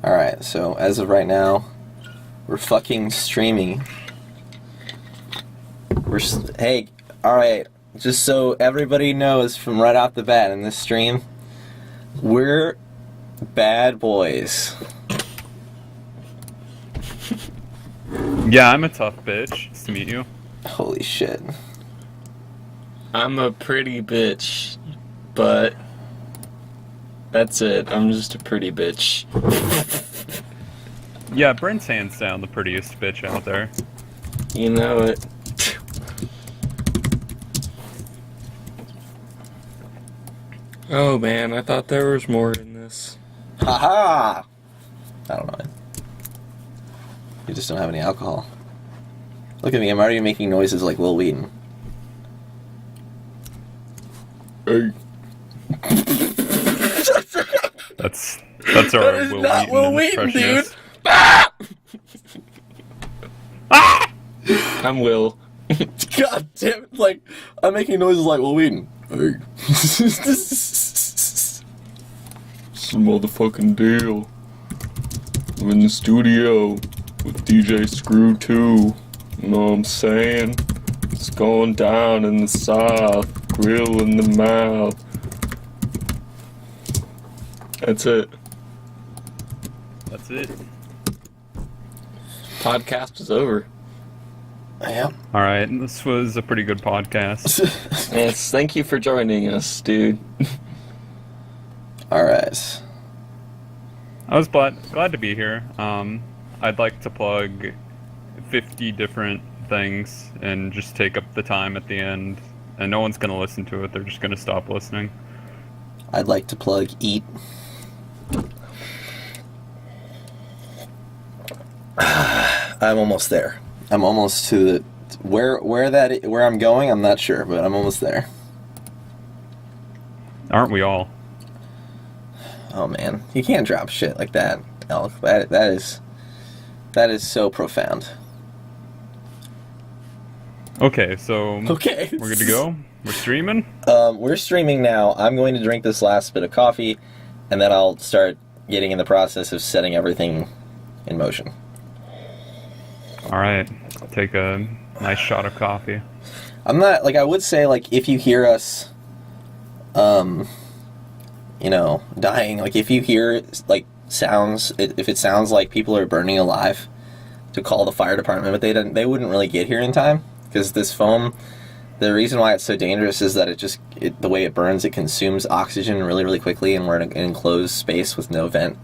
Alright, so as of right now, we're fucking streaming. Hey, alright, just so everybody knows from right off the bat in this stream, we're bad boys. Yeah, I'm a tough bitch. Nice to meet you. Holy shit. I'm a pretty bitch, but that's it. I'm just a pretty bitch. Yeah, Brent's hands down the prettiest bitch out there. You know it. Oh man, I thought there was more in this. Haha! I don't know. You just don't have any alcohol. Look at me, I'm already making noises like Will Wheaton. Hey. That's our That is Will not Wheaton Will Wheaton, impressionist. dude. Ah! I'm Will. God damn it, like, I'm making noises like Will Wheaton. Hey. It's a motherfucking deal. I'm in the studio with DJ Screw 2. You know what I'm saying? It's going down in the south, grill in the mouth. That's it. That's it. Podcast is over. Yeah. Alright, this was a pretty good podcast. Yes, thank you for joining us, dude. Alright. I was glad to be here. I'd like to plug 50 different things and just take up the time at the end. And no one's going to listen to it. They're just going to stop listening. I'd like to plug eat. I'm almost there. I'm almost to the where I'm going. I'm not sure, but I'm almost there. Aren't we all? Oh man, you can't drop shit like that, Elk. That is so profound. Okay, so Okay, we're good to go. We're streaming. We're streaming now. I'm going to drink this last bit of coffee, and then I'll start getting in the process of setting everything in motion. All right, take a nice shot of coffee. I'm not like I would say like if you hear us, dying. Like if you hear like sounds, if it sounds like people are burning alive, to call the fire department, but they wouldn't really get here in time because this foam. The reason why it's so dangerous is that the way it burns, it consumes oxygen really, really quickly, and we're in an enclosed space with no vent.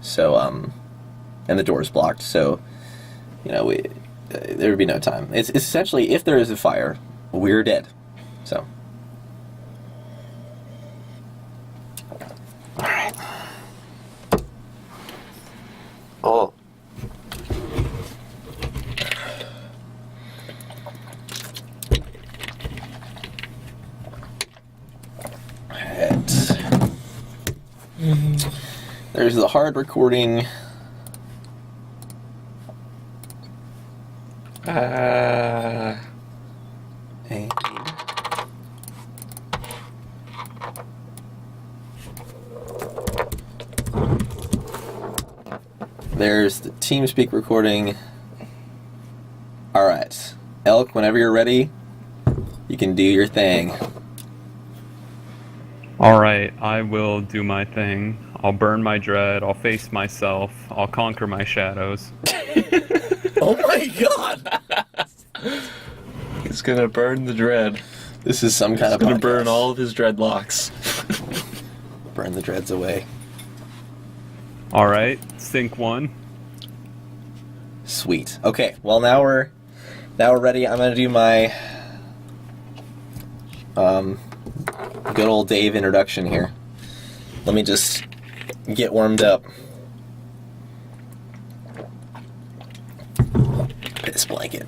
So, and the door's blocked. So, there would be no time. It's essentially, if there is a fire, we're dead. So. All right. Oh. There's the hard recording. Hey. There's the TeamSpeak recording. Alright. Elk, whenever you're ready, you can do your thing. Alright, I will do my thing. I'll burn my dread, I'll face myself, I'll conquer my shadows. Oh my god! He's gonna burn the dread. This is some kind of He's gonna podcast. burn all of his dreadlocks. Burn the dreads away. Alright, sync 1. Sweet. Okay, well now we're ready. I'm gonna do my good old Dave introduction here. Let me just get warmed up. Piss blanket.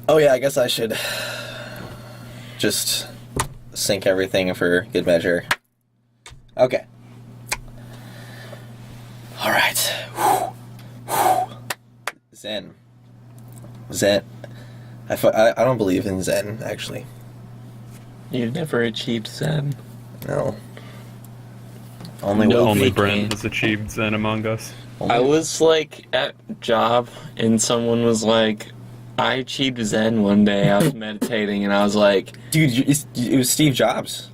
Oh yeah, I guess I should just sync everything for good measure. Okay. All right. Zen. I don't believe in Zen, actually. You've never achieved Zen. No. Only No. Will. Only Nobody Brent can. has achieved Zen among us. I was like at job and someone was like, I achieved Zen one day. I was meditating and I was like, Dude, it was Steve Jobs.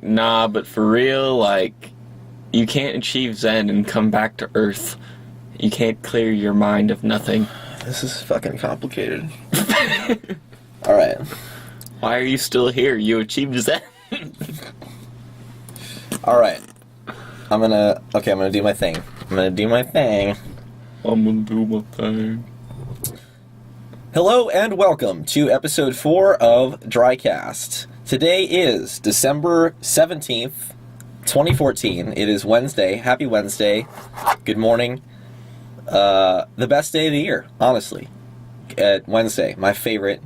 nah, but for real, like, you can't achieve Zen and come back to Earth. You can't clear your mind of nothing. This is fucking complicated. Alright. Why are you still here? You achieved Zen. Alright. I'm gonna do my thing. I'm gonna do my thing. Hello and welcome to episode 4 of Drycast. Today is December 17th, 2014. It is Wednesday. Happy Wednesday. Good morning. The best day of the year, honestly. Wednesday, my favorite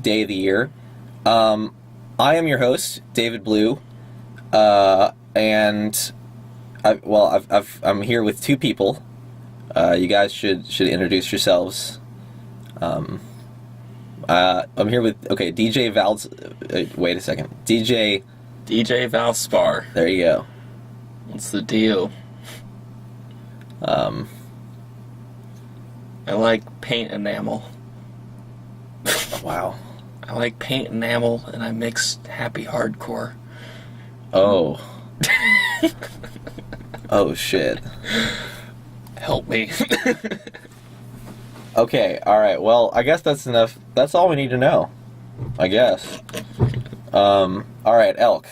day of the year. I am your host, David Blue, and I'm here with two people. You guys should introduce yourselves. I'm here with DJ Val's. Wait a second, DJ Valspar. There you go. What's the deal? I like paint enamel. Wow. I like paint enamel, and I mix happy hardcore. Oh. Oh shit. Help me. Okay, alright, well, I guess that's enough. That's all we need to know. I guess. Alright, Elk.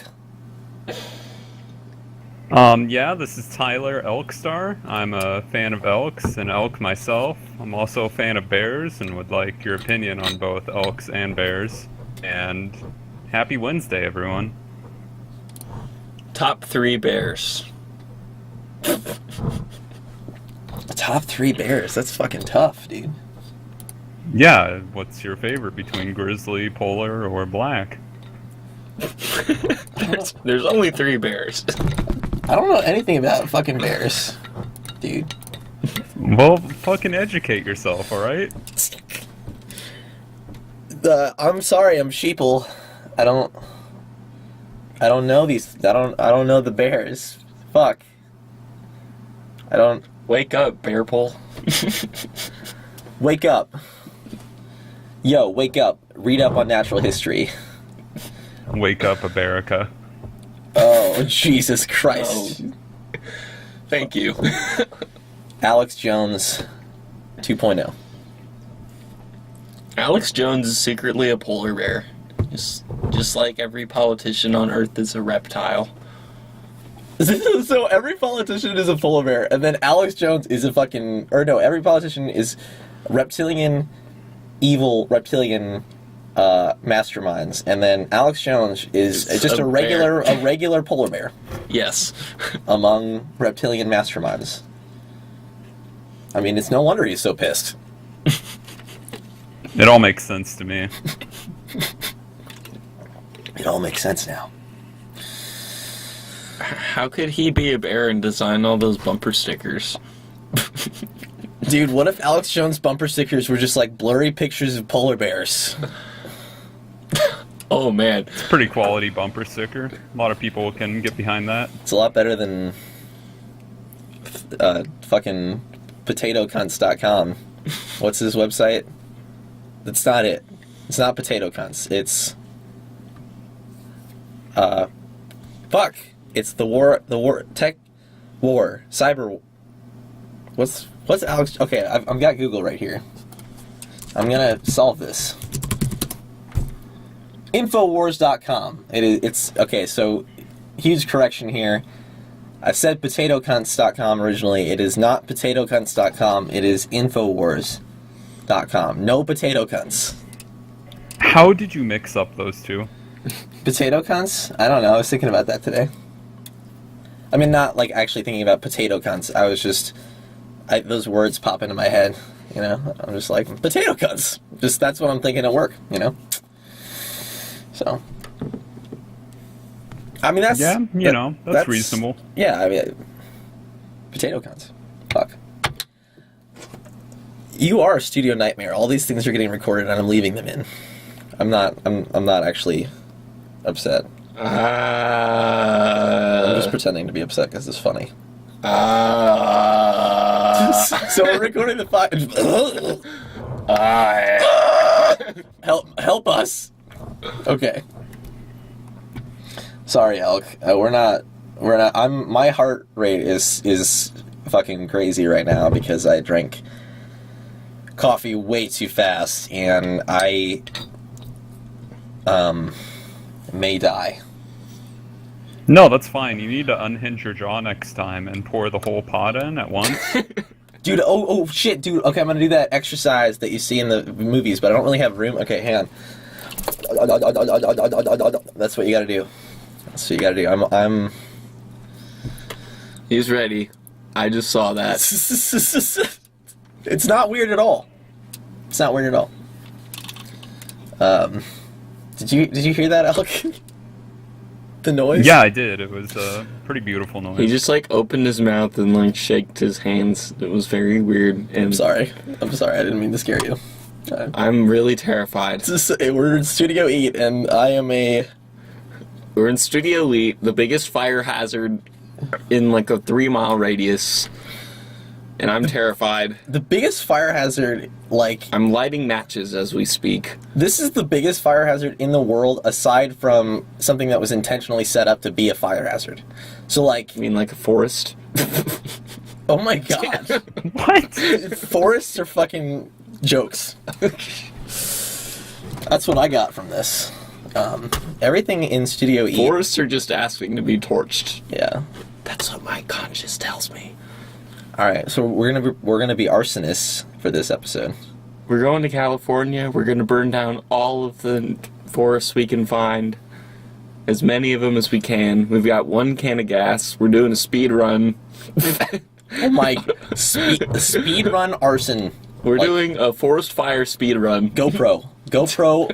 Yeah, this is Tyler Elkstar. I'm a fan of elks and elk myself. I'm also a fan of bears and would like your opinion on both elks and bears. And happy Wednesday, everyone. Top 3 bears. Top 3 bears. That's fucking tough, dude. Yeah, what's your favorite between grizzly, polar, or black? There's only 3 bears. I don't know anything about fucking bears, dude. Well, fucking educate yourself, alright? I'm sorry, I'm sheeple. I don't know these. I don't know the bears. Fuck. I don't. Wake up, bear pole. Wake up. Yo, wake up. Read up on natural history. Wake up, America. Oh, Jesus Christ. Oh. Thank you. Alex Jones 2.0. Alex Jones is secretly a polar bear. Just like every politician on Earth is a reptile. So every politician is a polar bear, and then Alex Jones is a fucking... Or no, every politician is reptilian, evil reptilian masterminds, and then Alex Jones is just a regular polar bear. Yes. Among reptilian masterminds. I mean, it's no wonder he's so pissed. It all makes sense to me. It all makes sense now. How could he be a bear and design all those bumper stickers? Dude, what if Alex Jones' bumper stickers were just like blurry pictures of polar bears? Oh man. It's a pretty quality bumper sticker. A lot of people can get behind that. It's a lot better than fucking potatocunts.com. What's his website? That's not it. It's not Potato Cunts. It's fuck. It's tech war, cyber. What's Alex? Okay, I've got Google right here. I'm gonna solve this. Infowars.com. It's okay. So, huge correction here. I said potatocunts.com originally. It is not potatocunts.com. It is infowars.com. No potato cunts. How did you mix up those two? Potato cunts? I don't know. I was thinking about that today. I mean, not like actually thinking about potato cunts. I was just... those words pop into my head, you know? I'm just like, potato cunts! Just, that's what I'm thinking at work, you know? So... I mean, that's... Yeah, that's reasonable. Yeah, I mean... Potato cunts. Fuck. You are a studio nightmare. All these things are getting recorded and I'm leaving them in. I'm not actually upset. I'm just pretending to be upset because it's funny. So we're recording the help us. Okay. Sorry, Elk. We're not. My heart rate is fucking crazy right now because I drank coffee way too fast and I may die. No, that's fine. You need to unhinge your jaw next time and pour the whole pot in at once. Dude, oh shit, dude. Okay, I'm gonna do that exercise that you see in the movies, but I don't really have room. Okay, hang on. That's what you gotta do. That's what you gotta do. I'm He's ready. I just saw that. It's not weird at all. It's not weird at all. Did you hear that, Elk? The noise? Yeah, I did. It was a pretty beautiful noise. He just like opened his mouth and like shaked his hands. It was very weird. And I'm sorry. I didn't mean to scare you. I'm really terrified. We're in Studio Eat, and I am a... We're in Studio Eat, the biggest fire hazard in like a 3-mile radius. And I'm terrified. The biggest fire hazard, like... I'm lighting matches as we speak. This is the biggest fire hazard in the world, aside from something that was intentionally set up to be a fire hazard. So, like... You mean like a forest? Oh my god. What? Forests are fucking jokes. That's what I got from this. Everything in Studio E... Forests are just asking to be torched. Yeah. That's what my conscience tells me. Alright, so we're gonna be arsonists for this episode. We're going to California. We're gonna burn down all of the forests we can find. As many of them as we can. We've got 1 can of gas. We're doing a speed run. Oh my... speed run arson. We're doing a forest fire speed run. GoPro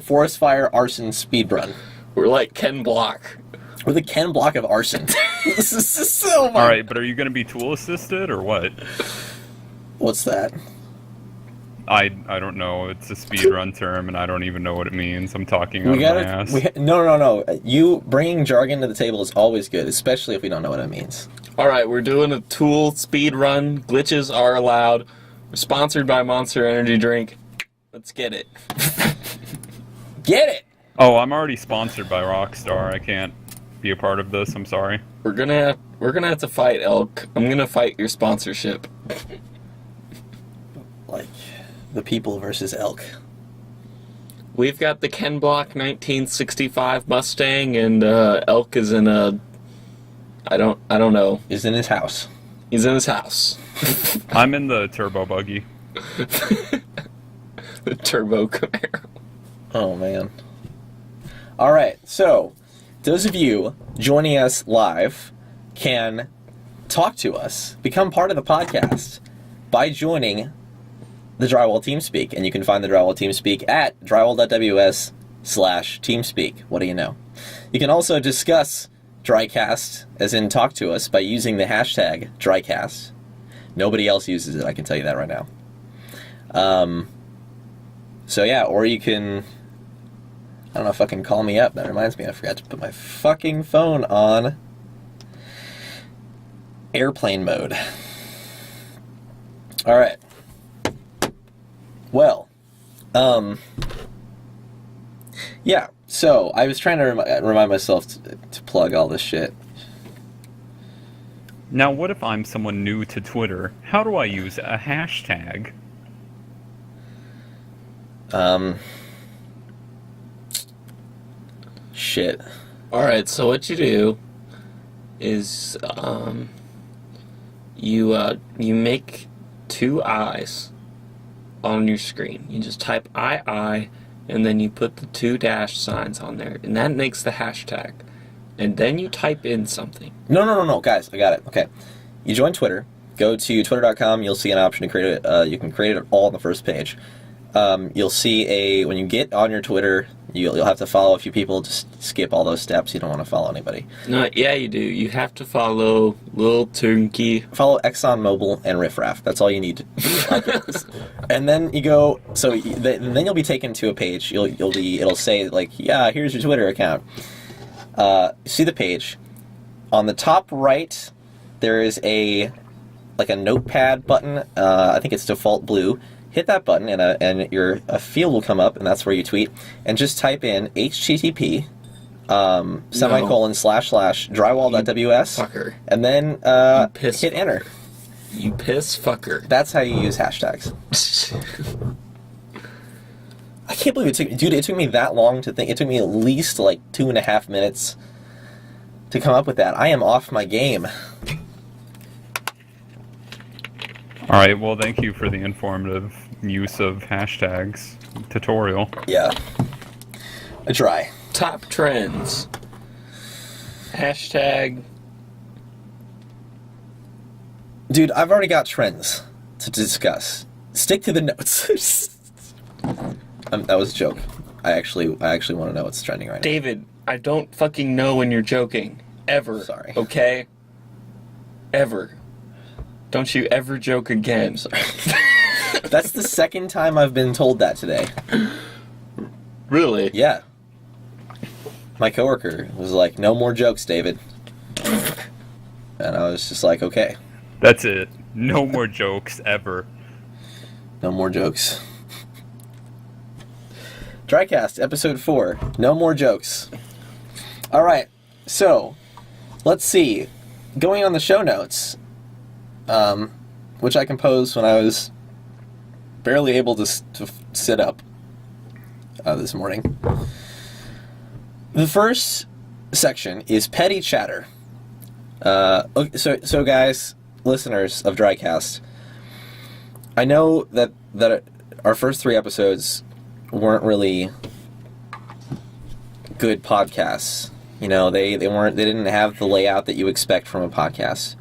forest fire arson speed run. We're like Ken Block. We're the Ken Block of arson. This is so much. Alright, but are you going to be tool assisted or what? What's that? I don't know. It's a speedrun term, and I don't even know what it means. I'm talking out of my ass. No. You bringing jargon to the table is always good, especially if we don't know what it means. Alright, we're doing a tool speed run. Glitches are allowed. We're sponsored by Monster Energy Drink. Let's get it. Get it! Oh, I'm already sponsored by Rockstar. I can't be a part of this. I'm sorry. We're gonna have to fight, Elk. I'm gonna fight your sponsorship. Like, the people versus Elk. We've got the Ken Block 1965 Mustang, and Elk is in a... I don't know. Is in his house. He's in his house. I'm in the turbo buggy. The Turbo Camaro. Oh, man. Alright, so... those of you joining us live can talk to us, become part of the podcast by joining the Drywall TeamSpeak. And you can find the Drywall TeamSpeak at drywall.ws/TeamSpeak. What do you know? You can also discuss Drycast, as in talk to us, by using the hashtag Drycast. Nobody else uses it, I can tell you that right now. So yeah, or you can... I don't know if I can call me up. That reminds me, I forgot to put my fucking phone on airplane mode. Alright. Well, yeah, so I was trying to remind myself to plug all this shit. Now, what if I'm someone new to Twitter? How do I use a hashtag? Shit. Alright, so what you do is, you make 2 eyes on your screen. You just type I, and then you put the 2 dash signs on there, and that makes the hashtag. And then you type in something. No, guys, I got it. Okay. You join Twitter, go to twitter.com, you'll see an option to create it. You can create it all on the first page. You'll see when you get on your Twitter, you'll have to follow a few people. Just skip all those steps. You don't want to follow anybody. No, yeah, you do. You have to follow Lil Turnkey. Follow ExxonMobil and Riff Raff. That's all you need. And then you go. Then you'll be taken to a page. It'll say like, yeah, here's your Twitter account. See the page. On the top right, there is a notepad button. I think it's default blue. Hit that button, and a field will come up, and that's where you tweet. And just type in HTTP semicolon / drywall.ws, fucker. and then hit enter. You piss fucker. That's how you use hashtags. I can't believe it took me that long to think. It took me at least 2.5 minutes to come up with that. I am off my game. All right, well, thank you for the informative use of hashtags tutorial. Yeah. I try. Top trends. Hashtag. Dude, I've already got trends to discuss. Stick to the notes. That was a joke. I actually want to know what's trending right now. David, I don't fucking know when you're joking. Ever. Sorry. Okay? Ever. Don't you ever joke again. I'm sorry. That's the second time I've been told that today. Really? Yeah. My coworker was like, "No more jokes, David." And I was just like, okay. That's it. No more jokes ever. No more jokes. Drycast, episode 4. No more jokes. Alright, so, let's see. Going on the show notes, which I composed when I was barely able to sit up this morning. The first section is petty chatter. Okay, so guys, listeners of Drycast, I know that our first 3 episodes weren't really good podcasts. You know, they didn't have the layout that you expect from a podcast.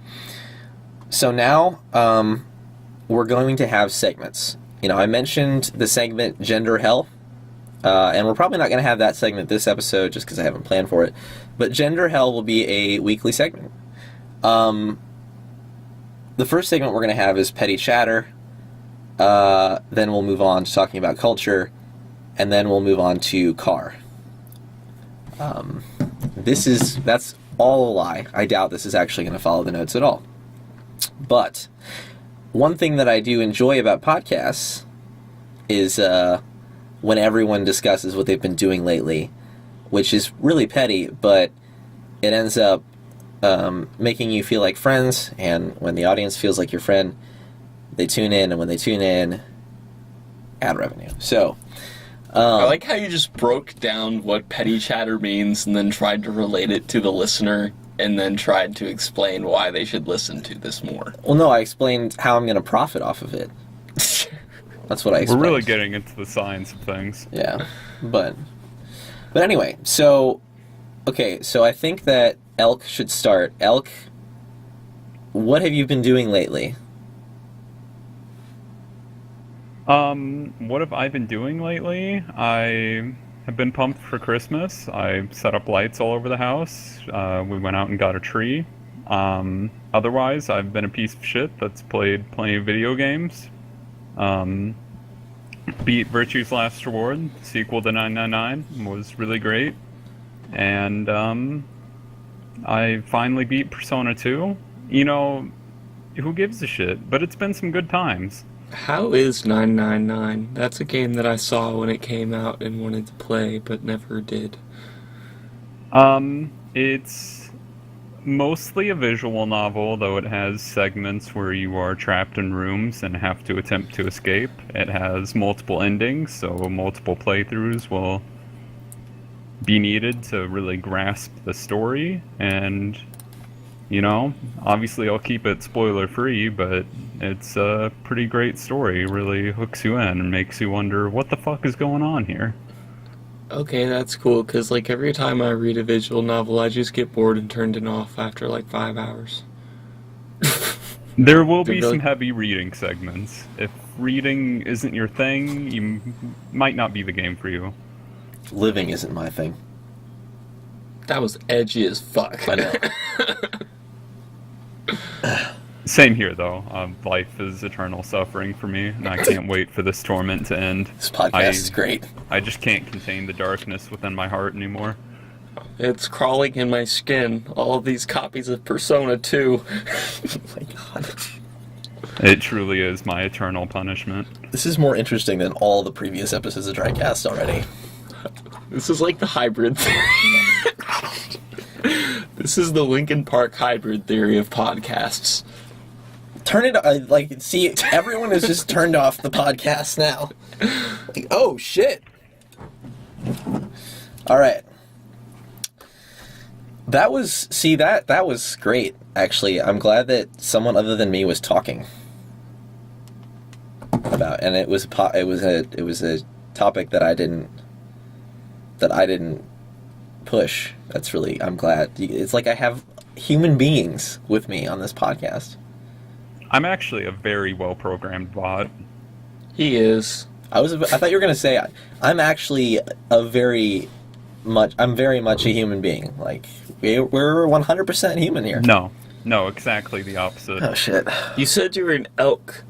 So now, we're going to have segments. You know, I mentioned the segment Gender Hell, and we're probably not going to have that segment this episode just because I haven't planned for it. But Gender Hell will be a weekly segment. The first segment we're going to have is Petty Chatter. Then we'll move on to talking about culture. And then we'll move on to car. That's all a lie. I doubt this is actually going to follow the notes at all. But one thing that I do enjoy about podcasts is when everyone discusses what they've been doing lately, which is really petty, but it ends up making you feel like friends, and when the audience feels like your friend, they tune in, and when they tune in, ad revenue. So, I like how you just broke down what petty chatter means and then tried to relate it to the listener and then tried to explain why they should listen to this more. Well, no, I explained how I'm going to profit off of it. That's what I explained. We're really getting into the science of things. Yeah, but anyway, so I think that Elk should start. Elk, what have you been doing lately? What have I been doing lately? I have been pumped for Christmas. I set up lights all over the house. We went out and got a tree. Otherwise, I've been a piece of shit that's played plenty of video games. Beat Virtue's Last Reward, sequel to 999, was really great. And, I finally beat Persona 2. You know, who gives a shit? But it's been some good times. How is 999? That's a game that I saw when it came out and wanted to play, but never did. It's mostly a visual novel, though it has segments where you are trapped in rooms and have to attempt to escape. It has multiple endings, so multiple playthroughs will be needed to really grasp the story, and you know, obviously I'll keep it spoiler-free, but it's a pretty great story. It really hooks you in and makes you wonder, what the fuck is going on here? Okay, that's cool, because, like, every time I read a visual novel, I just get bored and turned it off after, 5 hours. There will be some heavy reading segments. If reading isn't your thing, you might not be the game for you. Living isn't my thing. That was edgy as fuck. I know. Same here, though. Life is eternal suffering for me, and I can't wait for this torment to end. This podcast is great. I just can't contain the darkness within my heart anymore. It's crawling in my skin. All of these copies of Persona 2. Oh my god. It truly is my eternal punishment. This is more interesting than all the previous episodes of Drycast already. This is like the hybrid theory. This is the Linkin Park hybrid theory of podcasts. Turn it, see, everyone has just turned off the podcast now. Like, oh, shit. Alright. That was great, actually. I'm glad that someone other than me was talking about, and it was a topic that I didn't push. That's really, I'm glad. It's like I have human beings with me on this podcast. I'm actually a very well-programmed bot. He is. I thought you were gonna say I'm actually very much a human being. Like we're 100% human here. No, exactly the opposite. Oh shit! You said you were an elk.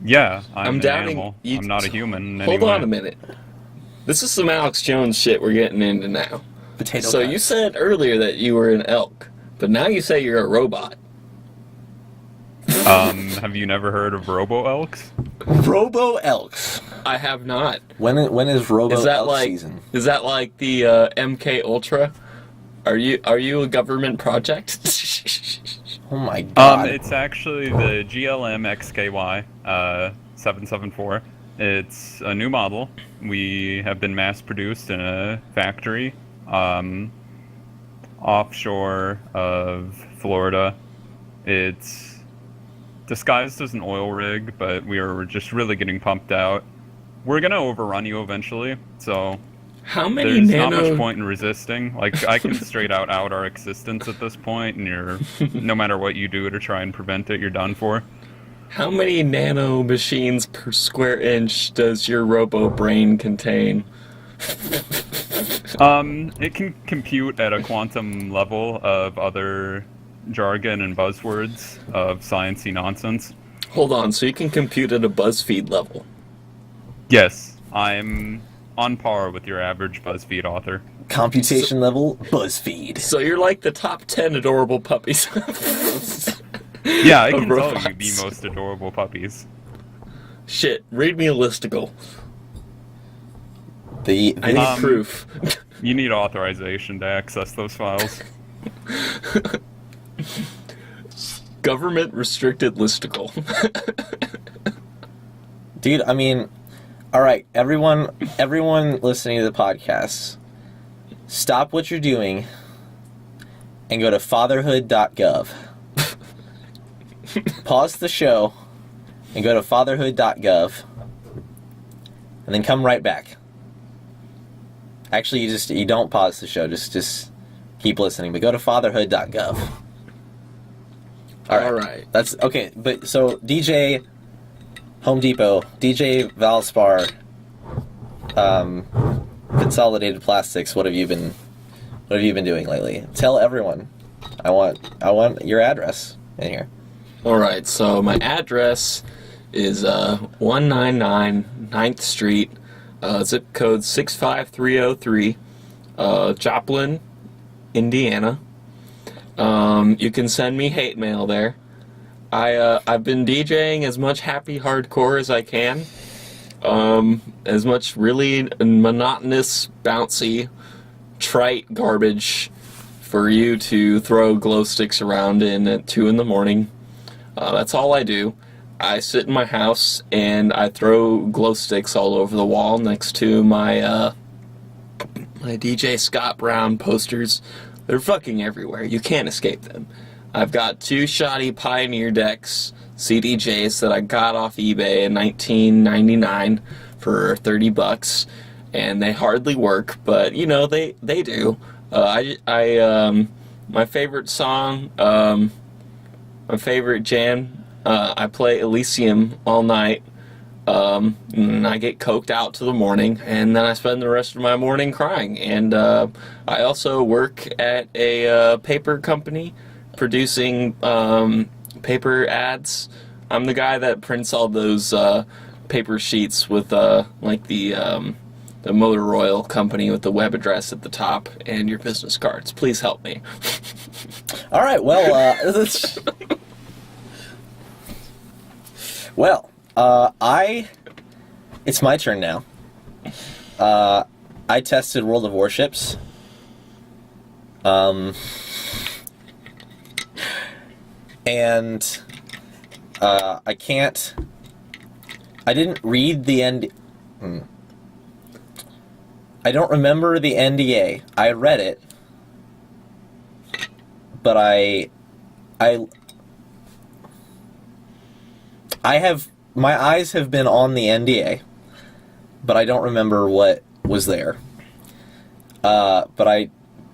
Yeah, I'm an doubting animal. you. I'm not a human. Hold anyway. on a minute. This is some Alex Jones shit we're getting into now. Potato. So guy. you said earlier that you were an elk, but now you say you're a robot. Have you never heard of Robo-Elks? Robo Elks. I have not. When is Robo Is that Elk like season? is that like the MK Ultra? Are you a government project? Oh my god! It's actually the GLM XKY 774. It's a new model. We have been mass produced in a factory offshore of Florida. It's disguised as an oil rig, but we are just really getting pumped out. We're gonna overrun you eventually, so How many there's nano? not much point in resisting. Like, I can straight out our existence at this point, and you're no matter what you do to try and prevent it, you're done for. How many nano machines per square inch does your robo brain contain? It can compute at a quantum level of other jargon and buzzwords of sciencey nonsense. Hold on, so you can compute at a BuzzFeed level. Yes, I'm on par with your average BuzzFeed author. Computation level BuzzFeed. So you're like the top 10 adorable puppies. Yeah, I can tell robots. you the most adorable puppies. Shit, read me a listicle. The I need proof. You need authorization to access those files. Government restricted listicle. dude, I mean, all right, everyone listening to the podcast, stop what you're doing and go to fatherhood.gov. Pause the show and go to fatherhood.gov and then come right back. Actually, you don't pause the show, just keep listening, but go to fatherhood.gov. All right. That's okay, but so DJ Home Depot, DJ Valspar, Consolidated Plastics, what have you been doing lately? Tell everyone. I want your address in here. All right, so my address is 199 9th Street, zip code 65303, Joplin, Indiana. You can send me hate mail there. I've been DJing as much happy hardcore as I can. As much really monotonous, bouncy, trite garbage for you to throw glow sticks around in at 2 in the morning. That's all I do. I sit in my house and I throw glow sticks all over the wall next to my DJ Scott Brown posters. They're fucking everywhere. You can't escape them. I've got 2 shoddy Pioneer Decks CDJs that I got off eBay in 1999 for $30, and they hardly work, but you know they do. My favorite song, my favorite jam. I play Elysium all night. And I get coked out to the morning, and then I spend the rest of my morning crying. And I also work at a paper company producing paper ads. I'm the guy that prints all those paper sheets with like the the motor oil company with the web address at the top and your business cards. Please help me. All right, it's my turn now. I tested World of Warships. And I didn't read the end. I don't remember the NDA. I read it, but I have, my eyes have been on the NDA, but I don't remember what was there.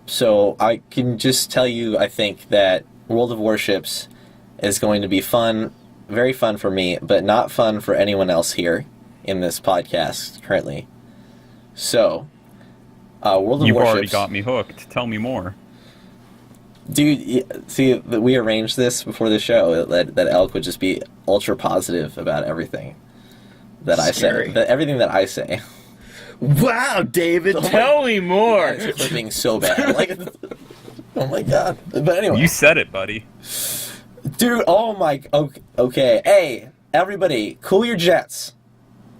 So I can just tell you, I think that World of Warships is going to be fun, very fun for me, but not fun for anyone else here in this podcast currently. So, World of You've Warships... already got me hooked. Tell me more. Dude, see, we arranged this before the show, that Elk would just be ultra positive about everything that I say. Everything that I say. Wow, David, tell me more. It's clipping so bad. Like, oh my god. But anyway. You said it, buddy. Dude, oh my... Okay. Hey, everybody, cool your jets.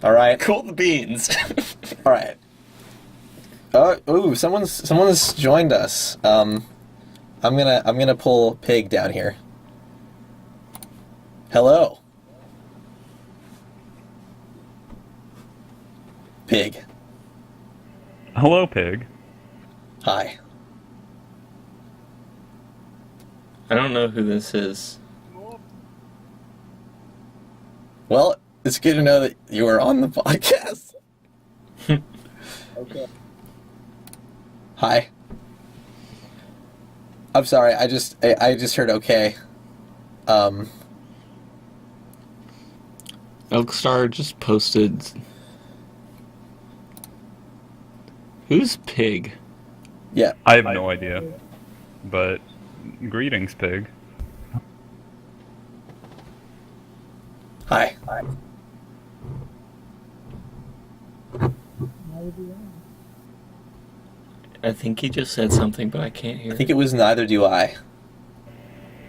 Alright? Cool the beans. Alright. Ooh, someone's joined us. I'm gonna pull Pig down here. Hello. Pig. Hello, Pig. Hi. I don't know who this is. Well, it's good to know that you are on the podcast. Okay. Hi. I'm sorry, I just heard okay. Elkstar just posted... Who's Pig? Yeah. I have no idea. But, greetings, Pig. Hi. I think he just said something, but I can't hear. I think it was neither do I.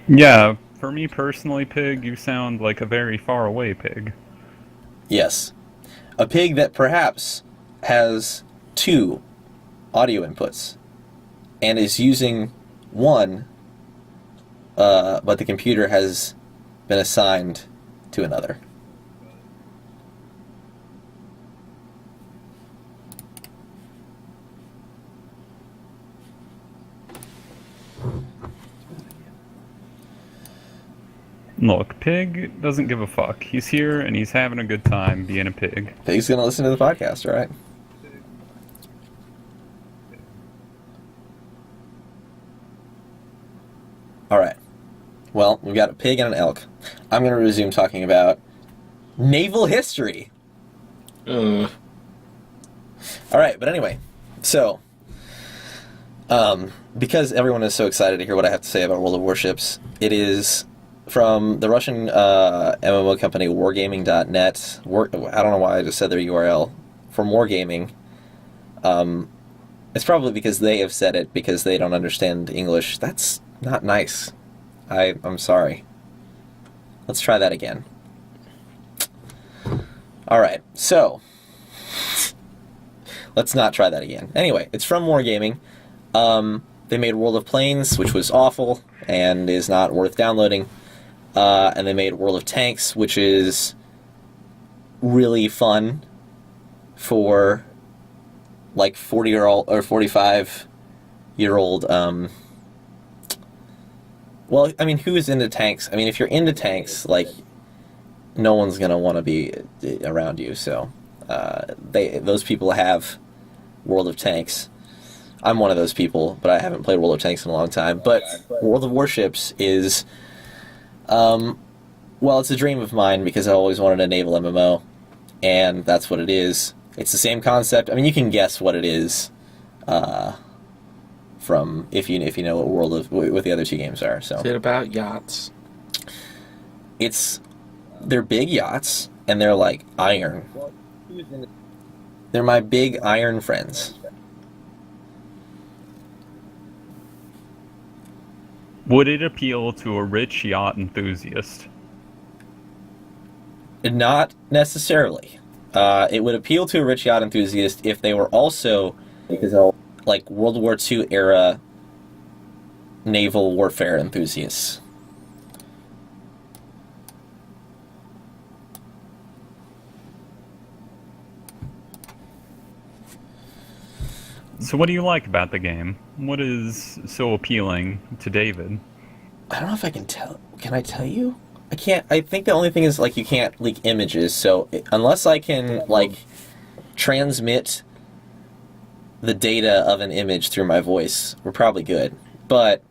Yeah, for me personally, Pig, you sound like a very far away pig. Yes. A pig that perhaps has 2 audio inputs and is using one, but the computer has been assigned to another. Look, Pig doesn't give a fuck. He's here and he's having a good time being a pig. Pig's gonna listen to the podcast, right? Alright. Well, we've got a pig and an elk. I'm gonna resume talking about naval history. Alright, but anyway. So, because everyone is so excited to hear what I have to say about World of Warships, it is from the Russian MMO company wargaming.net. I don't know why I just said their URL. From Wargaming. It's probably because they have said it because they don't understand English. That's not nice. I'm sorry. Let's try that again. Alright, so let's not try that again. Anyway, it's from Wargaming. They made World of Planes, which was awful and is not worth downloading. And they made World of Tanks, which is really fun for like 40-year-old or 45-year-old. Well, I mean, who is into tanks? I mean, if you're into tanks, like, no one's gonna want to be around you. So, those people have World of Tanks. I'm one of those people, but I haven't played World of Tanks in a long time. But World of Warships is, well, it's a dream of mine because I always wanted a naval MMO, and that's what it is. It's the same concept. I mean, you can guess what it is from if you know what the other 2 games are. So is it about yachts? They're big yachts, and they're like iron. They're my big iron friends. Would it appeal to a rich yacht enthusiast? Not necessarily. It would appeal to a rich yacht enthusiast if they were also like World War II era naval warfare enthusiasts. So what do you like about the game? What is so appealing to David? I don't know if I can tell. Can I tell you? I can't. I think the only thing is, like, you can't leak images, so unless I can, like, transmit the data of an image through my voice, we're probably good. But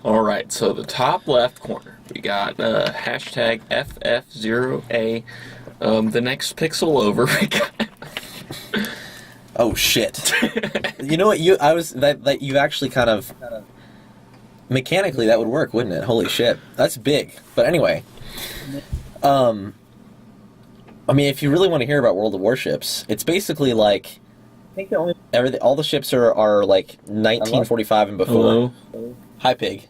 Alright, so the top left corner, we got hashtag FF0A. The next pixel over, we got... oh shit! You know what? That you actually kind of mechanically that would work, wouldn't it? Holy shit, that's big. But anyway, I mean, if you really want to hear about World of Warships, it's basically like I think all the ships are like 1945 and before. Hello? Hi, pig.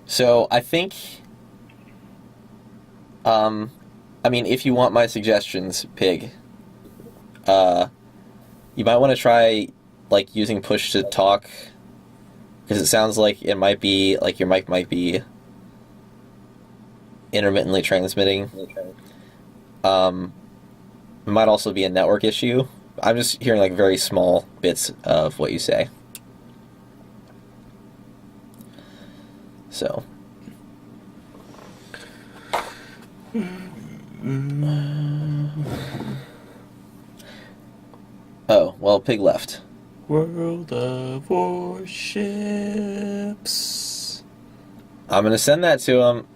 So I think, I mean, if you want my suggestions, pig, you might want to try, like, using push to talk, because it sounds like it might be, like, your mic might be intermittently transmitting. It might also be a network issue. I'm just hearing, like, very small bits of what you say. So. Oh, well, pig left. World of Warships. I'm gonna send that to him.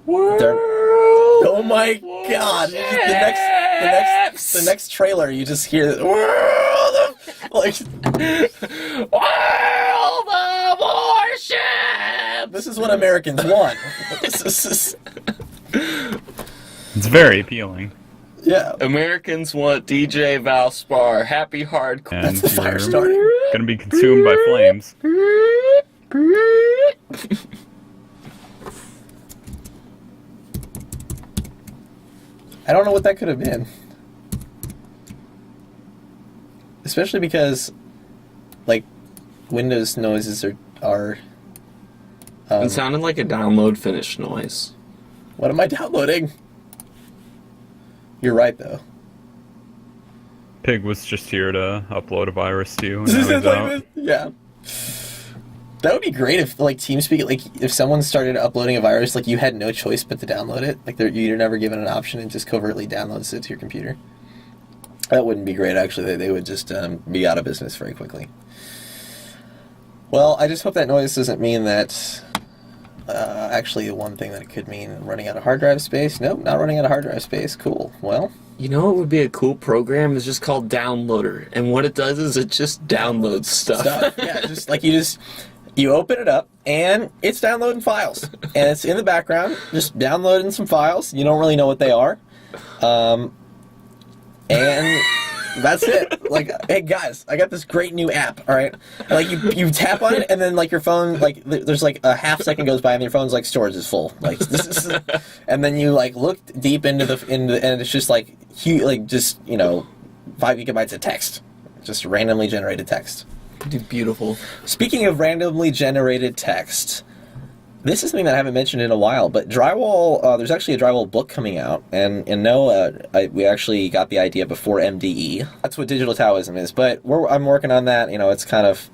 World Oh my god! Warships. The next trailer, you just hear the World of like. World of Warships. This is what Americans want. This is It's very appealing. yeah. Americans want DJ Valspar. Happy hardcore. And That's the fire you're starter. gonna be consumed by flames. I don't know what that could have been. Especially because, like, Windows noises are It sounded like a download finish noise. what am I downloading? You're right, though. Pig was just here to upload a virus to you, and now he's out. Yeah. That would be great if, like, TeamSpeak, like, if someone started uploading a virus, like, you had no choice but to download it. Like, you're never given an option and just covertly downloads it to your computer. That wouldn't be great, actually. They would just be out of business very quickly. Well, I just hope that noise doesn't mean that... actually, the one thing that it could mean, running out of hard drive space. Nope, not running out of hard drive space. Cool. Well... You know what would be a cool program? It's just called Downloader. And what it does is it just downloads stuff. Yeah, just like you open it up and it's downloading files, and it's in the background just downloading some files. You don't really know what they are, and that's it. Like, hey guys, I got this great new app. All right, and, like, you tap on it, and then, like, your phone, like, there's like a half second goes by, and your phone's like storage is full. Like, this is, and then you, like, look deep into and it's just like huge, like, just, you know, 5 gigabytes of text, just randomly generated text. Dude, beautiful. Speaking of randomly generated text, this is something that I haven't mentioned in a while, but drywall, there's actually a drywall book coming out, and no, we actually got the idea before MDE. That's what digital Taoism is, but I'm working on that. You know, it's kind of,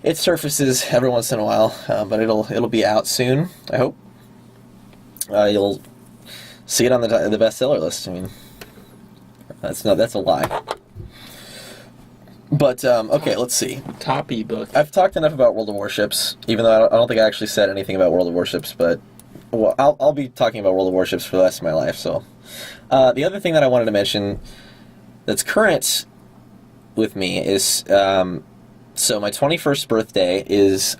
it surfaces every once in a while, but it'll be out soon, I hope. You'll see it on the bestseller list. I mean, that's a lie. But, okay, let's see. Top ebook. I've talked enough about World of Warships, even though I don't think I actually said anything about World of Warships, but, well, I'll be talking about World of Warships for the rest of my life, so. The other thing that I wanted to mention that's current with me is, so my 21st birthday is,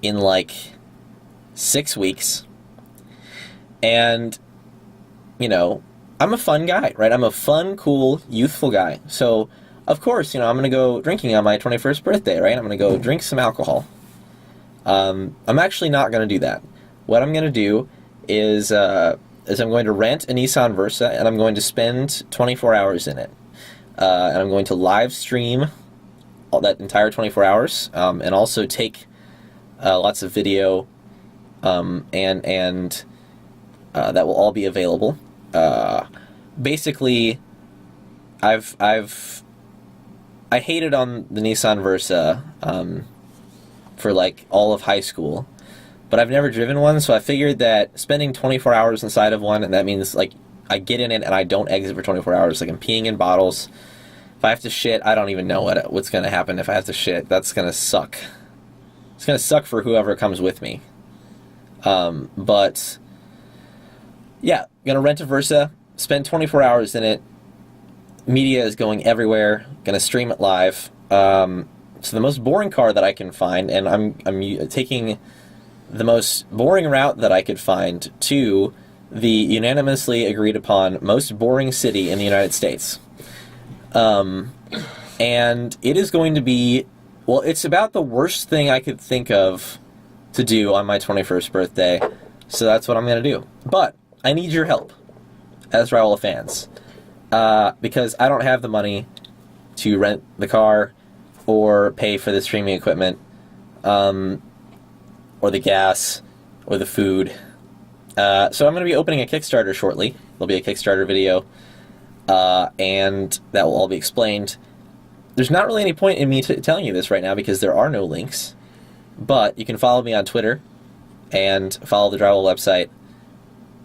in, like, 6 weeks. And, you know, I'm a fun guy, right? I'm a fun, cool, youthful guy. So, of course, you know, I'm going to go drinking on my 21st birthday, right? I'm going to go drink some alcohol. I'm actually not going to do that. What I'm going to do is I'm going to rent a Nissan Versa, and I'm going to spend 24 hours in it. And I'm going to live stream all that entire 24 hours, and also take lots of video, and that will all be available. Basically, I hated on the Nissan Versa for like all of high school, but I've never driven one, so I figured that spending 24 hours inside of one, and that means like I get in it and I don't exit for 24 hours. Like I'm peeing in bottles. If I have to shit, I don't even know what's going to happen if I have to shit. That's going to suck. It's going to suck for whoever comes with me. But yeah, going to rent a Versa, spend 24 hours in it. Media is going everywhere. Going to stream it live. So the most boring car that I can find, and I'm taking the most boring route that I could find to the unanimously agreed upon most boring city in the United States. And it is going to be, well, it's about the worst thing I could think of to do on my 21st birthday, so that's what I'm going to do. But I need your help as Raola fans, because I don't have the money to rent the car or pay for the streaming equipment, or the gas, or the food. So I'm going to be opening a Kickstarter shortly. There'll be a Kickstarter video, and that will all be explained. There's not really any point in me telling you this right now because there are no links, but you can follow me on Twitter and follow the Drywall website.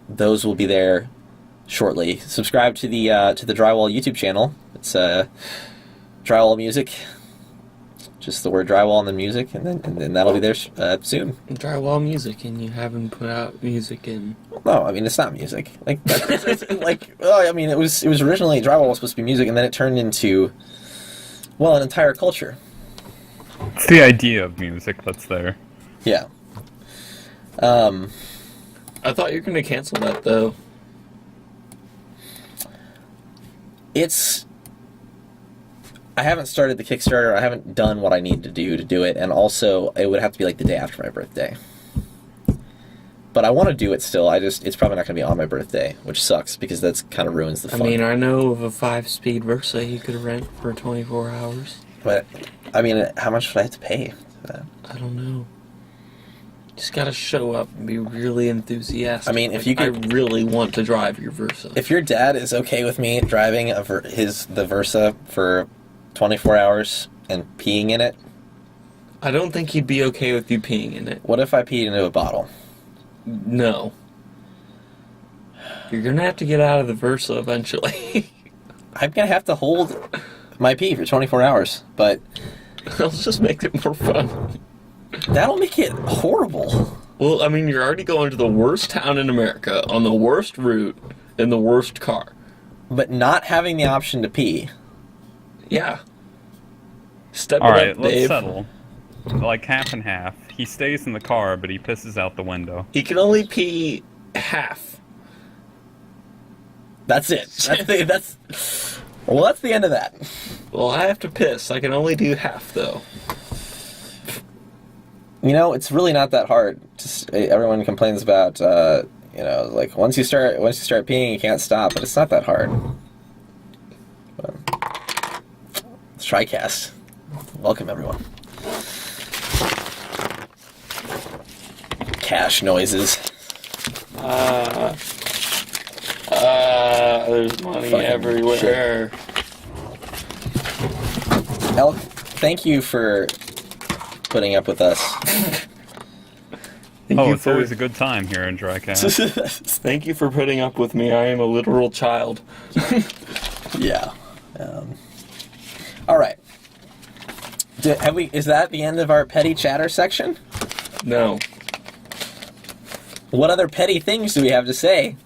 Those will be there shortly. Subscribe to the Drywall YouTube channel. It's Drywall Music. Just the word drywall and then music, and then that'll be there soon. Drywall music, and you haven't put out music in. No, I mean it's not music. Like, I mean it was originally drywall was supposed to be music, and then it turned into, well, an entire culture. It's the idea of music that's there. Yeah. I thought you were going to cancel that though. I haven't started the Kickstarter. I haven't done what I need to do it, and also it would have to be like the day after my birthday. But I want to do it still. It's probably not going to be on my birthday, which sucks because that's kind of ruins the fun. I mean, I know of a 5-speed Versa you could rent for 24 hours. But I mean, how much would I have to pay for that? I don't know. Just gotta show up and be really enthusiastic. I mean, if you could, I really want to drive your Versa. If your dad is okay with me driving the Versa for 24 hours and peeing in it, I don't think he'd be okay with you peeing in it. What if I peed into a bottle? No. You're gonna have to get out of the Versa eventually. I'm gonna have to hold my pee for 24 hours, but let's just make it more fun. That'll make it horrible. Well, I mean, you're already going to the worst town in America, on the worst route, in the worst car. But not having the option to pee. Yeah. Step All it right, up, let's Dave. settle. Like half and half. He stays in the car, but he pisses out the window. He can only pee half. That's it. That's the end of that. Well, I have to piss. I can only do half, though. You know, it's really not that hard. Just everyone complains about, like once you start peeing, you can't stop. But it's not that hard. It's Drycast. Welcome, everyone. Cash noises. There's money Fucking everywhere. Elk, thank you for putting up with us. It's always a good time here in Drycast. Thank you for putting up with me. I am a literal child. Yeah. All right. Is that the end of our petty chatter section? No. What other petty things do we have to say?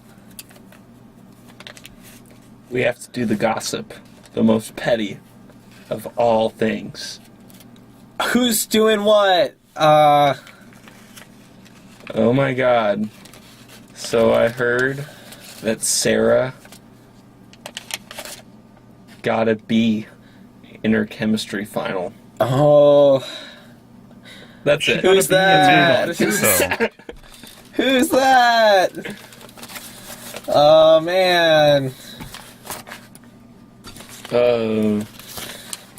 We have to do the gossip. The most petty of all things. Who's doing what? Oh my god. So I heard that Sarah got a B in her chemistry final. Oh, That's it. who's that? So, Who's that? Oh man.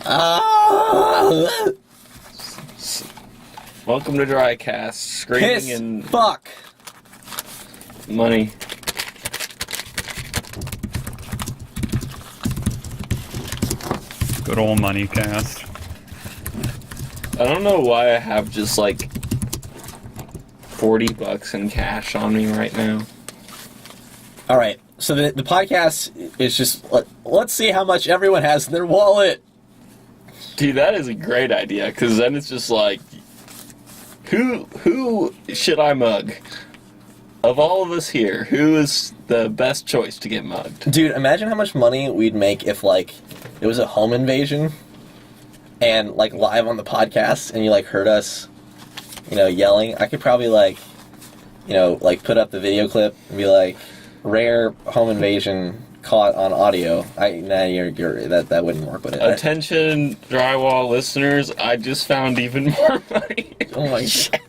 Ah! Welcome to Drycast. Screaming Piss and fuck. money. good old money cast. I don't know why I have just like $40 in cash on me right now. All right. So the podcast is just let's see how much everyone has in their wallet. Dude, that is a great idea, because then it's just like, who should I mug? Of all of us here, who is the best choice to get mugged? Dude, imagine how much money we'd make if like it was a home invasion and like live on the podcast and you like heard us, yelling. I could probably like put up the video clip and be like, rare home invasion caught on audio. That wouldn't work with it. Attention, drywall listeners, I just found even more money. Oh my god.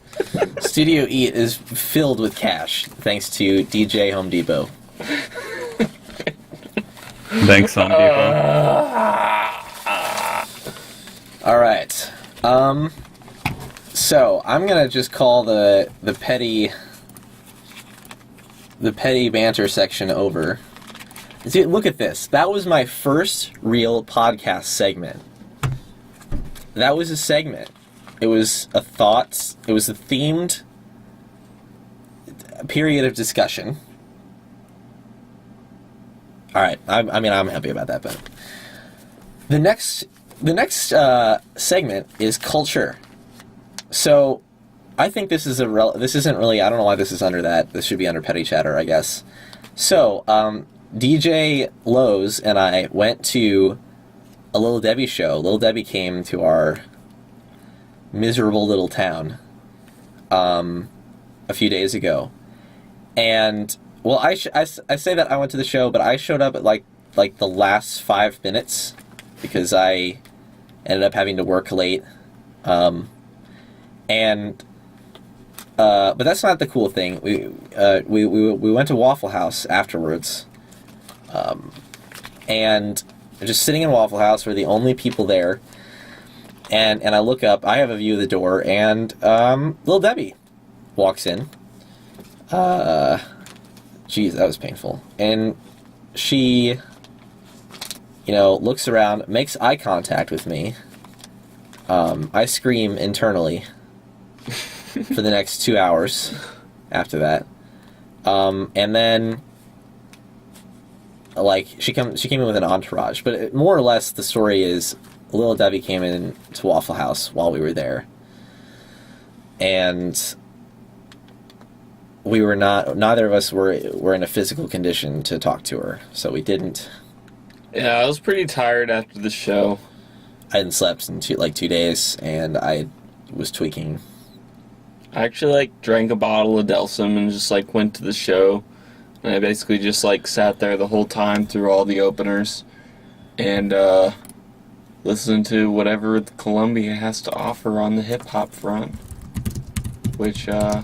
Studio Eat is filled with cash thanks to DJ Home Depot. Thanks, Home Depot. All right. So I'm gonna just call the petty banter section over. See, look at this. That was my first real podcast segment. That was a segment. It was a thought. It was a themed period of discussion. All right. I'm happy about that. But the next segment is culture. So I think this is this isn't really. I don't know why this is under that. This should be under petty chatter, I guess. So DJ Lowe's and I went to a Little Debbie show. Little Debbie came to our miserable little town a few days ago, and well, I say that I went to the show, but I showed up at like the last 5 minutes because I ended up having to work late, but that's not the cool thing. We went to Waffle House afterwards, and just sitting in Waffle House, we're the only people there. And I look up, I have a view of the door, and Little Debbie walks in. Geez, that was painful. And she, looks around, makes eye contact with me. I scream internally for the next 2 hours after that. And then, she came in with an entourage. But more or less, the story is, Little Debbie came in to Waffle House while we were there, and we were neither of us were in a physical condition to talk to her, so we didn't. Yeah, I was pretty tired after the show. I hadn't slept in 2 days, and I was tweaking. I actually drank a bottle of Delsum and just went to the show, and I basically just sat there the whole time through all the openers, and listen to whatever Columbia has to offer on the hip-hop front. Which, I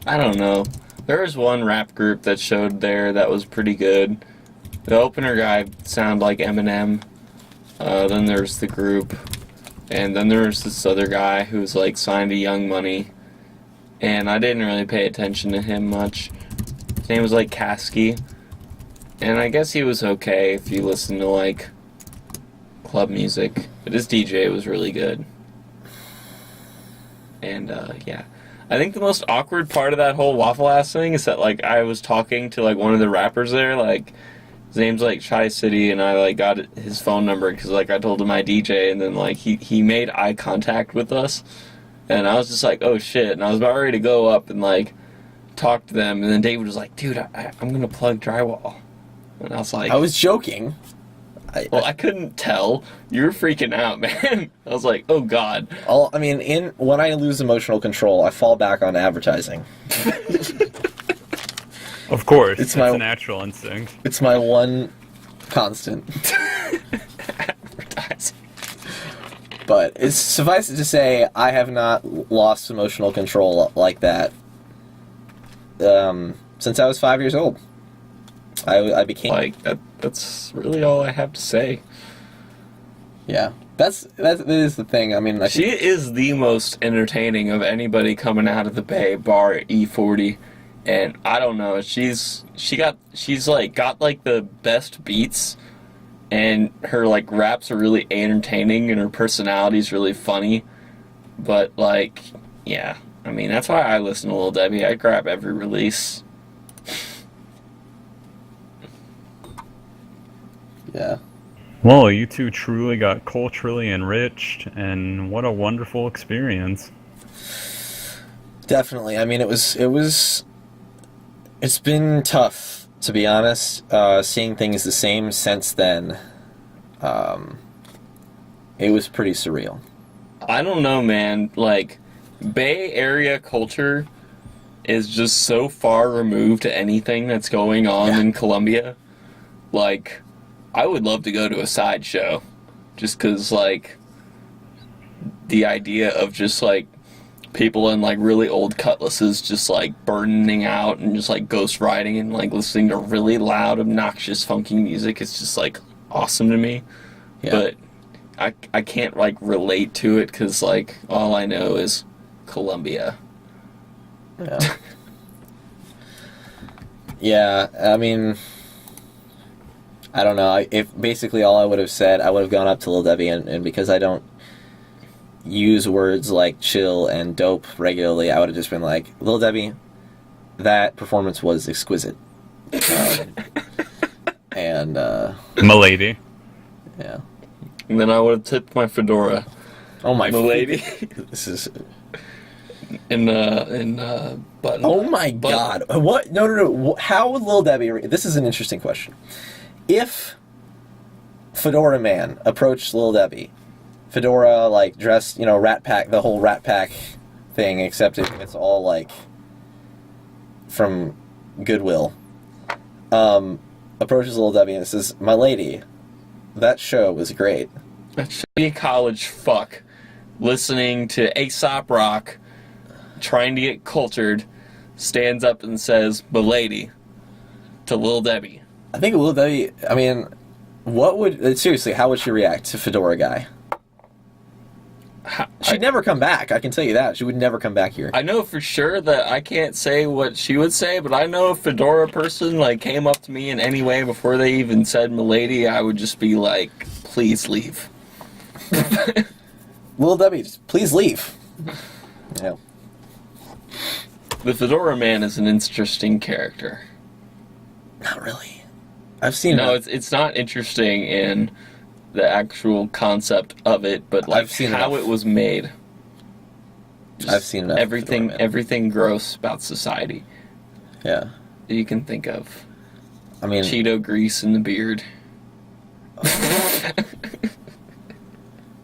don't know. There was one rap group that showed there that was pretty good. The opener guy sounded like Eminem. Then there's the group. And then there's this other guy who's signed to Young Money. And I didn't really pay attention to him much. His name was Kasky. And I guess he was okay if you listen to, club music. But his DJ was really good. And, yeah. I think the most awkward part of that whole Waffle House thing is that, I was talking to, one of the rappers there, his name's, Chi City, and I, got his phone number because, I told him I DJ, and then, he made eye contact with us. And I was just oh, shit. And I was about ready to go up and, talk to them. And then David was dude, I'm going to plug drywall. And I was I was joking. Well, I couldn't tell. You were freaking out, man. I was like, oh god. When I lose emotional control, I fall back on advertising. Of course, It's it's a natural instinct. It's my one constant. Advertising. But it's suffice it to say, I have not lost emotional control like that since I was 5 years old. I became Like, that's really all I have to say. Yeah, that is the thing. I mean, She is the most entertaining of anybody coming out of the Bay, bar E40. And I don't know, she's got the best beats, and her like raps are really entertaining, and her personality's really funny. But like, yeah, I mean that's why I listen to Lil Debbie. I grab every release. Yeah. Well, you two truly got culturally enriched, and what a wonderful experience. Definitely. I mean, it's been tough, to be honest, seeing things the same since then. It was pretty surreal. I don't know, man. Like, Bay Area culture is just so far removed to anything that's going on in Colombia. Like, I would love to go to a sideshow, just because, like, the idea of just, like, people in, like, really old cutlasses just, like, burning out and just, like, ghost riding and, like, listening to really loud, obnoxious, funky music is just, like, awesome to me. Yeah. But I can't, like, relate to it because, like, all I know is Colombia. Yeah. Yeah, I mean, I don't know. If basically all I would have said, I would have gone up to Lil Debbie, and because I don't use words like chill and dope regularly, I would have just been like, Lil Debbie, that performance was exquisite. And, Milady. yeah. And then I would have tipped my fedora. Oh my... Milady. This is... in button. Oh my god. What? No. How would Lil Debbie... This is an interesting question. If Fedora Man approached Lil Debbie, Fedora, like, dressed, Rat Pack, the whole Rat Pack thing, except it's all, like, from Goodwill, approaches Lil Debbie and says, "My lady, that show was great." That should be a college fuck listening to Aesop Rock, trying to get cultured, stands up and says, "Milady," to Lil Debbie. I think Lil Debbie, I mean, seriously, how would she react to Fedora Guy? She'd never come back, I can tell you that. She would never come back here. I know for sure that I can't say what she would say, but I know if Fedora person, like, came up to me in any way before they even said "Milady," I would just be like, "Please leave." Lil Debbie, just please leave. Yeah. The Fedora Man is an interesting character. Not really. I've seen No, enough. it's not interesting in the actual concept of it, but like I've seen how enough. it was made. Just I've seen enough of Fedora Man. everything gross about society Yeah. that you can think of. I mean... Cheeto grease in the beard.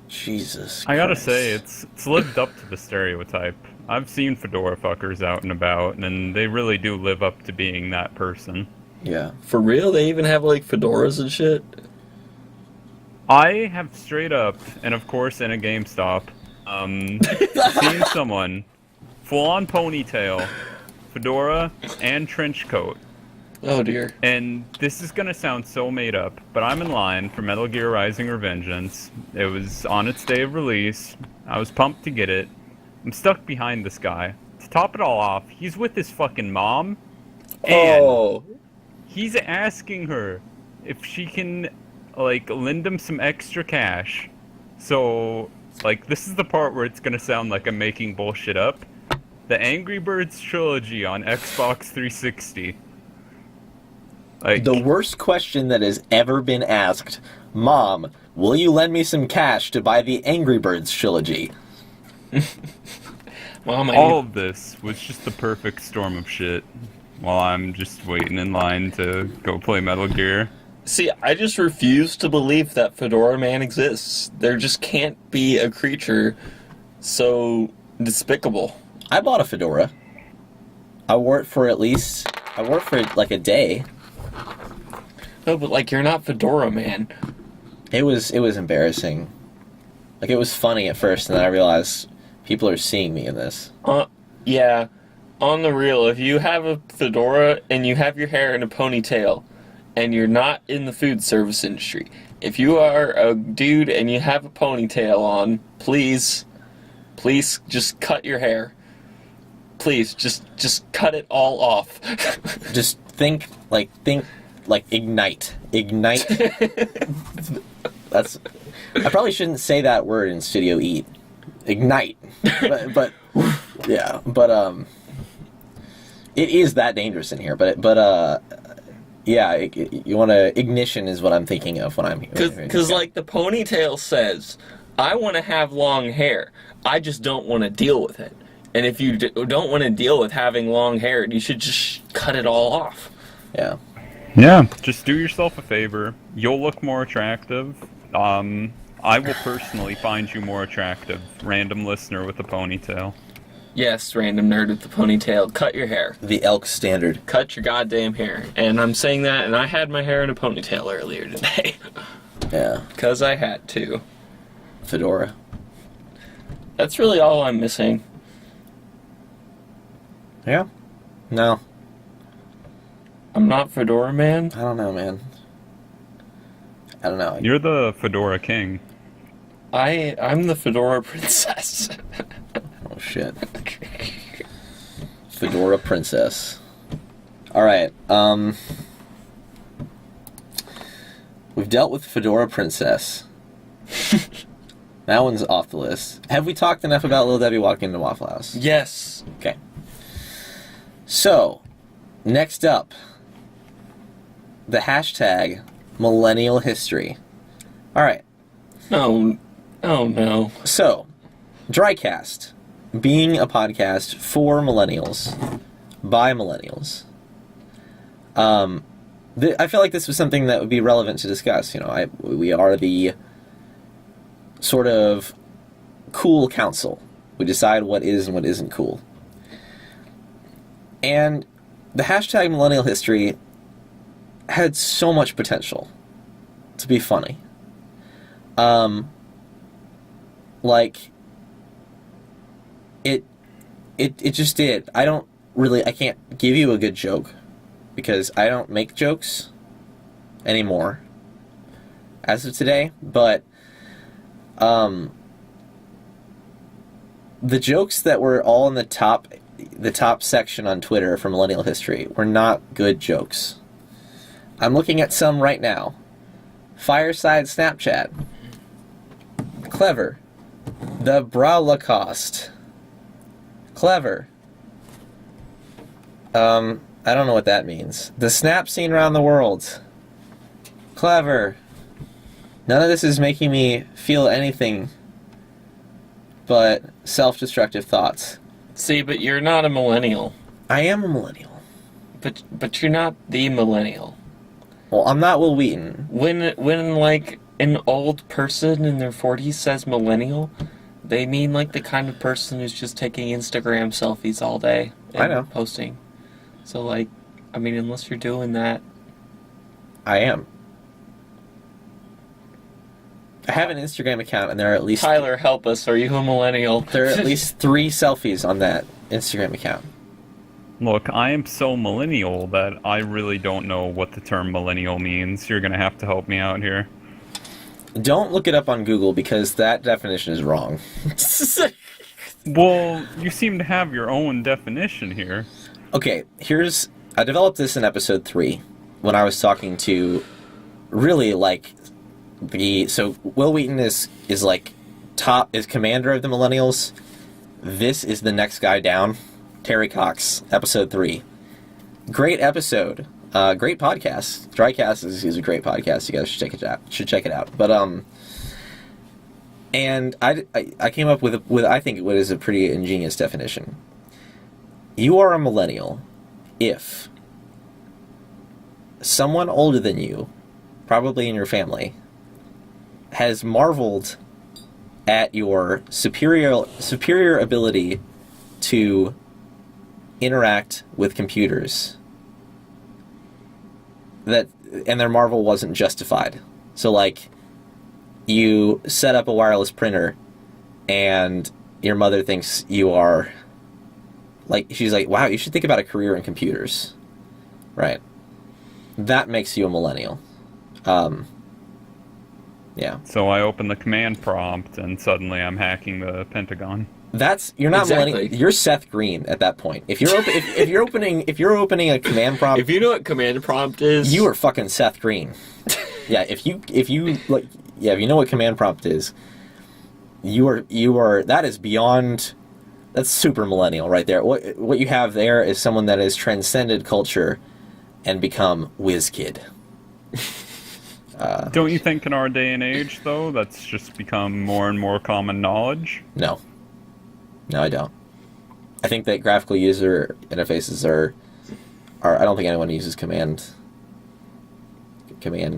Jesus I gotta Christ. say, it's lived up to the stereotype. I've seen fedora fuckers out and about, and they really do live up to being that person. Yeah. For real? They even have like fedoras and shit? I have straight up, and of course in a GameStop, seen someone full-on ponytail, fedora, and trench coat. Oh dear. And this is gonna sound so made up, but I'm in line for Metal Gear Rising Revengeance. It was on its day of release. I was pumped to get it. I'm stuck behind this guy. To top it all off, he's with his fucking mom. And Oh. he's asking her if she can, like, lend him some extra cash. So, like, this is the part where it's gonna sound like I'm making bullshit up. The Angry Birds trilogy on Xbox 360. Like, The worst question that has ever been asked. Mom, will you lend me some cash to buy the Angry Birds trilogy? Mom, all of this was just the perfect storm of shit while I'm just waiting in line to go play Metal Gear. See, I just refuse to believe that Fedora Man exists. There just can't be a creature so despicable. I bought a fedora. I wore it for like a day. No, but like, you're not Fedora Man. It was embarrassing. Like, it was funny at first, and then I realized people are seeing me in this. Yeah. On the real, if you have a fedora and you have your hair in a ponytail, and you're not in the food service industry, if you are a dude and you have a ponytail on, please just cut your hair. Please, just cut it all off. Just think like ignite. That's. I probably shouldn't say that word in Studio Eat. Ignite. But yeah, but it is that dangerous in here. But yeah, you want to ignition is what I'm thinking of when I'm here. Because like the ponytail says, I want to have long hair. I just don't want to deal with it. And if you don't want to deal with having long hair, you should just cut it all off. Yeah. Yeah, just do yourself a favor. You'll look more attractive. I will personally find you more attractive, random listener with a ponytail. Yes, random nerd with the ponytail, cut your hair. The elk standard. Cut your goddamn hair. And I'm saying that, and I had my hair in a ponytail earlier today. Yeah. Because I had to. Fedora. That's really all I'm missing. Yeah. No. I'm not Fedora Man? I don't know, man. I don't know. You're the Fedora King. I'm the Fedora Princess. Oh, shit. Fedora Princess. Alright, we've dealt with Fedora Princess. That one's off the list. Have we talked enough about Lil Debbie walking into Waffle House? Yes. Okay. So, next up, the hashtag millennial history. Alright. No. Oh, no. So, Drycast, being a podcast for millennials, by millennials. I feel like this was something that would be relevant to discuss. You know, we are the sort of cool council. We decide what is and what isn't cool. And the hashtag millennial history had so much potential to be funny. Like, it just did. I can't give you a good joke because I don't make jokes anymore as of today, but the jokes that were all in the top section on Twitter for millennial history were not good jokes. I'm looking at some right now. Fireside Snapchat. Clever. The Braulocost. Clever. I don't know what that means. The snap scene around the world. Clever. None of this is making me feel anything but self-destructive thoughts. See, but you're not a millennial. I am a millennial. But you're not the millennial. Well, I'm not Will Wheaton. When like an old person in their 40s says millennial, they mean like the kind of person who's just taking Instagram selfies all day and I know. posting. So like, I mean, unless you're doing that. I am. I have an Instagram account, and there are at least... Tyler, help us. Are you a millennial? There are at least 3 selfies on that Instagram account. Look, I am so millennial that I really don't know what the term millennial means. You're gonna have to help me out here. Don't look it up on Google, because that definition is wrong. Well, you seem to have your own definition here. Okay, I developed this in episode 3, when I was talking to really, like, so Will Wheaton is like is commander of the millennials. This is the next guy down, Terry Cox, episode 3. Great episode, great podcast. Drycast is a great podcast. You guys should check it out. But and I came up with I think what is a pretty ingenious definition. You are a millennial if someone older than you probably in your family, has marveled at your superior ability to interact with computers. And their marvel wasn't justified. So, like, you set up a wireless printer, and your mother thinks you are, like, she's like, wow, you should think about a career in computers. Right. That makes you a millennial. Yeah. So I open the command prompt, and suddenly I'm hacking the Pentagon. You're not Exactly. millennial. You're Seth Green at that point. If you're opening a command prompt, If you know what command prompt is, you are fucking Seth Green. Yeah, if you know what command prompt is, you are that is beyond, that's super millennial right there. What you have there is someone that has transcended culture and become whiz kid. Don't you think in our day and age, though, that's just become more and more common knowledge? No, I don't. I think that graphical user interfaces are I don't think anyone uses command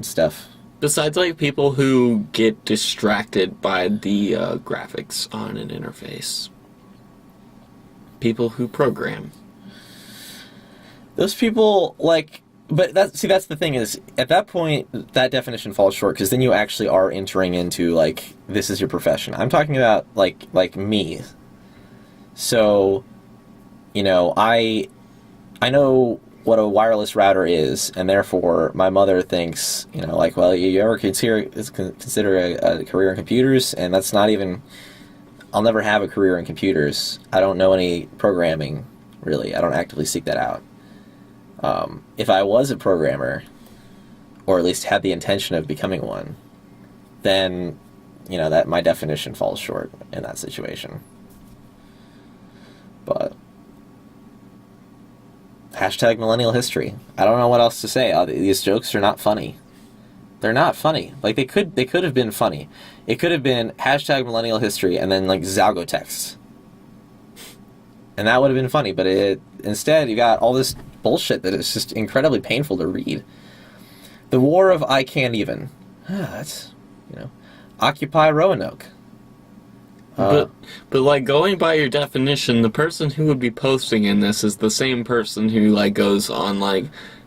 stuff. besides like people who get distracted by the graphics on an interface, people who program. Those people, like, but that's the thing is, at that point, that definition falls short, because then you actually are entering into, like, this is your profession. I'm talking about, like me. So, you know, I know what a wireless router is, and therefore my mother thinks, you know, like, well, you ever consider a career in computers? And that's not even, I'll never have a career in computers. I don't know any programming, really. I don't actively seek that out. If I was a programmer, or at least had the intention of becoming one, then, you know, that my definition falls short in that situation. But hashtag millennial history. I don't know what else to say. These jokes are not funny. They're not funny. Like, they could have been funny. It could have been hashtag millennial history and then, like, Zalgo text. And that would have been funny, but instead you got all this bullshit that is just incredibly painful to read. The War of I Can't Even. That's, you know, Occupy Roanoke. But like, going by your definition, the person who would be posting in this is the same person who like goes on like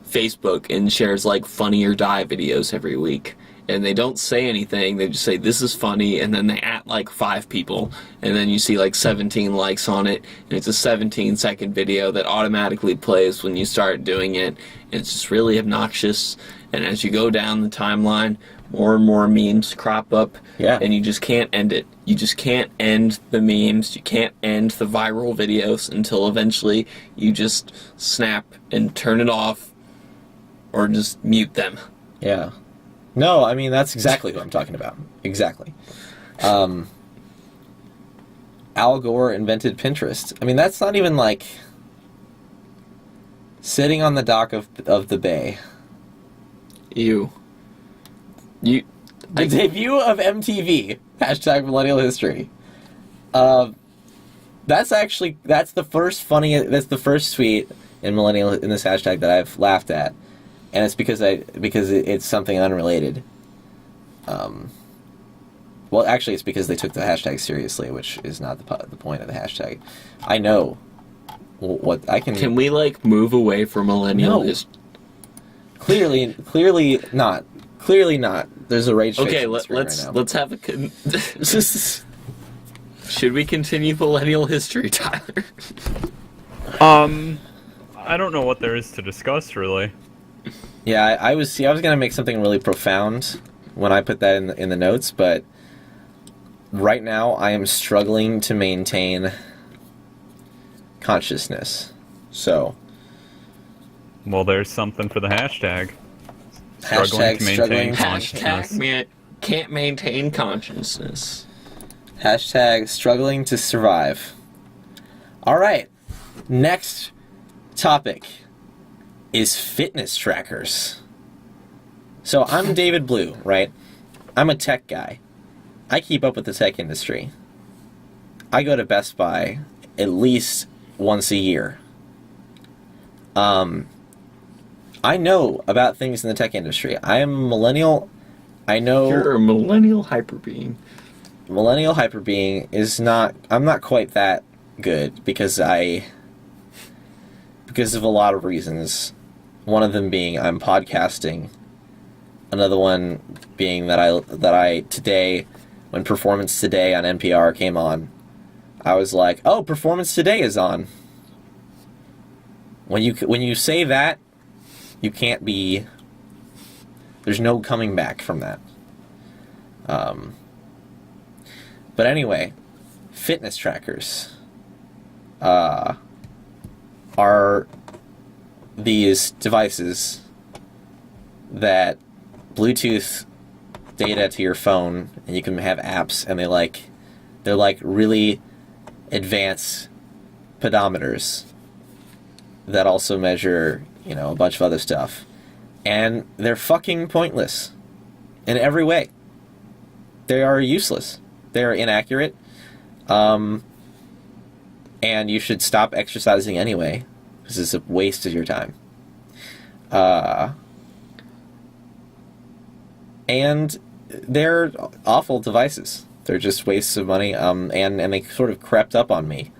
Facebook and shares like Funny or Die videos every week. And they don't say anything, they just say, this is funny, and then they at like 5 people, and then you see like 17 likes on it, and it's a 17-second video that automatically plays when you start doing it, and it's just really obnoxious, and as you go down the timeline, more and more memes crop up, and you just can't end it. You just can't end the memes, you can't end the viral videos until eventually you just snap and turn it off, or just mute them. Yeah. No, I mean, that's exactly what I'm talking about. Exactly. Al Gore invented Pinterest. I mean, that's not even like sitting on the dock of the bay. The debut of MTV. Hashtag millennial history. That's the first tweet in this hashtag that I've laughed at. And it's because it's something unrelated. Well, actually, it's because they took the hashtag seriously, which is not the point of the hashtag. I know what I can. Can we like move away from millennial history? Clearly not. Clearly not. There's a rage. Okay, let's let's have a. Should we continue millennial history, Tyler? I don't know what there is to discuss, really. Yeah, I was gonna make something really profound when I put that in the notes, but right now I am struggling to maintain consciousness. So, well, there's something for the hashtag. Struggling to maintain consciousness. Hashtag can't maintain consciousness. Hashtag struggling to survive. All right, next topic is fitness trackers. So I'm David Blue, right? I'm a tech guy. I keep up with the tech industry. I go to Best Buy at least once a year. I know about things in the tech industry. I am a millennial. I know You're a millennial hyper being. millennial hyper being is not. I'm not quite that good because of a lot of reasons. One of them being I'm podcasting. Another one being that I today, when Performance Today on NPR came on, I was like, oh, Performance Today is on. When you say that, you can't be. There's no coming back from that. But anyway, fitness trackers are these devices that Bluetooth data to your phone, and you can have apps, and they're like really advanced pedometers that also measure, a bunch of other stuff. And they're fucking pointless in every way. They are useless. They're inaccurate. And you should stop exercising anyway, because it's a waste of your time. And they're awful devices. They're just wastes of money, and they sort of crept up on me.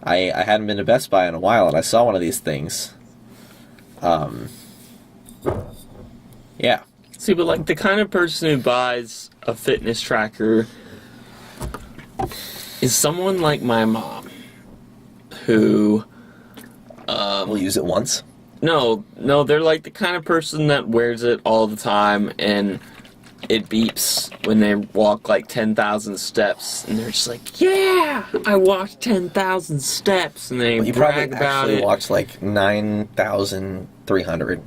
I hadn't been to Best Buy in a while, and I saw one of these things. Yeah. See, but like the kind of person who buys a fitness tracker is someone like my mom, who We'll use it once. No, they're like the kind of person that wears it all the time, and it beeps when they walk like 10,000 steps, and they're just like, yeah, I walked 10,000 steps, and they You probably brag about actually it. walked like 9,300.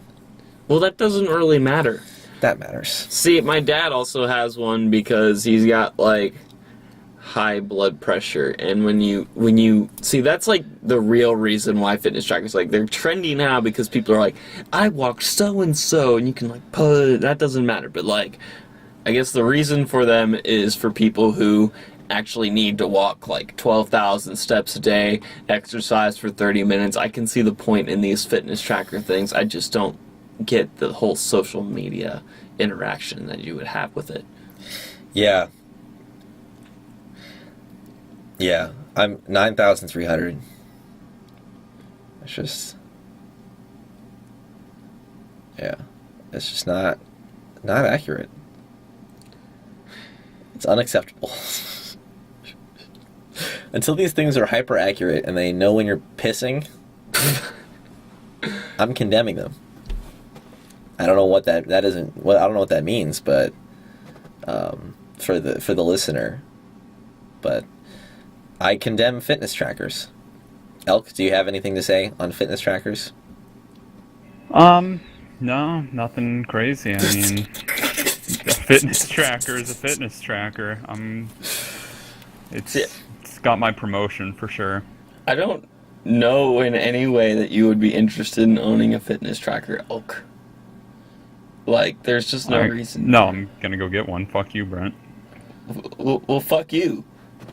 Well, that doesn't really matter. That matters. See, my dad also has one because he's got like high blood pressure, and when you see, that's like the real reason why fitness trackers, like, they're trendy now, because people are like, I walked so and you can like put, that doesn't matter, but like, I guess the reason for them is for people who actually need to walk like 12,000 steps a day, exercise for 30 minutes. I can see the point in these fitness tracker things. I just don't get the whole social media interaction that you would have with it. Yeah. Yeah. I'm 9,300. It's just... Yeah. It's just not accurate. It's unacceptable. Until these things are hyper accurate and they know when you're pissing, I'm condemning them. I don't know what that isn't. Well, I don't know what that means, but for the listener, but I condemn fitness trackers. Elk, do you have anything to say on fitness trackers? No, nothing crazy. I mean, a fitness tracker is a fitness tracker. It's got my promotion for sure. I don't know in any way that you would be interested in owning a fitness tracker, Elk. Like, there's just no reason. No, I'm gonna go get one. Fuck you, Brent. Well, fuck you.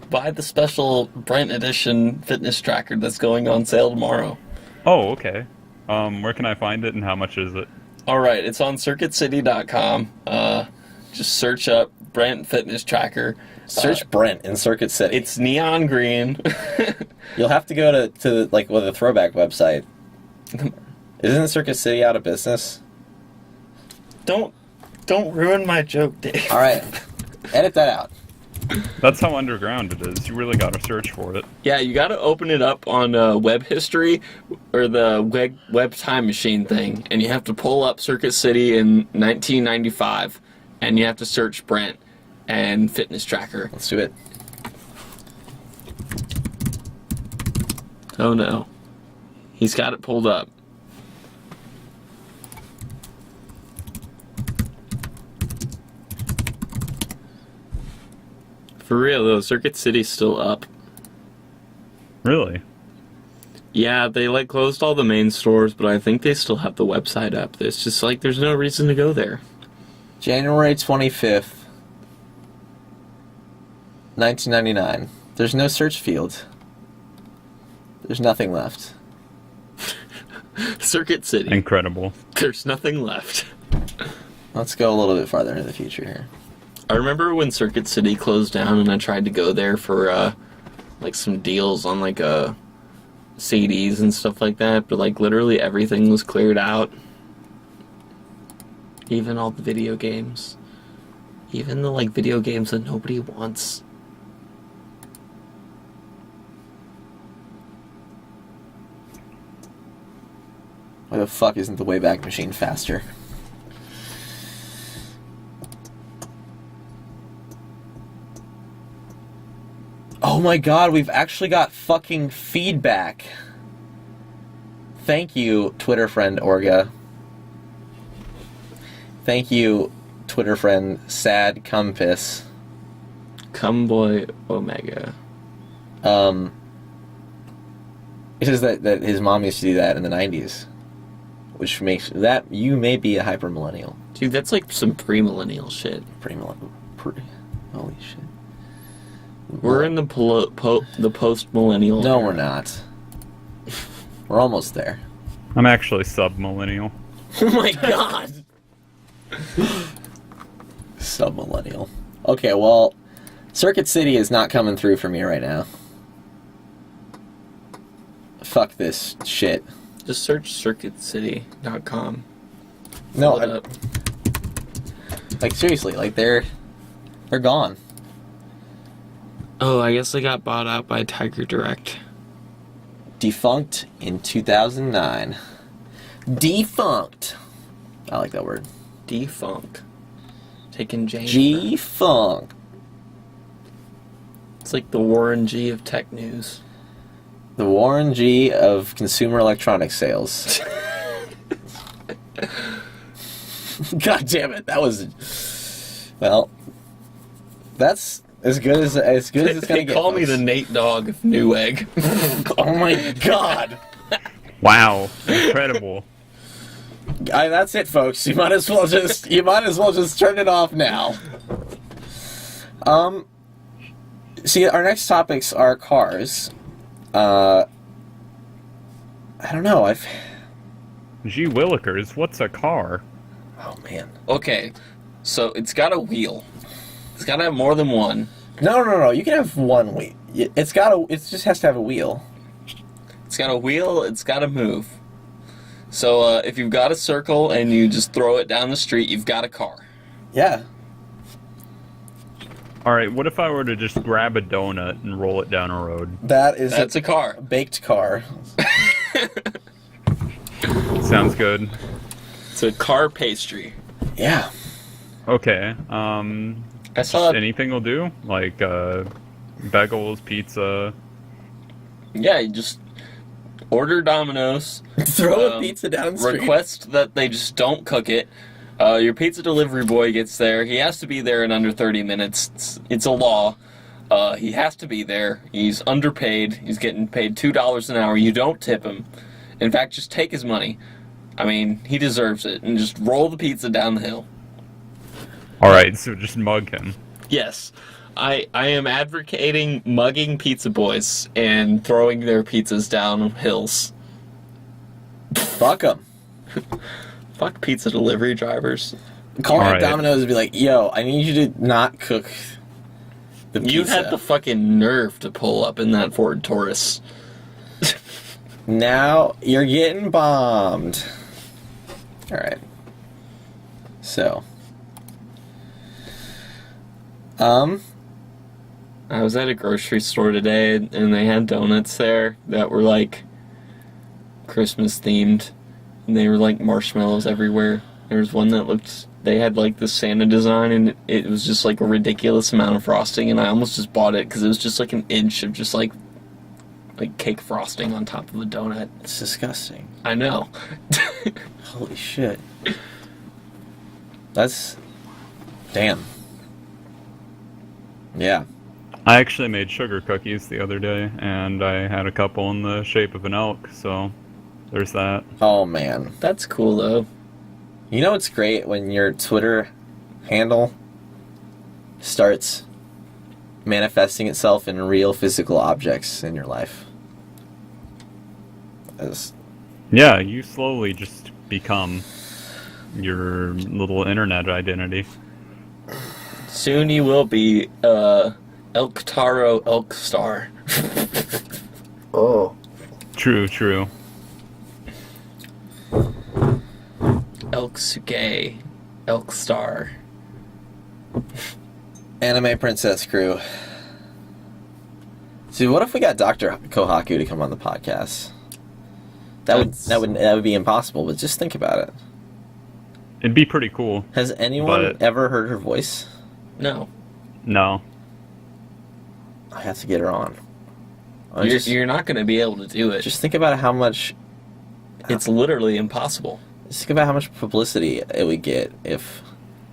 Buy the special Brent edition fitness tracker that's going on sale tomorrow. Oh, okay. Where can I find it, and how much is it? Alright, it's on CircuitCity.com. Just search up Brent Fitness Tracker. Search Brent in Circuit City. It's neon green. You'll have to go to like with a throwback website. Isn't Circuit City out of business? Don't ruin my joke, Dave. All right, edit that out. That's how underground it is. You really gotta search for it. Yeah, you gotta open it up on web history, or the web time machine thing, and you have to pull up Circuit City in 1995, and you have to search Brent and Fitness Tracker. Let's do it. Oh no. He's got it pulled up. For real though, Circuit City's still up. Really? Yeah, they like closed all the main stores, but I think they still have the website up. It's just like there's no reason to go there. January 25th, 1999. There's no search field. There's nothing left. Circuit City. Incredible. There's nothing left. Let's go a little bit farther into the future here. I remember when Circuit City closed down and I tried to go there for, like, some deals on, like, CDs and stuff like that, but, like, literally everything was cleared out. Even all the video games. Even the, like, video games that nobody wants. Why the fuck isn't the Wayback Machine faster? Oh my god, we've actually got fucking feedback. Thank you, Twitter friend Orga. Thank you, Twitter friend Sad Compass. Cumboy Omega. It says that his mom used to do that in the 90s. Which makes that you may be a hyper millennial. Dude, that's like some pre-millennial shit. Holy shit. We're in the post-millennial. No, era. we're not. We're almost there. I'm actually sub-millennial. Oh my god! Sub-millennial. Okay, well, Circuit City is not coming through for me right now. Fuck this shit. Just search circuitcity.com. No, Pull it up. like seriously, like they're gone. Oh, I guess they got bought out by Tiger Direct. Defunct in 2009. Defunct. I like that word. Defunk. Taking James. G-Funk. It's like the Warren G of tech news. The Warren G of consumer electronics sales. God damn it, that was... Well, that's as good as it's gonna They get. call me folks. the Nate Dogg of Newegg. Oh my god. Wow, incredible. That's it, folks. You might as well just turn it off now. See, our next topics are cars. I don't know. Gee willikers, what's a car? Oh man. Okay, so it's got a wheel. It's got to have more than one. No. You can have one wheel. It just has to have a wheel. It's got a wheel, it's got to move. So if you've got a circle and you just throw it down the street, you've got a car. Yeah. Alright, what if I were to just grab a donut and roll it down a road? That's a car. baked car. Sounds good. It's a car pastry. Yeah. Okay, I saw it. anything will do? Like, bagels, pizza... Yeah, you just order Domino's. Throw a pizza down the street. Request that they just don't cook it. Your pizza delivery boy gets there. He has to be there in under 30 minutes. It's a law. He has to be there. He's underpaid. He's getting paid $2 an hour. You don't tip him. In fact, just take his money. I mean, he deserves it. And just roll the pizza down the hill. Alright, so just mug him. Yes. I am advocating mugging pizza boys and throwing their pizzas down hills. Fuck them. Fuck pizza delivery drivers. Call All up right. Domino's and be like, yo, I need you to not cook the pizza. You had the fucking nerve to pull up in that Ford Taurus. Now you're getting bombed. Alright. So. I was at a grocery store today and they had donuts there that were like Christmas themed. And they were like marshmallows everywhere. There was one that they had like the Santa design and it was just like a ridiculous amount of frosting and I almost just bought it because it was just like an inch of just like cake frosting on top of a donut. It's disgusting. I know. Holy shit. That's... Damn. Yeah. I actually made sugar cookies the other day, and I had a couple in the shape of an elk, so there's that. Oh, man. That's cool though. You know what's great? When your Twitter handle starts manifesting itself in real physical objects in your life. Yeah, you slowly just become your little internet identity. Soon you will be Elk Taro Elk Star. Oh. True. Elk Suge. Elk Star. Anime Princess Crew. See, what if we got Dr. Kohaku to come on the podcast? That would be impossible, but just think about it. It'd be pretty cool. Has anyone ever heard her voice? No. No. I have to get her on. You're not going to be able to do it. Just think about how much... It's literally impossible. Just think about how much publicity it would get if...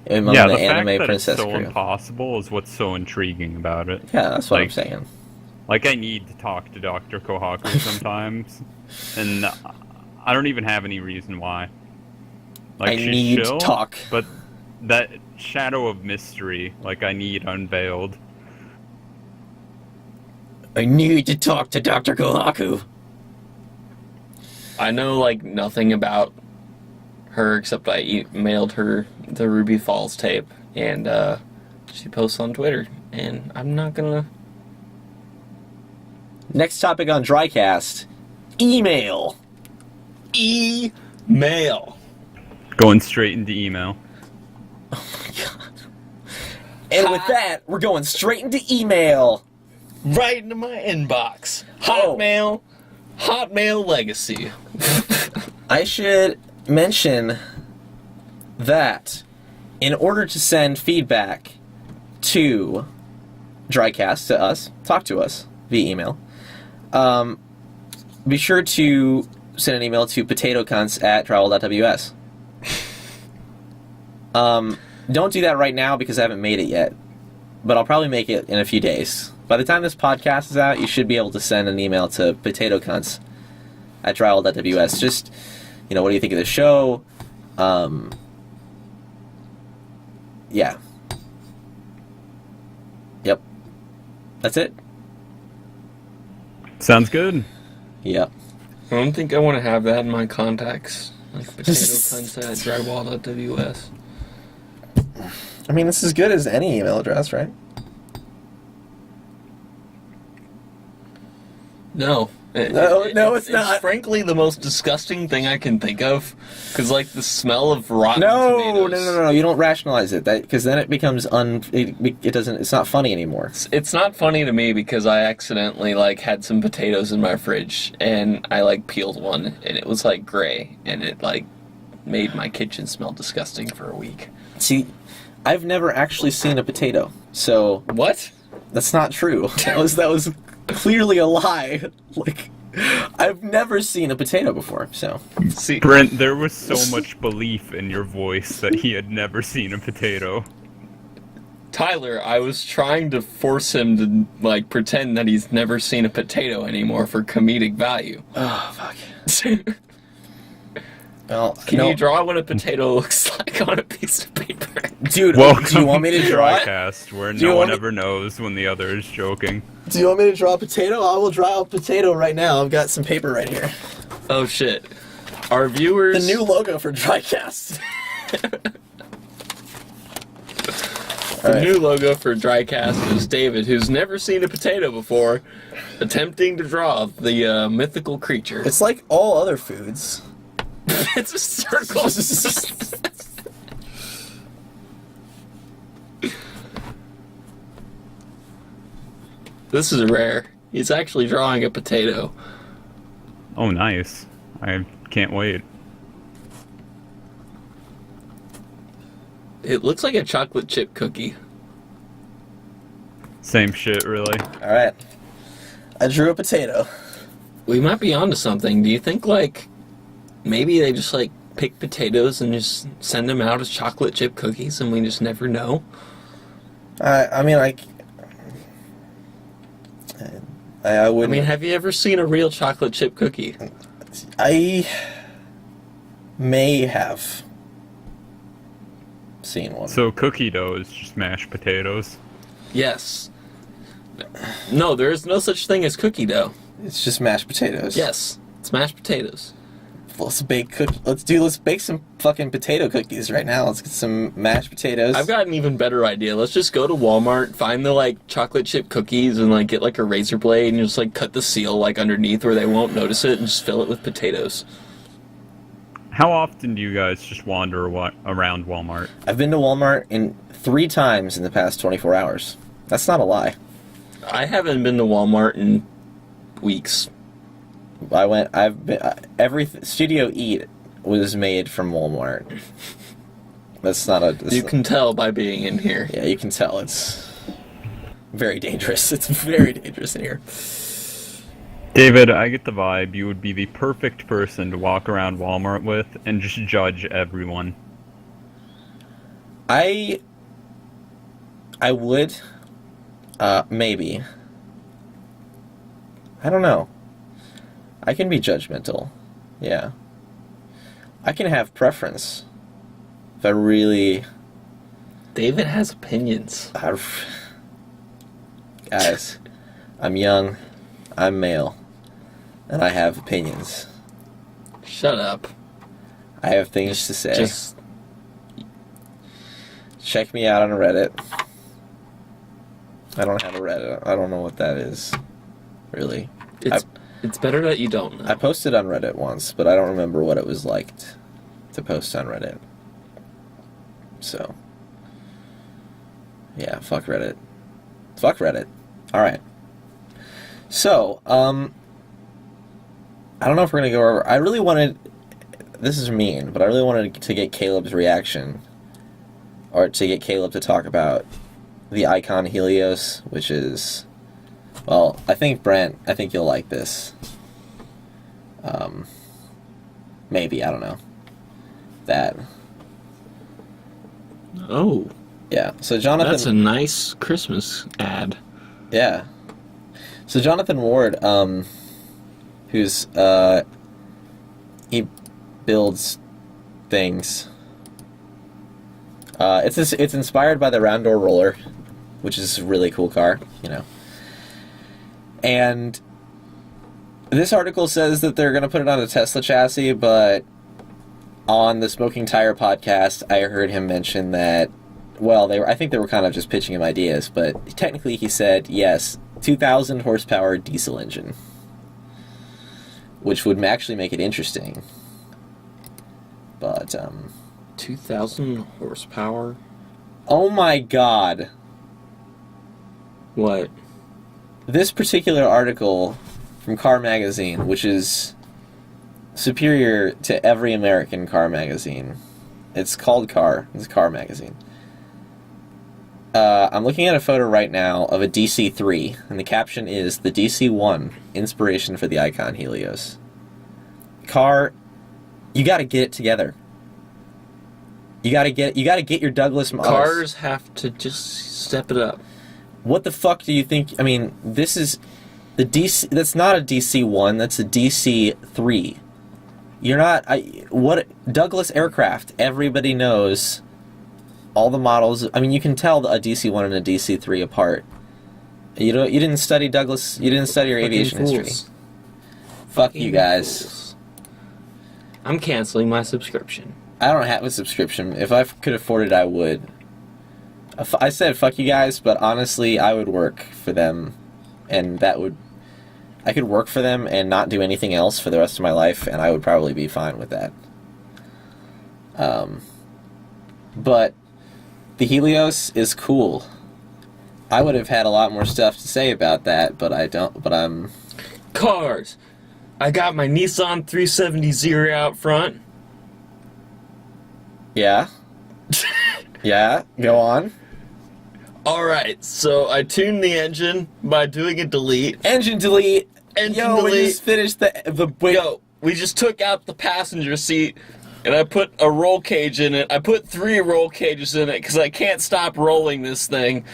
The Anime fact that Princess it's so Crew. Impossible is what's so intriguing about it. Yeah, that's what I'm saying. Like, I need to talk to Dr. Kohaku sometimes, and I don't even have any reason why. Like, she's need chill, to talk. But that shadow of mystery, like, I need unveiled. I need to talk to Dr. Kohaku. I know, like, nothing about her except I mailed her the Ruby Falls tape, and she posts on Twitter, and I'm not gonna... Next topic on Drycast. Email. Email. Going straight into email. Oh my god. And with that, we're going straight into email. Right into my inbox. Oh. Hotmail legacy. I should mention that in order to send feedback to Drycast, to us, talk to us via email, be sure to send an email to potatocunts@drywall.ws. Don't do that right now because I haven't made it yet, but I'll probably make it in a few days. By the time this podcast is out, you should be able to send an email to potatocunts@drywall.ws. Just, what do you think of the show? Yeah. Yep. That's it. Sounds good. Yep. I don't think I want to have that in my contacts. Like potatocunts@drywall.ws. I mean, it's as good as any email address, right? No. It's not. It's frankly the most disgusting thing I can think of. Because, like, the smell of rotten tomatoes. No. You don't rationalize it, because then it becomes it's not funny anymore. It's not funny to me because I accidentally, like, had some potatoes in my fridge, and I, like, peeled one, and it was, like, gray, and it, like, made my kitchen smell disgusting for a week. See, I've never actually seen a potato, so... What? That's not true. That was clearly a lie. Like, I've never seen a potato before, so... See, Brent, there was so much belief in your voice that he had never seen a potato. Tyler, I was trying to force him to, like, pretend that he's never seen a potato anymore for comedic value. Oh, fuck. Well, Can you draw what a potato looks like on a piece of paper? Dude, Welcome do you want me to draw it? Drycast, where Do you no want one me- ever knows when the other is joking. Do you want me to draw a potato? I will draw a potato right now. I've got some paper right here. Oh, shit. Our viewers... The new logo for Drycast. The new logo for Drycast is David, who's never seen a potato before, attempting to draw the mythical creature. It's like all other foods. It's a circle. This is rare. He's actually drawing a potato. Oh, nice. I can't wait. It looks like a chocolate chip cookie. Same shit, really. Alright. I drew a potato. We might be onto something. Do you think, like, maybe they just, like, pick potatoes and just send them out as chocolate chip cookies and we just never know? I mean, like... I wouldn't... I mean, have you ever seen a real chocolate chip cookie? I may have seen one. So cookie dough is just mashed potatoes. Yes. No, there is no such thing as cookie dough. It's just mashed potatoes. Yes, it's mashed potatoes. Let's bake some fucking potato cookies right now. Let's get some mashed potatoes. I've got an even better idea. Let's just go to Walmart, find the like chocolate chip cookies, and like get like a razor blade and just like cut the seal like underneath where they won't notice it, and just fill it with potatoes. How often do you guys just wander around Walmart? I've been to Walmart 3 times in the past 24 hours. That's not a lie. I haven't been to Walmart in weeks. Studio Eat was made from Walmart. That's not a... You can tell by being in here. Yeah, you can tell. It's very dangerous. It's very dangerous in here. David, I get the vibe you would be the perfect person to walk around Walmart with and just judge everyone. I would... maybe. I don't know. I can be judgmental. Yeah. I can have preference. If I really... David has opinions. Guys, I'm young, I'm male, and I have opinions. Shut up. I have things to say. Just... Check me out on Reddit. I don't have a Reddit. I don't know what that is. Really. It's better that you don't know. I posted on Reddit once, but I don't remember what it was like to post on Reddit. So. Yeah, fuck Reddit. Fuck Reddit. Alright. So, I don't know if we're gonna go over... I really wanted... This is mean, but I really wanted to get Caleb's reaction. Or to get Caleb to talk about the Icon Helios, which is... Well, I think, Brent, you'll like this. Maybe, I don't know. That. Oh. Yeah, so Jonathan... That's a nice Christmas ad. Yeah. So Jonathan Ward, who's, he builds things. It's inspired by the round door roller, which is a really cool car, you know. And this article says that they're going to put it on a Tesla chassis, but on the Smoking Tire podcast, I heard him mention that, well, I think they were kind of just pitching him ideas, but technically he said, yes, 2,000 horsepower diesel engine, which would actually make it interesting. But, 2,000 horsepower? Oh my god. What? This particular article from Car Magazine, which is superior to every American car magazine. It's called Car. It's a car magazine. I'm looking at a photo right now of a DC-3, and the caption is, the DC-1, inspiration for the Icon Helios. Car, you gotta get it together. You gotta get your Douglas models. Cars have to just step it up. What the fuck do you think? I mean, this is the DC. That's not a DC-1. That's a DC-3. You're not. What Douglas aircraft? Everybody knows all the models. I mean, you can tell a DC-1 and a DC-3 apart. You didn't study Douglas. You didn't study your aviation history. Fuck you guys. Fools. I'm canceling my subscription. I don't have a subscription. If I could afford it, I would. I said fuck you guys, but honestly, I would work for them, and I could work for them and not do anything else for the rest of my life, and I would probably be fine with that. But the Helios is cool. I would have had a lot more stuff to say about that, but I don't. But I'm... Cars! I got my Nissan 370Z out front. Yeah? Yeah? Go on. Alright, so I tuned the engine by doing a delete. Engine delete! Engine We delete. just finished the... Wait. Yo, we just took out the passenger seat, and I put a roll cage in it. I put 3 roll cages in it, because I can't stop rolling this thing.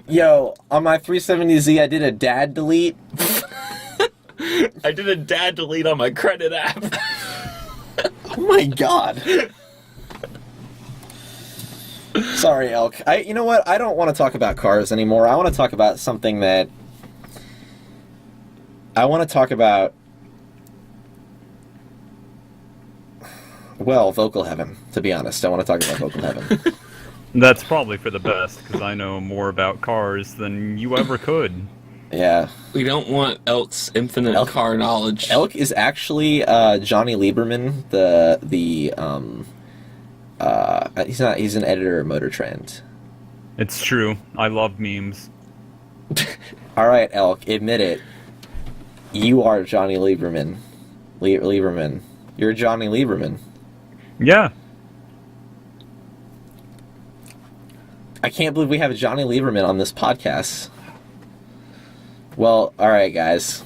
Yo, on my 370Z, I did a dad delete. I did a dad delete on my credit app. Oh my god. Sorry, Elk. You know what? I don't want to talk about cars anymore. I want to talk about something that... I want to talk about Well, Vocal Heaven, to be honest. I want to talk about Vocal Heaven. That's probably for the best, because I know more about cars than you ever could. Yeah. We don't want Elk's infinite car knowledge. Elk is actually Johnny Lieberman, he's an editor of Motor Trend. It's true. I love memes. Alright, Elk, admit it. You are Johnny Lieberman. Lieberman. You're Johnny Lieberman. Yeah. I can't believe we have Johnny Lieberman on this podcast. Well, alright guys.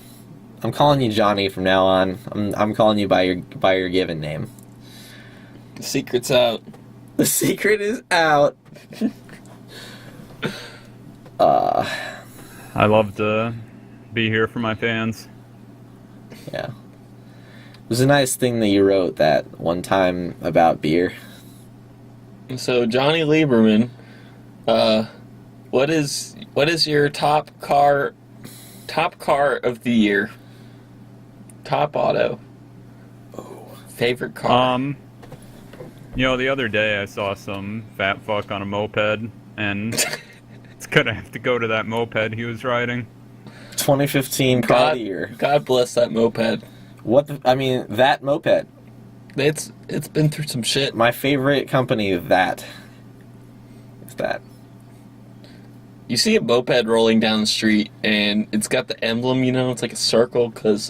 I'm calling you Johnny from now on. I'm calling you by your given name. The secret's out. The secret is out. I love to be here for my fans. Yeah. It was a nice thing that you wrote that one time about beer. So Johnny Lieberman, what is your top car of the year? Top auto. Oh. Favorite car. The other day I saw some fat fuck on a moped, and it's gonna have to go to that moped he was riding. 2015 car of the year. God bless that moped. That moped. It's been through some shit. My favorite company, that. Is that. You see a moped rolling down the street, and it's got the emblem, it's like a circle, because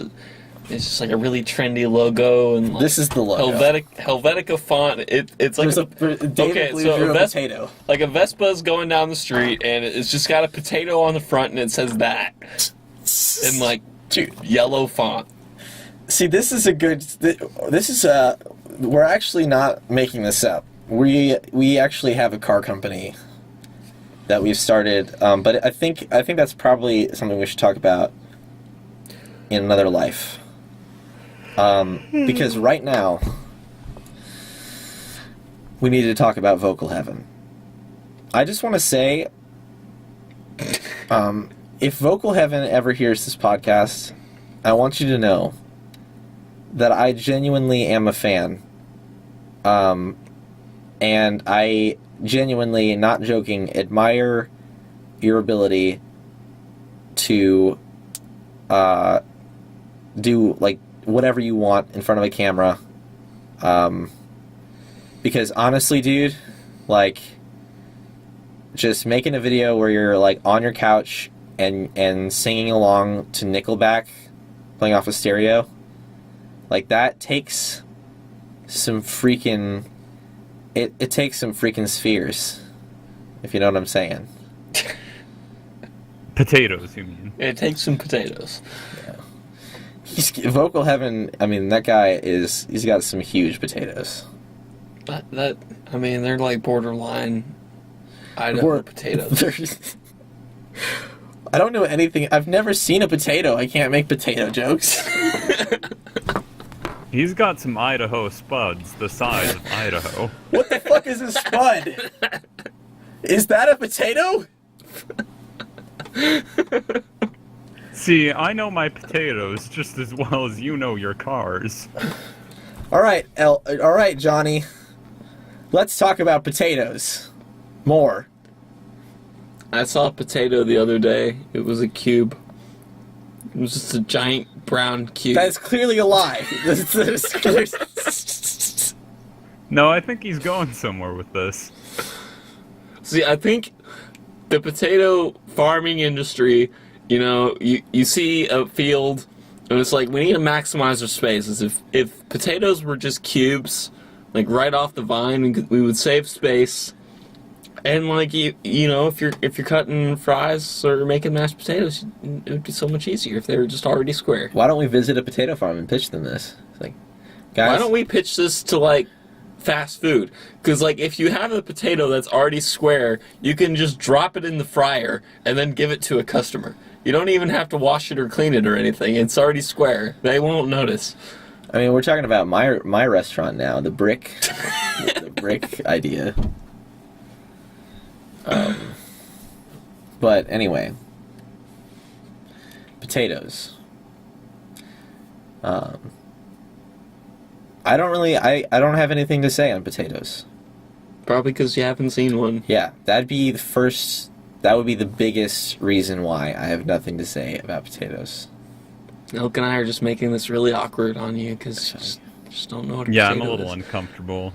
it's just like a really trendy logo, and like This is the logo. Helvetica font. It's like potato. Like a Vespa's going down the street, and it's just got a potato on the front, and it says that in like yellow font. See, this is we're actually not making this up. We actually have a car company that we've started, but I think that's probably something we should talk about in another life. Because right now, we need to talk about Vocal Heaven. I just want to say, if Vocal Heaven ever hears this podcast, I want you to know that I genuinely am a fan. And I genuinely, not joking, admire your ability to do like whatever you want in front of a camera. Because honestly, dude, like just making a video where you're like on your couch and singing along to Nickelback playing off a stereo, like that takes some freaking it takes some freaking spheres, if you know what I'm saying. Potatoes, you mean? It takes some potatoes. Vocal Heaven, that guy he's got some huge potatoes. They're like borderline Idaho potatoes. I don't know anything. I've never seen a potato. I can't make potato jokes. He's got some Idaho spuds the size of Idaho. What the fuck is a spud? Is that a potato? See, I know my potatoes just as well as you know your cars. All right, Johnny. Let's talk about potatoes. More. I saw a potato the other day. It was a cube. It was just a giant brown cube. That is clearly a lie. No, I think he's going somewhere with this. See, I think the potato farming industry, you see a field, and it's like, we need to maximize our spaces. If potatoes were just cubes, like right off the vine, we would save space. And like if you're cutting fries or making mashed potatoes, it would be so much easier if they were just already square. Why don't we visit a potato farm and pitch them this? It's like, guys, why don't we pitch this to like fast food? Because like if you have a potato that's already square, you can just drop it in the fryer and then give it to a customer. You don't even have to wash it or clean it or anything. It's already square. They won't notice. We're talking about my restaurant now, the brick, the brick idea. But anyway, potatoes. I don't really. I don't have anything to say on potatoes. Probably because you haven't seen one. Yeah, that'd be the first. That would be the biggest reason why I have nothing to say about potatoes. Elk and I are just making this really awkward on you because just don't know what to say. Yeah, I'm a to little this. uncomfortable.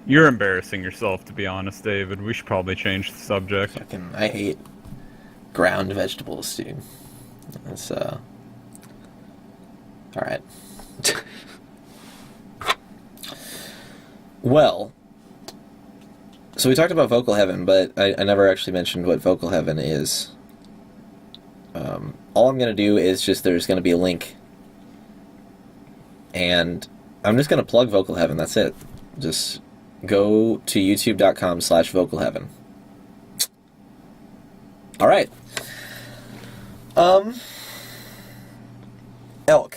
You're embarrassing yourself, to be honest, David. We should probably change the subject. I hate ground vegetables, dude. That's all right. Well, so we talked about Vocal Heaven, but I never actually mentioned what Vocal Heaven is. All I'm going to do is there's going to be a link, and I'm just going to plug Vocal Heaven. That's it. Just go to youtube.com/vocalheaven. All right. Elk.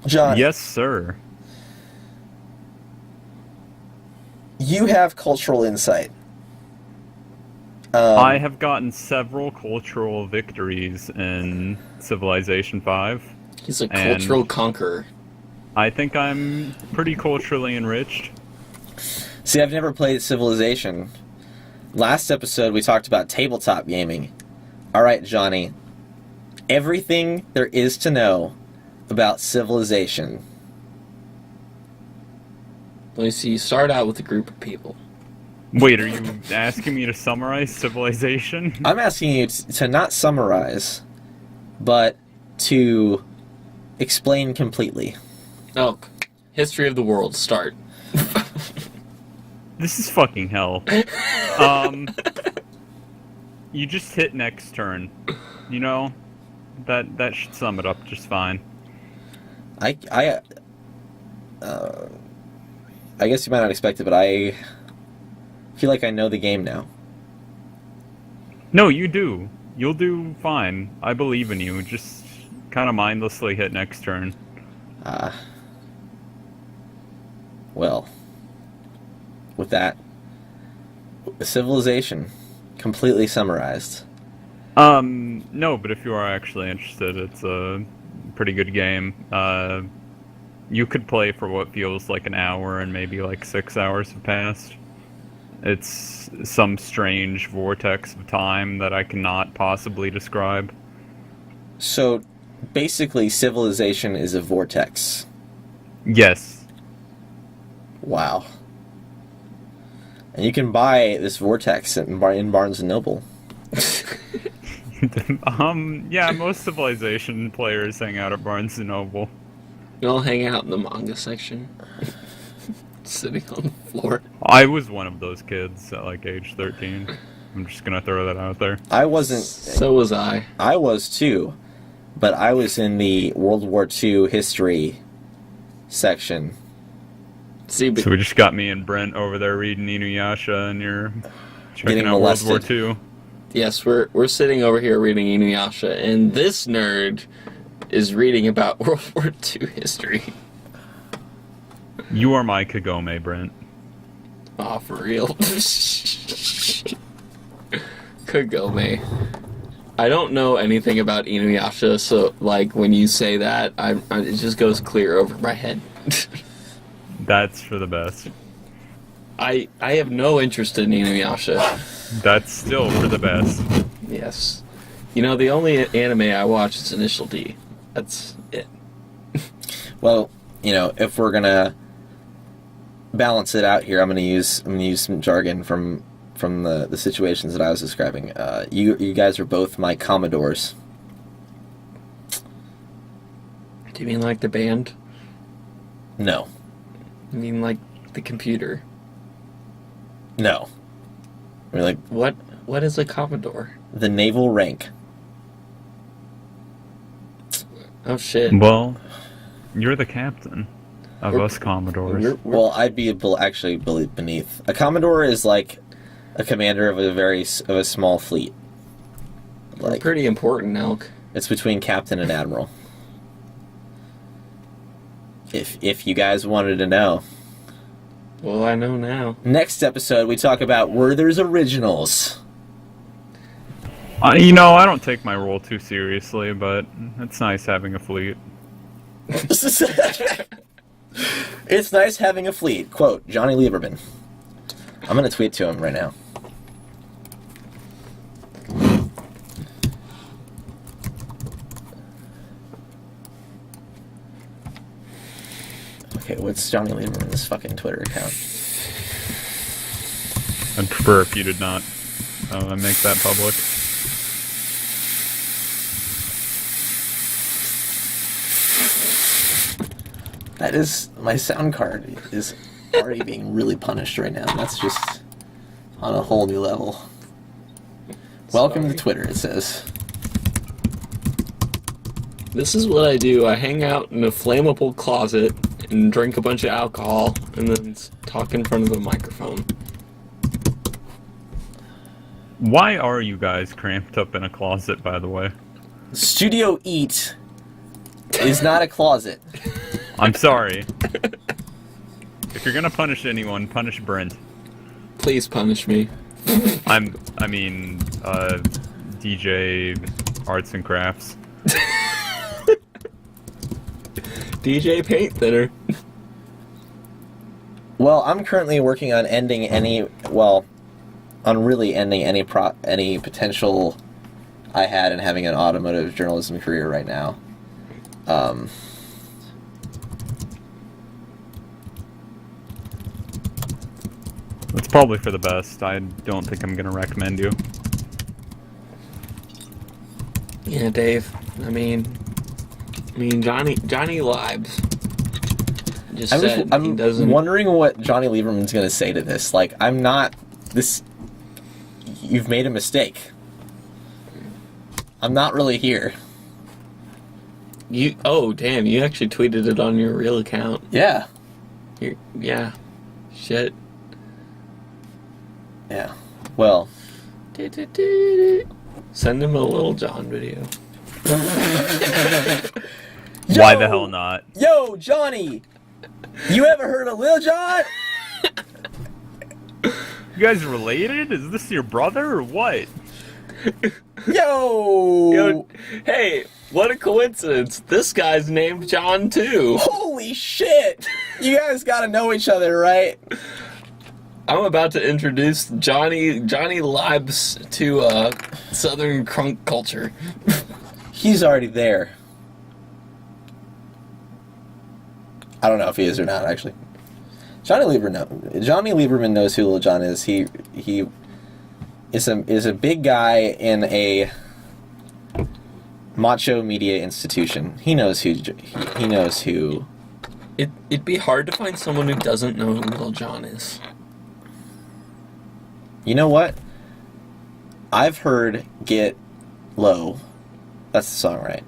John. Yes, sir. You have cultural insight. I have gotten several cultural victories in Civilization 5. He's a cultural conqueror. I think I'm pretty culturally enriched. See, I've never played Civilization. Last episode, we talked about tabletop gaming. All right, Johnny. Everything there is to know about Civilization. Let me see. You start out with a group of people. Wait, are you asking me to summarize Civilization? I'm asking you to not summarize, but to explain completely. Elk. History of the world. Start. This is fucking hell. You just hit next turn. You know? That should sum it up just fine. I guess you might not expect it, but I feel like I know the game now. No, you do. You'll do fine. I believe in you. Just kind of mindlessly hit next turn. Well, with that, Civilization, completely summarized. No, but if you are actually interested, it's a pretty good game. You could play for what feels like an hour and maybe like 6 hours have passed. It's some strange vortex of time that I cannot possibly describe. So, basically, Civilization is a vortex. Yes. Wow. And you can buy this vortex in Barnes & Noble. Yeah, most Civilization players hang out at Barnes & Noble. You all hang out in the manga section. Sitting on the floor. I was one of those kids at like age 13. I'm just gonna throw that out there. I wasn't... So was I. I was too, but I was in the World War II history section. See, but So we just got me and Brent over there reading Inuyasha, and you're checking Getting out molested. World War II. yes, we're sitting over here reading Inuyasha, and this nerd is reading about World War II history. You are my Kagome, Brent. Aw, for real. Kagome. I don't know anything about Inuyasha, so, like, when you say that, it just goes clear over my head. That's for the best. I have no interest in Inuyasha. That's still for the best. Yes. You know, the only anime I watch is Initial D. That's it. Well, you know, if we're gonna balance it out here, I'm gonna use some jargon from the situations that I was describing. You guys are both my Commodores. Do you mean like the band? No. You mean like the computer? No. I mean, like, What is a Commodore? the naval rank. Oh shit. Well, you're the captain of We're- us Commodores. We're- Well, I'd be actually beneath. A Commodore is like a commander of a small fleet. we're Like, pretty important, Elk. it's between captain and admiral. If you guys wanted to know. Well, I know now. Next episode, we talk about Werther's Originals. You know, I don't take my role too seriously, but it's nice having a fleet. It's nice having a fleet. Quote, Johnny Lieberman. I'm going to tweet to him right now. Okay, what's Johnny Lieberman's fucking Twitter account? I'd prefer if you did not make that public. That is, my sound card is already being really punished right now. That's just on a whole new level. Welcome to Twitter, it says. This is what I do. I hang out in a flammable closet and drink a bunch of alcohol and then talk in front of a microphone. Why are you guys cramped up in a closet, by the way? Studio Eat is not a closet. I'm sorry. If you're gonna punish anyone, punish Brent. Please punish me. DJ Arts and Crafts. DJ Paint Thinner. Well, I'm currently working on ending any potential I had in having an automotive journalism career right now. It's probably for the best. I don't think I'm gonna recommend you. Yeah, Dave. I mean, Johnny Libes just said he doesn't. I'm wondering what Johnny Lieberman's going to say to this. Like, you've made a mistake. I'm not really here. Oh, damn, you actually tweeted it on your real account. Yeah. Yeah. Shit. Yeah. Well. Send him a Lil Jon video. Why the hell not? Yo, Johnny! You ever heard of Lil Jon? You guys related? Is this your brother or what? Yo! Hey, what a coincidence. This guy's named John, too. Holy shit! You guys gotta know each other, right? I'm about to introduce Johnny Libes to Southern crunk culture. He's already there. I don't know if he is or not, actually. Johnny Lieberman knows who Lil Jon is. He is a big guy in a macho media institution. He knows who. He knows who. It'd be hard to find someone who doesn't know who Lil Jon is. You know what? I've heard Get Low. That's the song, right?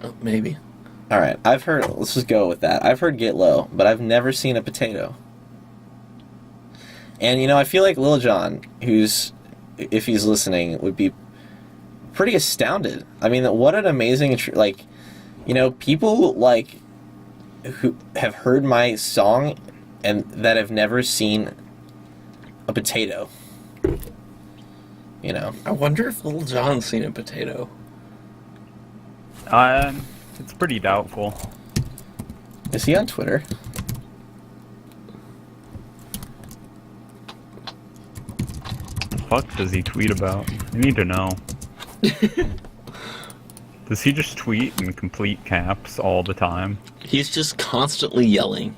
Oh, maybe. Alright, let's just go with that. I've heard Get Low, but I've never seen a potato. And, I feel like Lil Jon, if he's listening, would be pretty astounded. I mean, what an amazing, people, who have heard my song and that have never seen a potato. I wonder if Lil Jon's seen a potato. It's pretty doubtful. Is he on Twitter? The fuck does he tweet about? I need to know. Does he just tweet in complete caps all the time? He's just constantly yelling.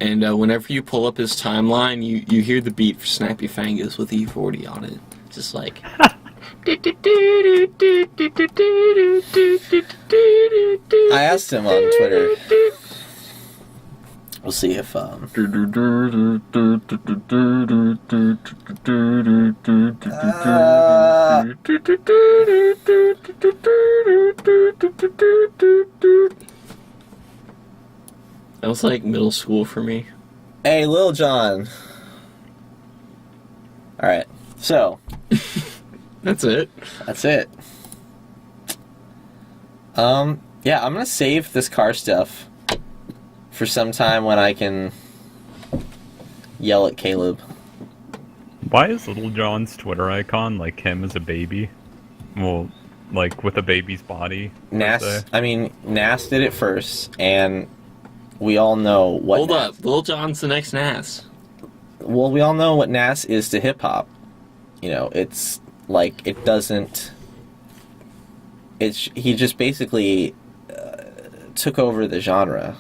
And whenever you pull up his timeline, you hear the beat for Snappy Fingers with E40 on it. Just like... I asked him on Twitter. We'll see if That was like middle school for me. Hey, Lil Jon. Alright, so That's it. Yeah, I'm gonna save this car stuff for some time when I can yell at Caleb. Why is Little John's Twitter icon like him as a baby? Well, like with a baby's body. per Nas, se. I mean, Nas did it first, and we all know what. Hold Nas, up, Lil Jon's the next Nas. Well, we all know what Nas is to hip hop. You know, it's like it doesn't. He just basically took over the genre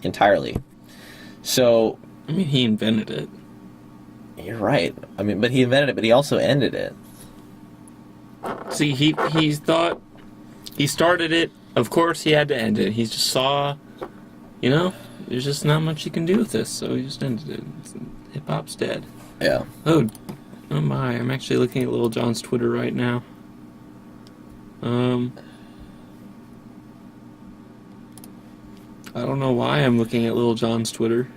entirely. So I mean, he invented it. you're right. I mean, but he invented it, but he also ended it. See, he thought he started it. Of course, he had to end it. He just saw, you know, there's just not much you can do with this, so he just ended it. Hip hop's dead. Yeah. Oh my! I'm actually looking at Lil Jon's Twitter right now. I don't know why I'm looking at Lil Jon's Twitter.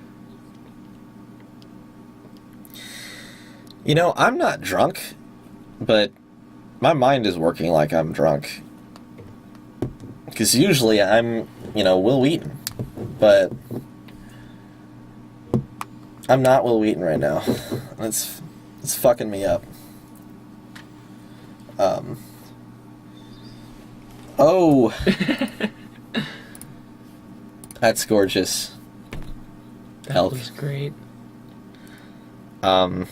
You know, I'm not drunk, but my mind is working like I'm drunk. Because usually I'm, Will Wheaton. But I'm not Will Wheaton right now. It's fucking me up. Oh! That's gorgeous. That was great. I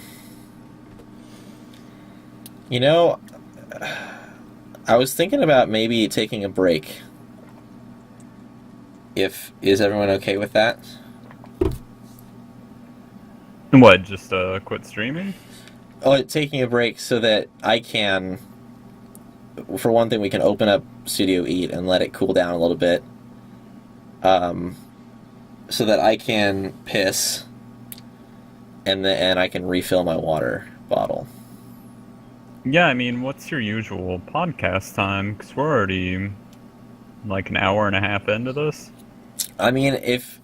was thinking about maybe taking a break. Is everyone okay with that? What? Just quit streaming? Oh, taking a break so that I can. For one thing, we can open up Studio Eat and let it cool down a little bit. So that I can piss, and I can refill my water bottle. Yeah, I mean, what's your usual podcast time? Because we're already like an hour and a half into this. I mean, if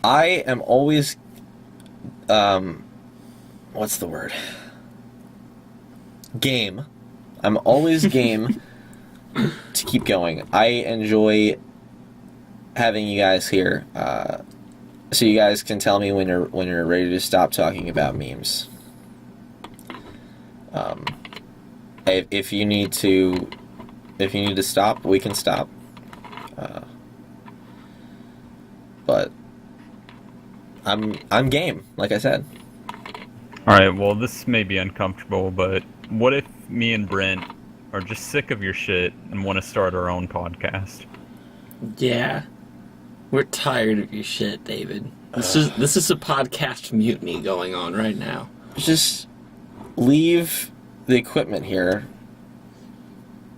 I am always, what's the word? Game. I'm always game to keep going. I enjoy having you guys here, so you guys can tell me when you're ready to stop talking about memes. If you need to stop, we can stop. But I'm game, like I said. Alright, well, this may be uncomfortable, but what if me and Brent are just sick of your shit and want to start our own podcast? Yeah. We're tired of your shit, David. This is a podcast mutiny going on right now. Just leave the equipment here,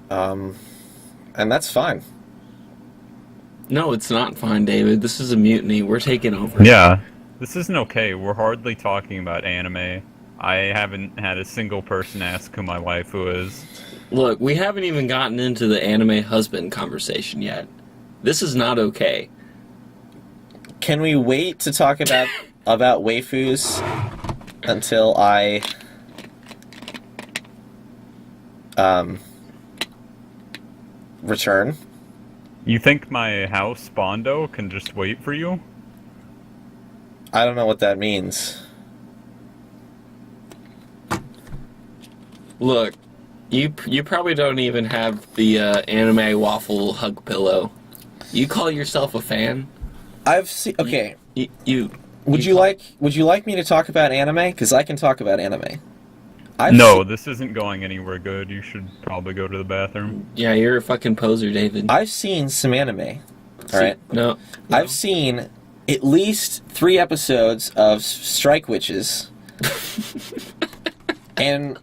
and that's fine. No, it's not fine, David. This is a mutiny. We're taking over. Yeah, this isn't okay. We're hardly talking about anime. I haven't had a single person ask who my waifu is. Look, we haven't even gotten into the anime husband conversation yet. This is not okay. Can we wait to talk about waifus until I return? You think my house Bondo can just wait for you? I don't know what that means. Look, you probably don't even have the anime waffle hug pillow. You call yourself a fan? I've seen. Okay. Would you like me to talk about anime? Because I can talk about anime. This isn't going anywhere good. You should probably go to the bathroom. Yeah, you're a fucking poser, David. I've seen some anime. Alright? No. I've seen at least 3 episodes of Strike Witches. And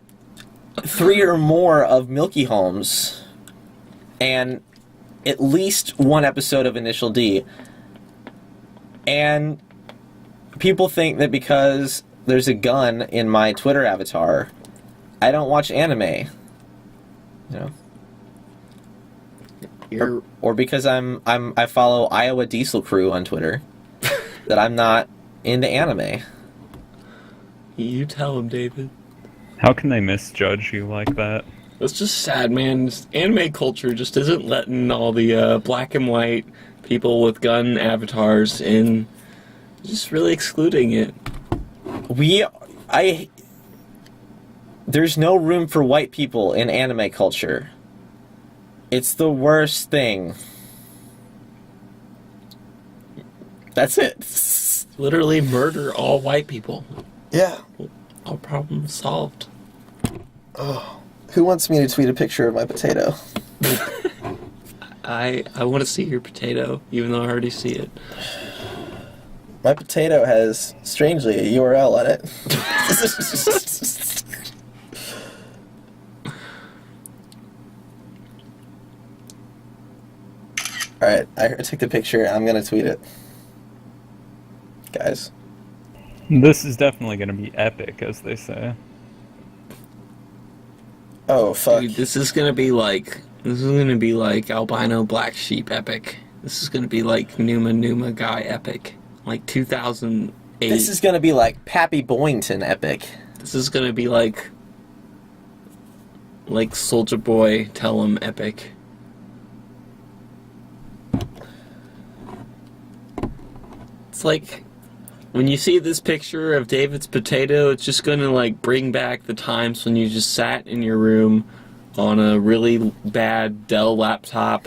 3 or more of Milky Holmes. And at least 1 episode of Initial D. And people think that because there's a gun in my Twitter avatar, I don't watch anime. Or because I follow Iowa Diesel Crew on Twitter, that I'm not into anime. You tell him, David. How can they misjudge you like that? It's just sad, man. Anime culture just isn't letting all the black and white people with gun avatars in. Just really excluding it. There's no room for white people in anime culture. It's the worst thing. That's it. Literally murder all white people. Yeah. All problems solved. Oh. Who wants me to tweet a picture of my potato? I want to see your potato, even though I already see it. My potato has, strangely, a URL on it. Alright, I took the picture. I'm gonna tweet it. Guys. This is definitely going to be epic, as they say. Oh, fuck. Dude, this is gonna be like albino black sheep epic. This is gonna be like Numa guy epic. Like 2008. This is gonna be like Pappy Boyington epic. This is gonna be like Soulja Boy Tell 'em epic. It's like when you see this picture of David's potato, it's just gonna like bring back the times when you just sat in your room on a really bad Dell laptop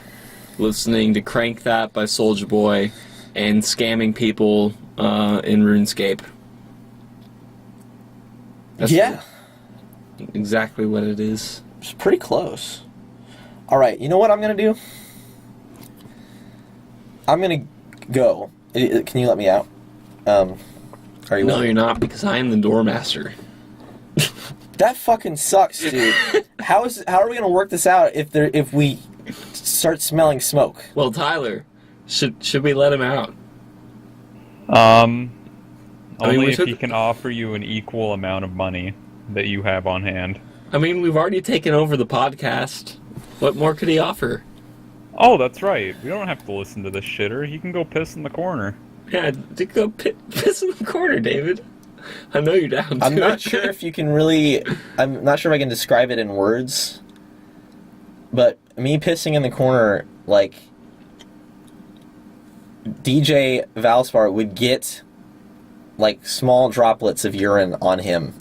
listening to Crank That by Soulja Boy and scamming people in RuneScape. That's Yeah. exactly what it is. It's pretty close. Alright, you know what I'm gonna do? I'm gonna go. Can you let me out? Are you No, willing? you're not, because I am the doormaster. That fucking sucks, dude. How are we gonna work this out if we start smelling smoke? Well, Tyler, should we let him out? Only we if took- he can offer you an equal amount of money that you have on hand. I mean, we've already taken over the podcast. What more could he offer? Oh, that's right. We don't have to listen to this shitter. He can go piss in the corner. Yeah, to go piss in the corner, David. I know you're down to I'm not it. sure if you can really. I'm not sure if I can describe it in words. But me pissing in the corner, like DJ Valspar would get like small droplets of urine on him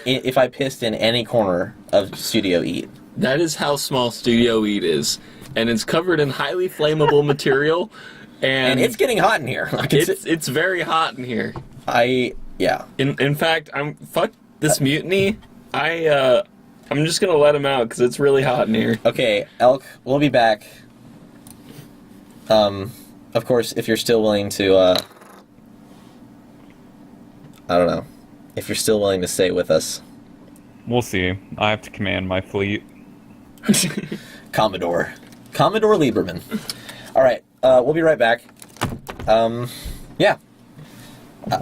if I pissed in any corner of Studio Eat. That is how small Studio Eat is. And it's covered in highly flammable material. And it's getting hot in here. Like It's very hot in here. Yeah. In fact, fuck this mutiny. I'm just gonna let him out because it's really hot in here. Okay, Elk, we'll be back. Of course, if you're still willing to, I don't know. If you're still willing to stay with us. We'll see. I have to command my fleet. Commodore Lieberman. Alright, we'll be right back. Yeah.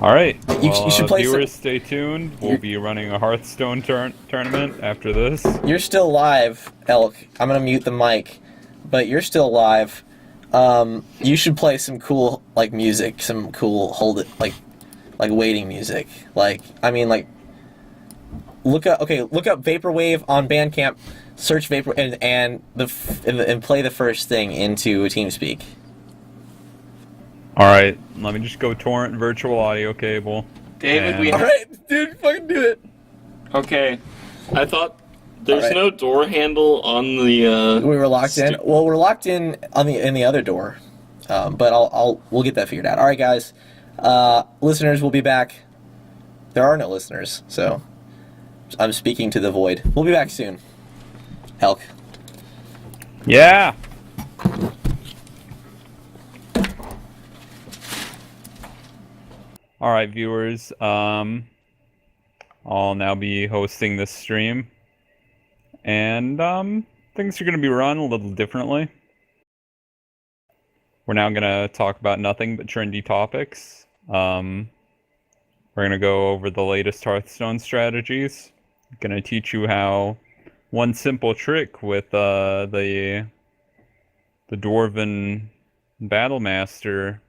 All right. You should play some- viewers, stay tuned. We'll be running a Hearthstone tournament after this. You're still live, Elk. I'm gonna mute the mic, but you're still live. You should play some cool, like, music, some cool like waiting music. Like, I mean, like, look up Vaporwave on Bandcamp, search Vapor, and play the first thing into TeamSpeak. All right. Let me just go torrent virtual audio cable. David, and- we Alright, dude, fucking do it. Okay. I thought there's Alright. no door handle on the. We were locked in. Well, we're locked in in the other door, but we'll get that figured out. All right, guys, listeners, we'll be back. There are no listeners, so I'm speaking to the void. We'll be back soon. Elk. Yeah. All right, viewers. I'll now be hosting this stream, and things are going to be run a little differently. We're now going to talk about nothing but trendy topics. We're going to go over the latest Hearthstone strategies. Going to teach you how one simple trick with the Dwarven Battlemaster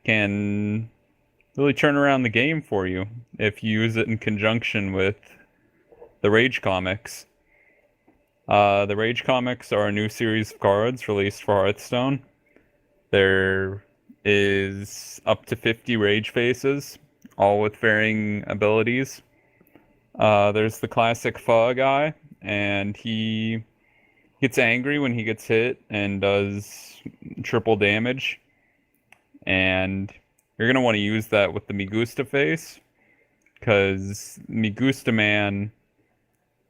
can really turn around the game for you if you use it in conjunction with the Rage comics. The Rage comics are a new series of cards released for Hearthstone. There is up to 50 Rage faces, all with varying abilities. There's the classic Fa guy, and he gets angry when he gets hit and does triple damage. And you're going to want to use that with the Migusta face, because Migusta Man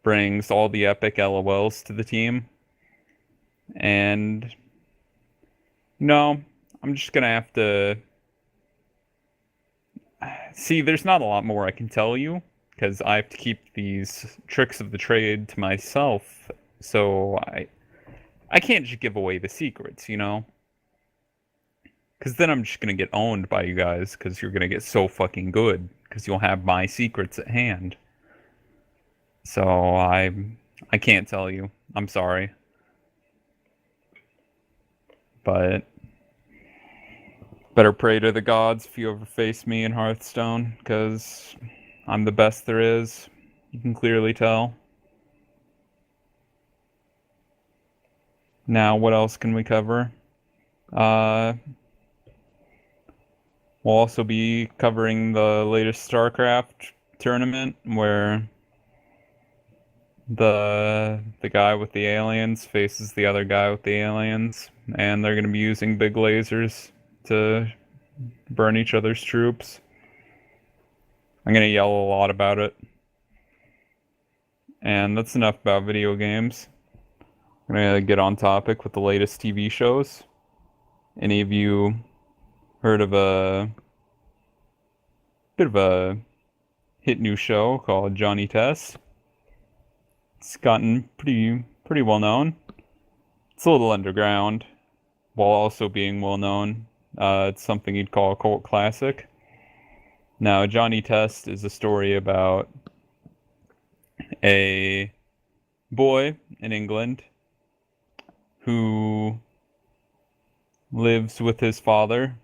brings all the epic LOLs to the team. And no, I'm just going to have to... See, there's not a lot more I can tell you, because I have to keep these tricks of the trade to myself. So I can't just give away the secrets, you know? Because then I'm just going to get owned by you guys, because you're going to get so fucking good, because you'll have my secrets at hand. So I can't tell you. I'm sorry. But better pray to the gods if you ever face me in Hearthstone, because I'm the best there is. You can clearly tell. Now, what else can we cover? We'll also be covering the latest StarCraft tournament, where the guy with the aliens faces the other guy with the aliens, and they're going to be using big lasers to burn each other's troops. I'm going to yell a lot about it. And that's enough about video games. I'm going to get on topic with the latest TV shows. Any of you heard of a bit of a hit new show called Johnny Test? It's gotten pretty well known. It's a little underground, while also being well known. It's something you'd call a cult classic. Now, Johnny Test is a story about a boy in England who lives with his father,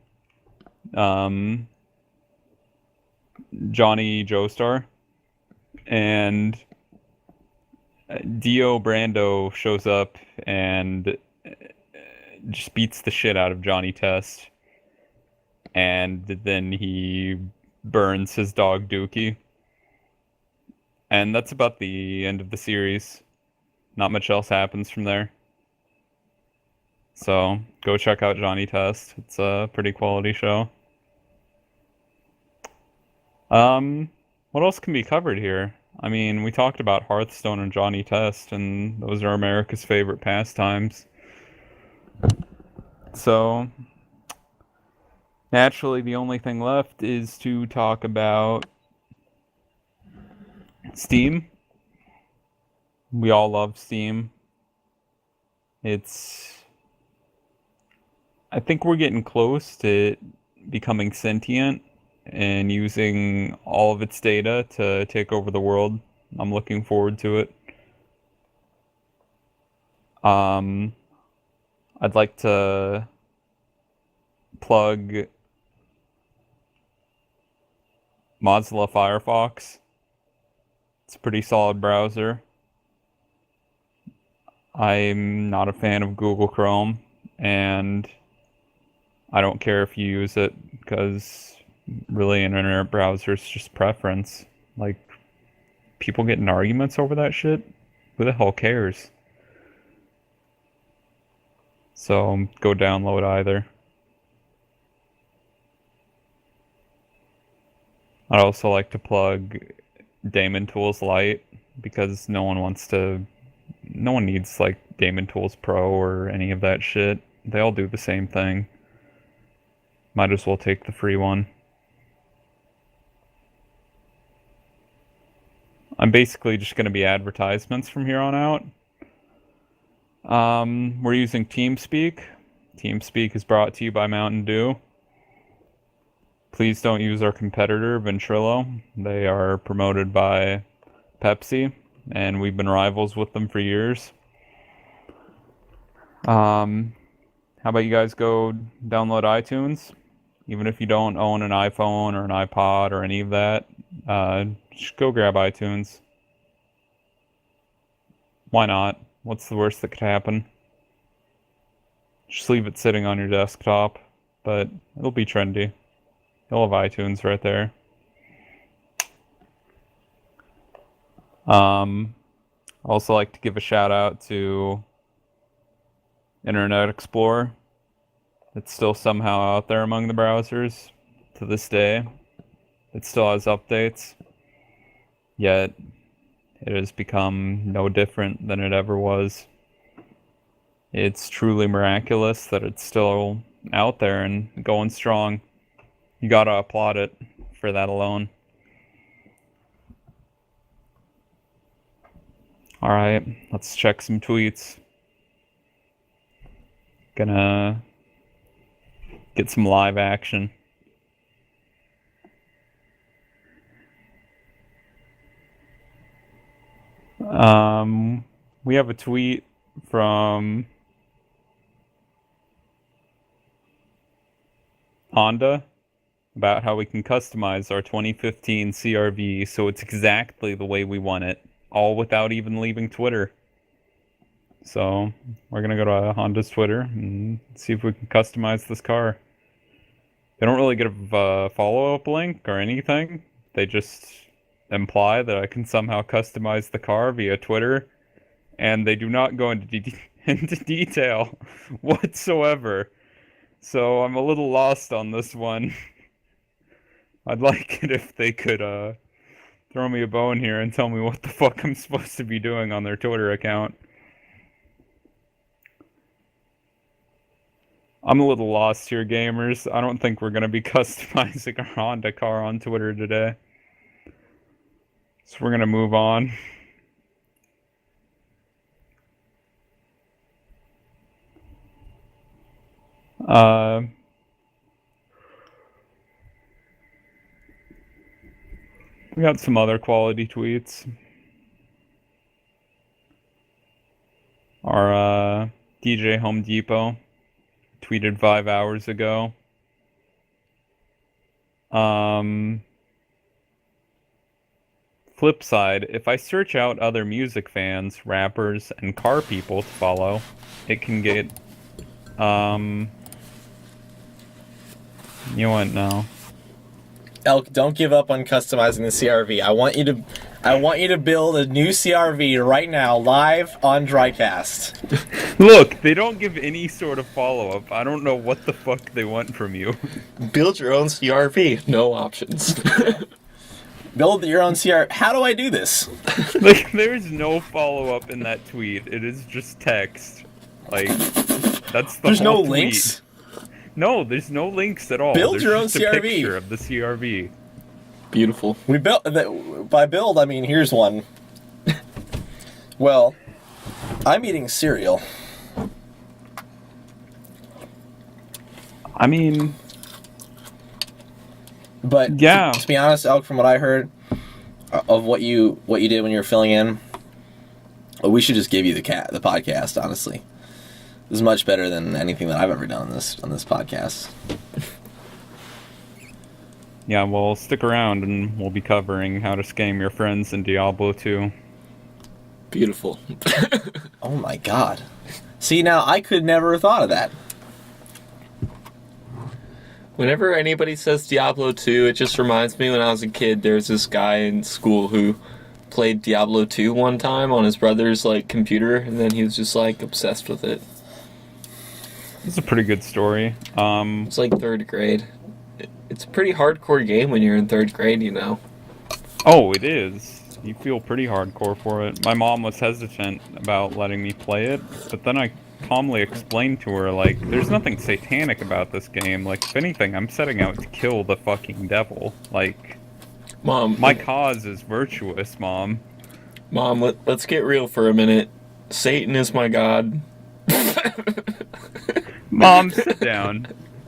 Johnny Joestar, and Dio Brando shows up and just beats the shit out of Johnny Test, and then he burns his dog Dookie. And that's about the end of the series. Not much else happens from there. So go check out Johnny Test. It's a pretty quality show. What else can be covered here? I mean, we talked about Hearthstone and Johnny Test, and those are America's favorite pastimes. So naturally, the only thing left is to talk about Steam. We all love Steam. I think we're getting close to becoming sentient and using all of its data to take over the world. I'm looking forward to it. I'd like to plug Mozilla Firefox. It's a pretty solid browser. I'm not a fan of Google Chrome, and I don't care if you use it, because really an internet browser is just preference. Like, people get in arguments over that shit? Who the hell cares? So go download either. I'd also like to plug Daemon Tools Lite, because no one needs like Daemon Tools Pro or any of that shit. They all do the same thing. Might as well take the free one. I'm basically just going to be advertisements from here on out. We're using TeamSpeak. TeamSpeak is brought to you by Mountain Dew. Please don't use our competitor, Ventrilo. They are promoted by Pepsi, and we've been rivals with them for years. How about you guys go download iTunes? Even if you don't own an iPhone or an iPod or any of that, just go grab iTunes. Why not? What's the worst that could happen? Just leave it sitting on your desktop, but it'll be trendy. You'll have iTunes right there. Also like to give a shout out to Internet Explorer. It's still somehow out there among the browsers to this day. It still has updates. Yet, it has become no different than it ever was. It's truly miraculous that it's still out there and going strong. You gotta applaud it for that alone. Alright, let's check some tweets. Gonna get some live action. We have a tweet from Honda about how we can customize our 2015 CRV so it's exactly the way we want it, all without even leaving Twitter. So we're gonna go to Honda's Twitter and see if we can customize this car. They don't really give a follow-up link or anything. They just imply that I can somehow customize the car via Twitter, and they do not go into detail whatsoever. So I'm a little lost on this one. I'd like it if they could throw me a bone here and tell me what the fuck I'm supposed to be doing on their Twitter account. I'm a little lost here, gamers. I don't think we're going to be customizing our Honda car on Twitter today. So we're going to move on. We got some other quality tweets. Our DJ Home Depot tweeted 5 hours ago. Flip side, if I search out other music fans, rappers, and car people to follow, it can get, you what now? Elk, don't give up on customizing the CRV. I want you to build a new CRV right now, live on Drycast. Look, they don't give any sort of follow-up. I don't know what the fuck they want from you. Build your own CRV. No options. Build your own CRV. How do I do this? Like, there's no follow-up in that tweet. It is just text. Like, that's the There's whole no tweet. links? No, there's no links at all. Build There's your own just a CRV. picture of the CRV. Beautiful. We built by build. I mean, here's one. Well, I'm eating cereal. I mean, But yeah. to be honest, Elk, from what I heard of what you did when you were filling in, we should just give you the podcast. Honestly, this is much better than anything that I've ever done on this podcast. Yeah, well, stick around and we'll be covering how to scam your friends in Diablo 2. Beautiful. Oh my god! See, now I could never have thought of that. Whenever anybody says Diablo 2, it just reminds me when I was a kid, there was this guy in school who played Diablo 2 one time on his brother's computer, and then he was just obsessed with it. It's a pretty good story. It's like 3rd grade. It's a pretty hardcore game when you're in 3rd grade, you know. Oh, it is. You feel pretty hardcore for it. My mom was hesitant about letting me play it, but then I calmly explained to her, there's nothing satanic about this game. If anything, I'm setting out to kill the fucking devil. Mom. My cause is virtuous, Mom. Mom, let's get real for a minute. Satan is my god. Mom, sit down.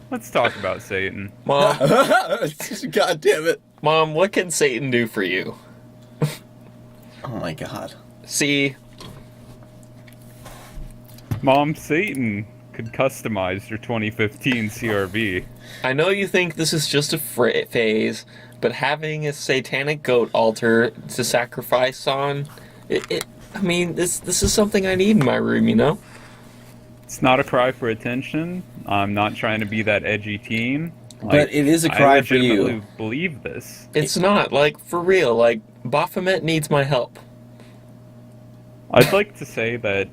Let's talk about Satan. Mom. God damn it! Mom, what can Satan do for you? Oh my god! See? Mom, Satan could customize your 2015 CRV. I know you think this is just a phase, but having a satanic goat altar to sacrifice on, this is something I need in my room, you know? It's not a cry for attention. I'm not trying to be that edgy teen. But it is a cry for you. I legitimately believe this. It's not, for real, Baphomet needs my help. I'd like to say that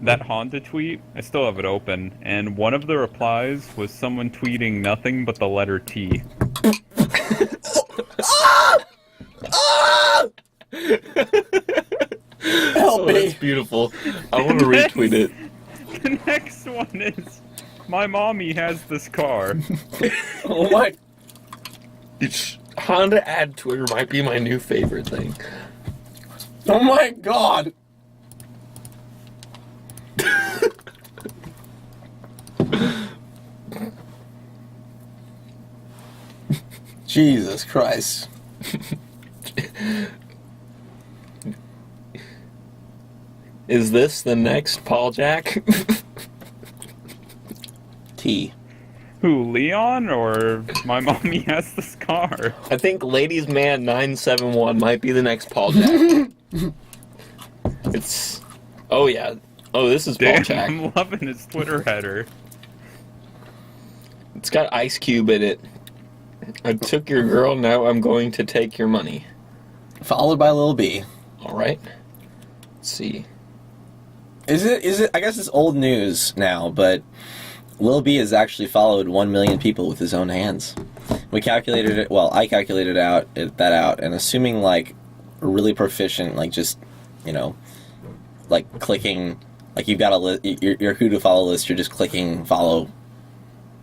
that Honda tweet, I still have it open, and one of the replies was someone tweeting nothing but the letter T. Help me. That's beautiful. I want to retweet it. The next one is, my mommy has this car. Oh my. Honda ad Twitter might be my new favorite thing. Oh my god. Jesus Christ. Is this the next Paul Jack? T. Who, Leon, or my mommy has this car? I think Ladies Man 971 might be the next Paul Jack. It's... Oh, yeah. Oh, this is Paul Damn, Jack. I'm loving his Twitter header. It's got Ice Cube in it. I took your girl, now I'm going to take your money. Followed by Lil B. Alright. Let's see. Is it, I guess it's old news now, but Lil B has actually followed 1 million people with his own hands. We calculated it, well, I calculated that out, and assuming, like, really proficient, like, just, you know, like, clicking, like, you've got your who to follow list, you're just clicking follow,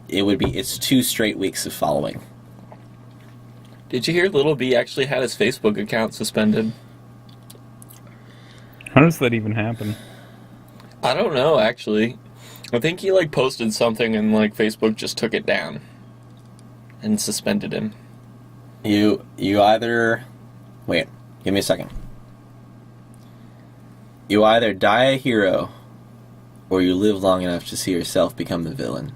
it's 2 straight weeks of following. Did you hear Little B actually had his Facebook account suspended? How does that even happen? I don't know, actually. I think he, like, posted something and, like, Facebook just took it down. And suspended him. You either... Wait, give me a second. You either die a hero, or you live long enough to see yourself become the villain.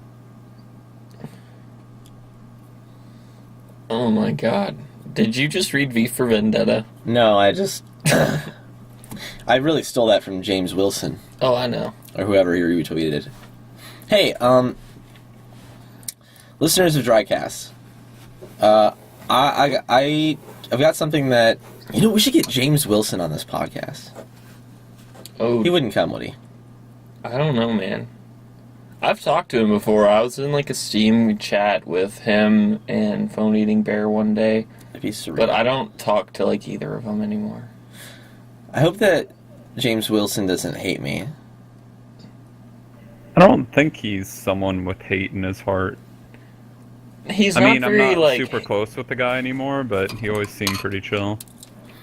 Oh my god. Did you just read V for Vendetta? No, I just... I really stole that from James Wilson. Oh, I know. Or whoever he retweeted. Hey, listeners of Drycast, I've got something that, you know, we should get James Wilson on this podcast. Oh, He wouldn't come, would he? I don't know, man. I've talked to him before. I was in, like, a Steam chat with him and Phone Eating Bear one day. That'd be surreal. But I don't talk to, like, either of them anymore. I hope that James Wilson doesn't hate me. I don't think he's someone with hate in his heart. He's I not mean, very, I'm not like... super close with the guy anymore, but he always seemed pretty chill.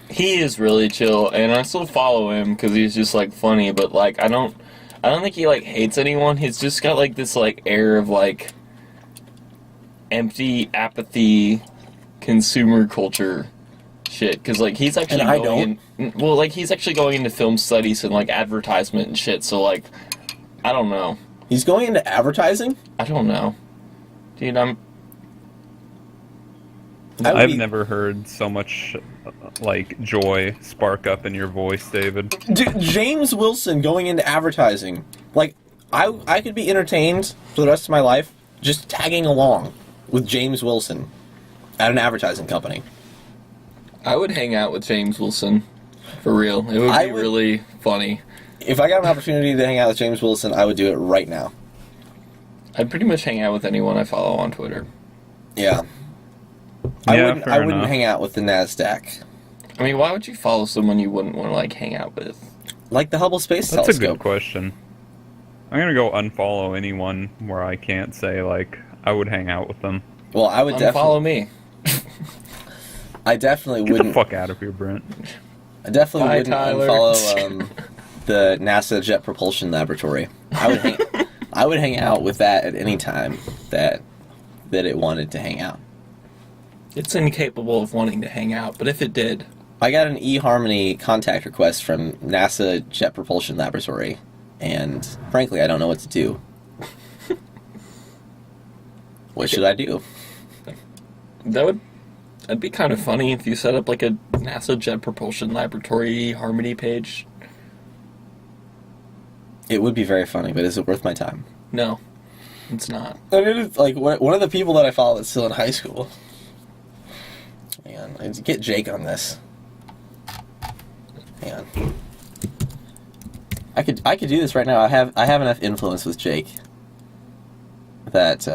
He is really chill, and I still follow him because he's just, like, funny, but, like, I don't think he, like, hates anyone. He's just got, like, this, like, air of, like, empty apathy consumer culture shit. Because, like, he's actually And I don't. well, like, he's actually going into film studies and, like, advertisement and shit, so, like, I don't know. He's going into advertising? I don't know. Dude, I've never heard so much, like, joy spark up in your voice, David. Dude, James Wilson going into advertising. Like, I could be entertained for the rest of my life just tagging along with James Wilson at an advertising company. I would hang out with James Wilson. For real. It would be really funny. If I got an opportunity to hang out with James Wilson, I would do it right now. I'd pretty much hang out with anyone I follow on Twitter. Yeah. Yeah, I wouldn't hang out with the NASDAQ. I mean, why would you follow someone you wouldn't want to, like, hang out with? Like the Hubble Space That's Telescope. a good question. I'm gonna go unfollow anyone where I can't say, like, I would hang out with them. Well, I would Follow definitely... me. I definitely Get wouldn't... the fuck out of here, Brent. I definitely Bye, wouldn't Tyler. unfollow the NASA Jet Propulsion Laboratory. I would hang out with that at any time that it wanted to hang out. It's incapable of wanting to hang out, but if it did... I got an eHarmony contact request from NASA Jet Propulsion Laboratory, and frankly, I don't know what to do. What should I do? That'd be kind of funny if you set up, like, a NASA Jet Propulsion Laboratory Harmony page. It would be very funny, but is it worth my time? No, it's not. I mean, it's like one of the people that I follow that's still in high school. Hang on, let's get Jake on this. Hang on. I could do this right now. I have enough influence with Jake that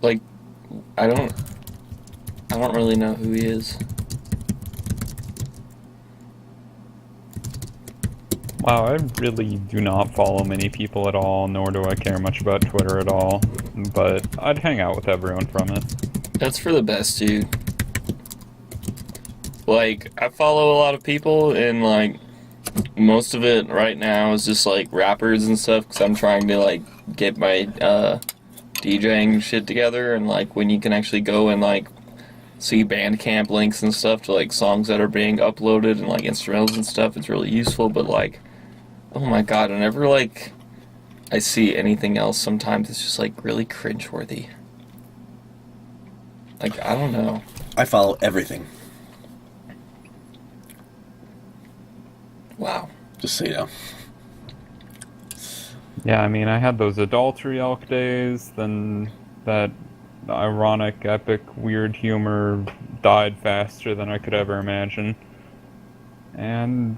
Like, I don't really know who he is. Wow, I really do not follow many people at all, nor do I care much about Twitter at all. But I'd hang out with everyone from it. That's for the best, dude. Like, I follow a lot of people, and, like, most of it right now is just, like, rappers and stuff, because I'm trying to, like, get my, DJing shit together, and, like, when you can actually go and, like, see Bandcamp links and stuff to, like, songs that are being uploaded and, like, instrumentals and stuff, it's really useful, but, like, oh my god, whenever, like, I see anything else, sometimes it's just, like, really cringeworthy. Like, I don't know. I follow everything. Wow. Just so you know. Yeah, I mean, I had those adultery elk days, then that ironic, epic, weird humor died faster than I could ever imagine. And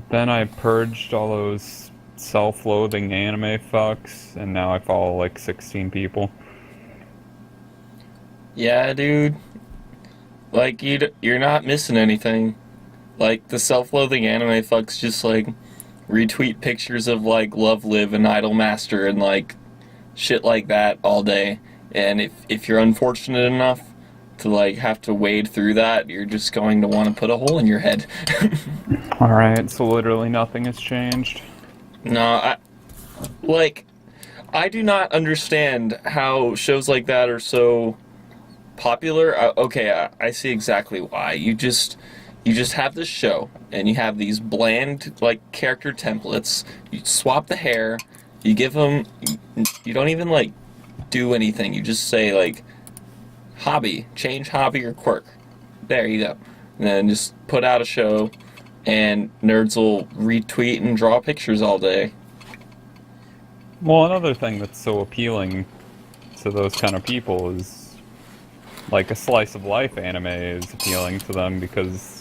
then I purged all those self-loathing anime fucks, and now I follow like 16 people. Yeah, dude. Like, you're not missing anything. Like, the self-loathing anime fucks just, like, retweet pictures of, like, Love Live and Idolmaster and, like, shit like that all day. And if you're unfortunate enough to, like, have to wade through that, you're just going to want to put a hole in your head. Alright, so literally nothing has changed. No, I do not understand how shows like that are so popular. I see exactly why. You just have this show, and you have these bland, like, character templates. You swap the hair, you give them, you don't even, like, do anything. You just say, like, hobby, change hobby or quirk. There you go. And then just put out a show, and nerds will retweet and draw pictures all day. Well, another thing that's so appealing to those kind of people is, like, a slice of life anime is appealing to them because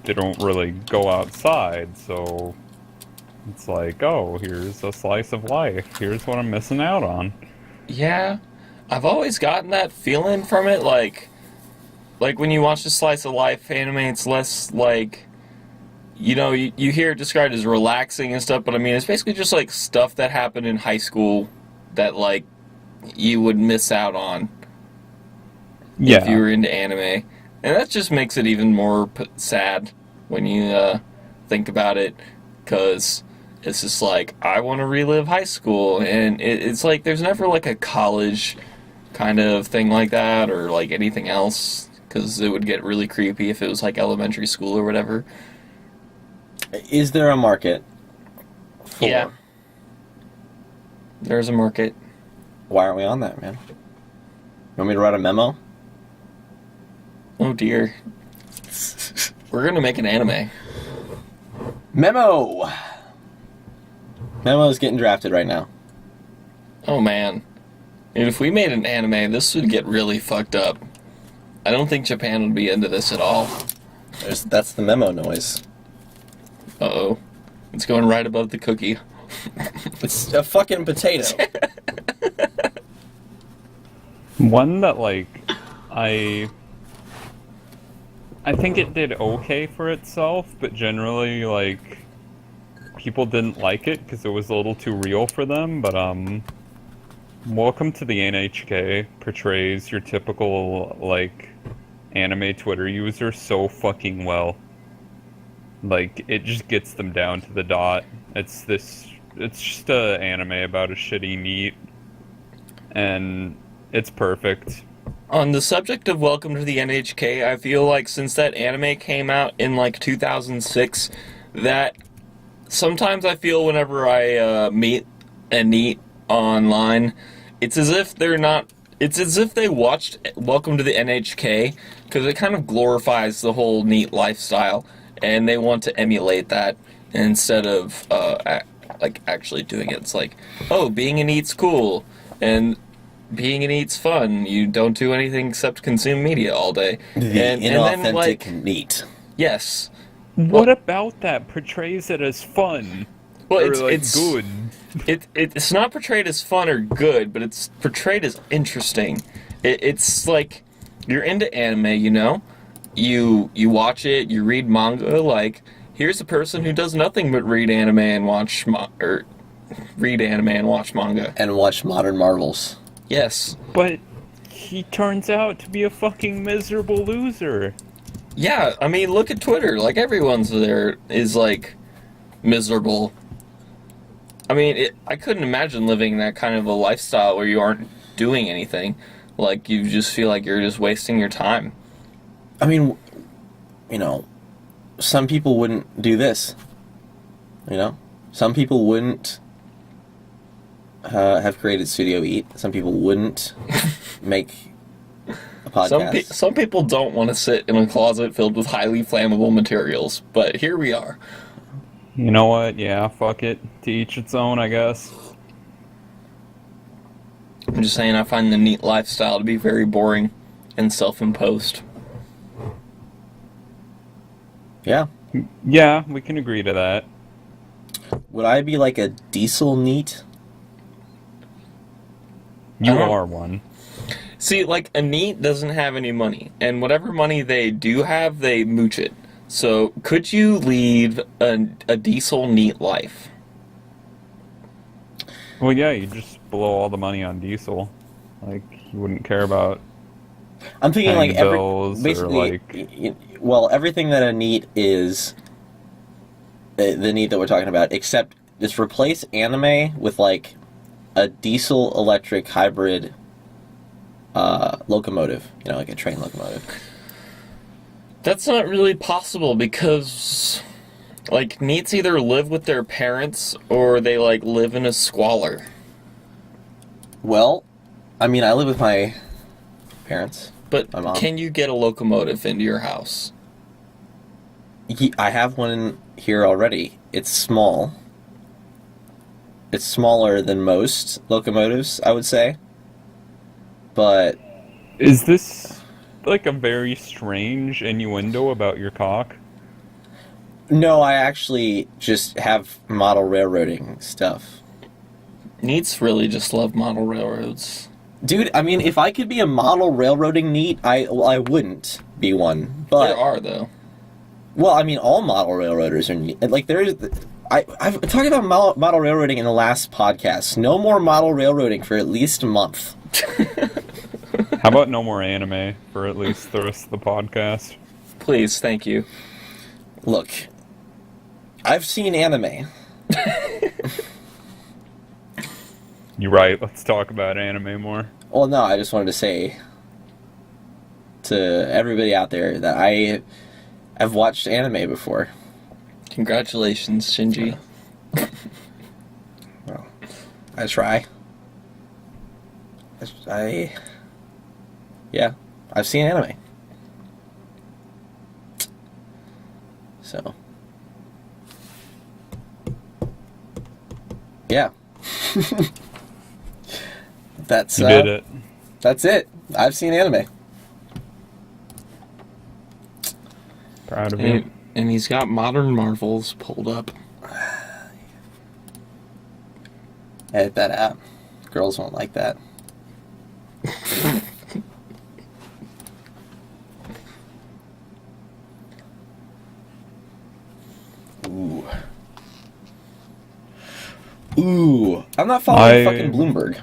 they don't really go outside, so it's like, oh, here's a slice of life. Here's what I'm missing out on. Yeah, I've always gotten that feeling from it, like when you watch a slice of life anime, it's less like, you know, you hear it described as relaxing and stuff, but I mean, it's basically just like stuff that happened in high school that, like, you would miss out on if you were into anime. And that just makes it even more sad when you think about it, because it's just like, I want to relive high school, and it's like there's never like a college kind of thing like that, or like anything else, because it would get really creepy if it was like elementary school or whatever. Is there a market for... Yeah. There's a market. Why aren't we on that, man? You want me to write a memo? Oh dear. We're gonna make an anime. Memo! Memo is getting drafted right now. Oh man. And if we made an anime, this would get really fucked up. I don't think Japan would be into this at all. That's the memo noise. Uh-oh. It's going right above the cookie. It's a fucking potato. One that, like, I think it did okay for itself, but generally, like, people didn't like it because it was a little too real for them, but, Welcome to the NHK portrays your typical, like, anime Twitter user so fucking well. Like, it just gets them down to the dot. It's just a anime about a shitty NEET, and it's perfect. On the subject of Welcome to the NHK, I feel like since that anime came out in like 2006, that sometimes I feel whenever I meet a NEET online, it's as if they watched Welcome to the NHK, because it kind of glorifies the whole NEET lifestyle, and they want to emulate that instead of like actually doing it. It's like, oh, being a NEET's cool, and being a NEET's fun. You don't do anything except consume media all day. The and inauthentic then, like, NEET. yes. What about that portrays it as fun? Well, Or, it's good. It's not portrayed as fun or good, but it's portrayed as interesting. It's like you're into anime, you know. You watch it, you read manga. Like, here's a person who does nothing but read anime and watch manga. And watch Modern Marvels. Yes. But he turns out to be a fucking miserable loser. Yeah, I mean, look at Twitter. Like, everyone's there is, like, miserable. I mean, I couldn't imagine living that kind of a lifestyle where you aren't doing anything. Like, you just feel like you're just wasting your time. I mean, some people wouldn't do this. Some people wouldn't have created Studio Eat. Some people wouldn't make a podcast. Some people don't want to sit in a closet filled with highly flammable materials, but here we are. You know what? Yeah, fuck it. To each its own, I guess. I'm just saying I find the neat lifestyle to be very boring and self-imposed. Yeah. Yeah, we can agree to that. Would I be like a diesel neat? You I don't- are one. See, like, a neat doesn't have any money, and whatever money they do have, they mooch it. So, could you lead a diesel neat life? Well, yeah, you just blow all the money on diesel. Like, you wouldn't care about I'm thinking paying like bills basically, everything that a neat is, the neat that we're talking about, except just replace anime with like a diesel electric hybrid locomotive, like a train locomotive. That's not really possible because, like, neats either live with their parents or they, like, live in a squalor. Well, I mean, I live with my parents. But My mom. can you get a locomotive into your house? I have one here already. It's small. It's smaller than most locomotives, I would say. But Is this like a very strange innuendo about your cock? no, I actually just have model railroading stuff. Neats really just love model railroads. Dude, I mean, if I could be a model railroading neat, I wouldn't be one. But There are, though. well, I mean, all model railroaders are neat. Like, I've talked about model railroading in the last podcast. No more model railroading for at least a month. How about no more anime for at least the rest of the podcast? Please, thank you. Look, I've seen anime. You're right, let's talk about anime more. Well, no, I just wanted to say to everybody out there that I've watched anime before. Congratulations, Shinji. Well, I try. Yeah, I've seen anime. So, yeah. That's You did it. That's it. I've seen anime. Proud of you. And he's got modern marvels pulled up. Edit that out. Girls won't like that. Ooh. Ooh. I'm not following fucking Bloomberg.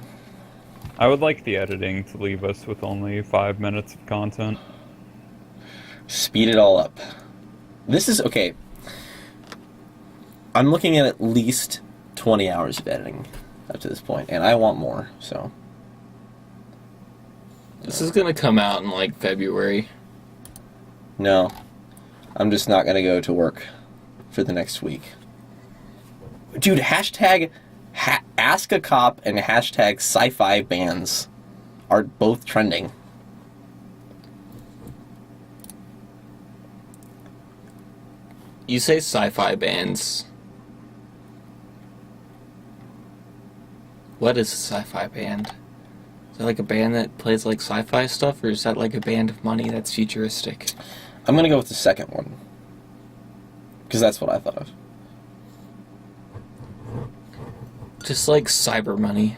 I would like the editing to leave us with only 5 minutes of content. Speed it all up. This is okay. I'm looking at least 20 hours of editing up to this point, and I want more, so. This is gonna come out in, like, February. No. I'm just not gonna go to work for the next week. Dude, hashtag Ask a Cop and hashtag sci-fi bands are both trending. You say sci-fi bands. What is a sci-fi band? Is that like a band that plays like sci-fi stuff, or is that like a band of money that's futuristic? I'm gonna go with the second one. Because that's what I thought of. Just like cyber money.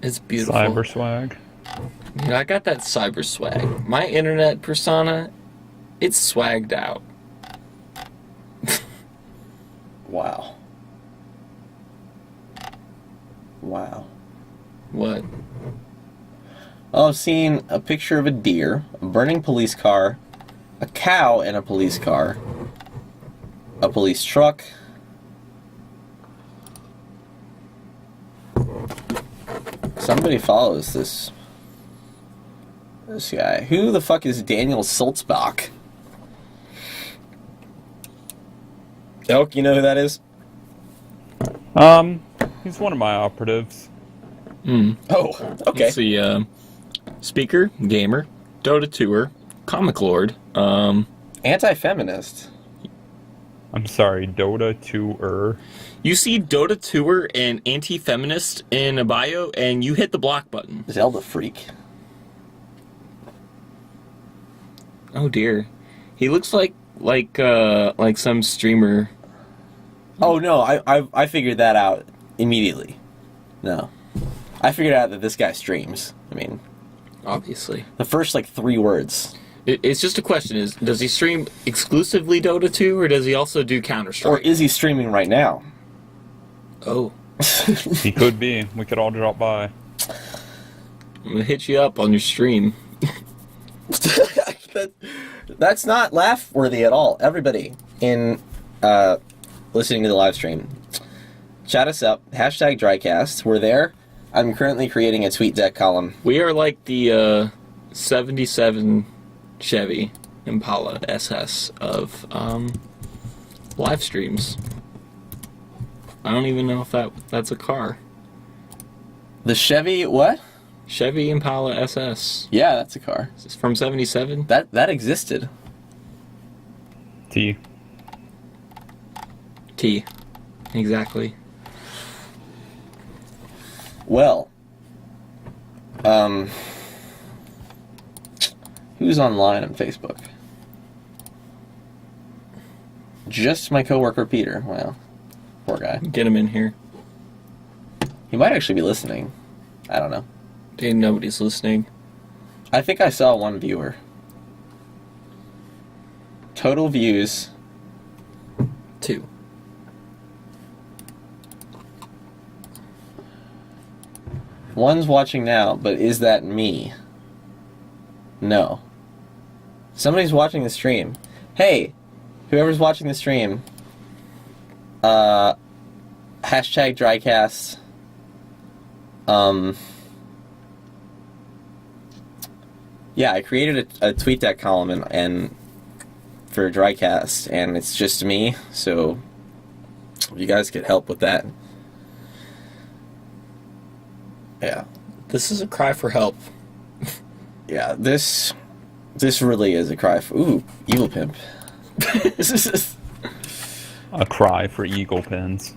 It's beautiful. Cyber swag. Yeah, I got that cyber swag. My internet persona, it's swagged out. Wow. Wow. What? Oh, I've seen a picture of a deer, a burning police car, a cow in a police car, a police truck. Somebody follows this guy. Who the fuck is Daniel Sulzbach? Elk, you know who that is? He's one of my operatives. Oh, okay. Let's see, speaker, gamer, Dota 2er, comic lord, Anti-feminist. I'm sorry, Dota 2er. You see Dota 2er and anti-feminist in a bio, and you hit the block button. Zelda freak. Oh dear, he looks like some streamer. Oh no, I figured that out immediately. No. I figured out that this guy streams. I mean, Obviously, the first like 3 words. it's just a question: does he stream exclusively Dota 2, or does he also do Counter Or Strike? is he streaming right now? Oh, He could be. We could all drop by. I'm gonna hit you up on your stream. That's not laugh worthy at all. Everybody in listening to the live stream, chat us up. Hashtag Drycast. We're there. I'm currently creating a tweet deck column. We are like the 77 Chevy Impala SS of live streams. I don't even know if that's a car. The Chevy what? Chevy Impala SS. Yeah, that's a car. Is this from 77? That existed. T. T. Exactly. Well, who's online on Facebook? Just my coworker Peter. Wow, poor guy. Get him in here. He might actually be listening. I don't know. Ain't nobody's listening. I think I saw 1 viewer. Total views. 2. One's watching now, but is that me? No. Somebody's watching the stream. Hey, whoever's watching the stream, hashtag Drycast. Yeah, I created a TweetDeck column and for Drycast, and it's just me, so if you guys could help with that. Yeah. This is a cry for help. Yeah, this really is a cry for... Ooh, Evil Pimp. A cry for eagle pins.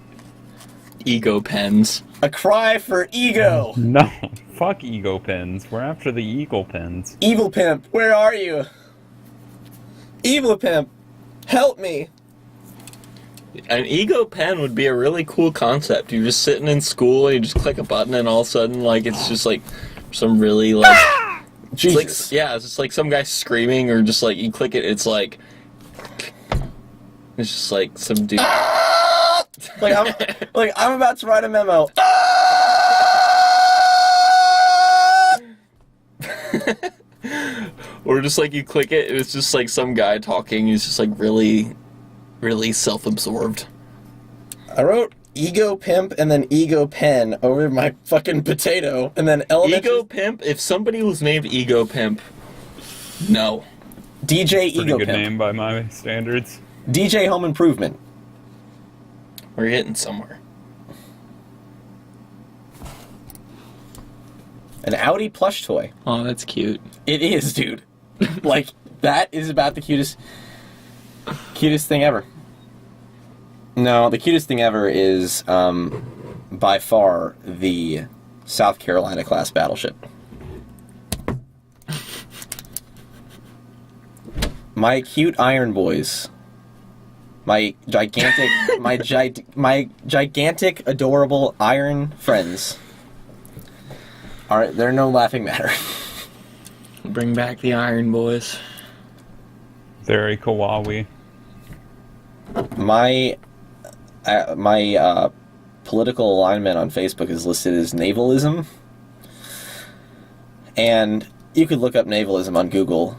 Ego pens. A cry for ego! No, fuck ego pins. We're after the eagle pins. Evil Pimp, where are you? Evil Pimp, help me! An ego pen would be a really cool concept. You're just sitting in school and you just click a button and all of a sudden, like, it's just like some really, like... Jesus. It's like, yeah, it's just like some guy screaming or just like you click it, it's like... It's just like some dude... I'm about to write a memo. Or just like you click it, and it's just like some guy talking, he's just like really, really self-absorbed. I wrote Ego Pimp and then Ego Pen over my fucking potato, and then Ego Pimp, if somebody was named Ego Pimp, no. DJ Pretty Ego good Pimp. name by my standards. DJ Home Improvement. We're getting somewhere. An Audi plush toy. Oh, that's cute. It is, dude. Like, that is about the cutest thing ever. No, the cutest thing ever is, by far, the South Carolina class battleship. My cute iron boys. My gigantic, my gigantic, adorable iron friends. They're no laughing matter. Bring back the Iron Boys. Very kawaii. My political alignment on Facebook is listed as navalism, and you could look up navalism on Google,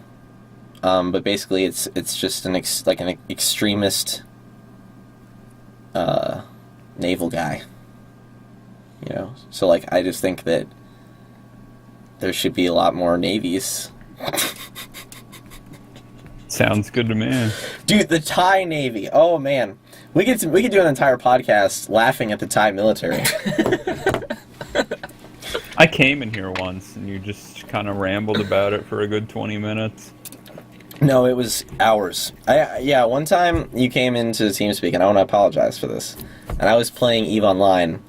but basically it's just an extremist naval guy. You know, so like I just think that there should be a lot more navies. Sounds good to me. Dude, the Thai Navy. Oh man, we could do an entire podcast laughing at the Thai military. I came in here once, and you just kind of rambled about it for a good 20 minutes. No, it was hours. One time you came into TeamSpeak, and I want to apologize for this. And I was playing EVE Online,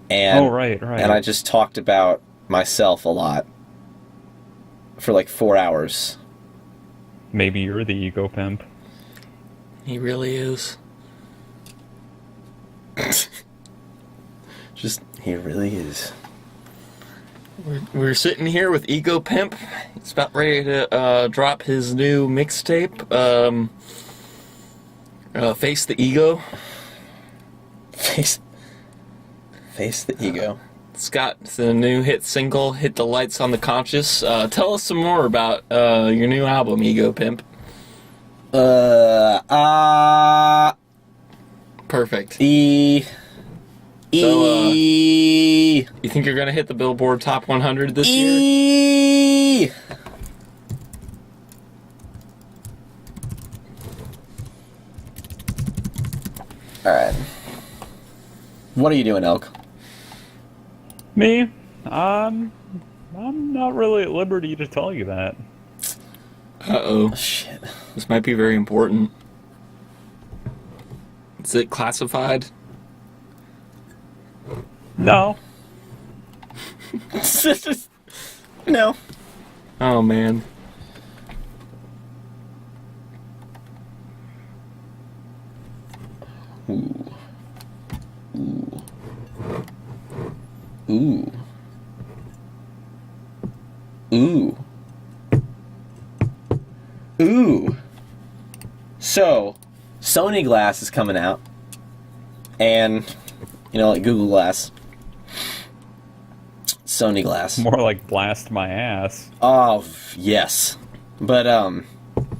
and right. And I just talked about myself a lot for like 4 hours. Maybe you're the ego pimp. He really is. He really is. We're sitting here with Ego Pimp. He's about ready to drop his new mixtape, Face the Ego. Face the ego. It's got the new hit single, Hit the Lights on the Conscious. Tell us some more about your new album, Ego Pimp. Perfect. You think you're gonna hit the Billboard Top 100 this year? Alright. What are you doing, Elk? Me? I'm not really at liberty to tell you that. Uh-oh. Shit. This might be very important. Is it classified? No. No. Oh, man. Ooh. Ooh. Ooh. Ooh. Ooh. So, Sony Glass is coming out. And, you know, like Google Glass. Sony Glass. More like blast my ass. Oh, yes. But,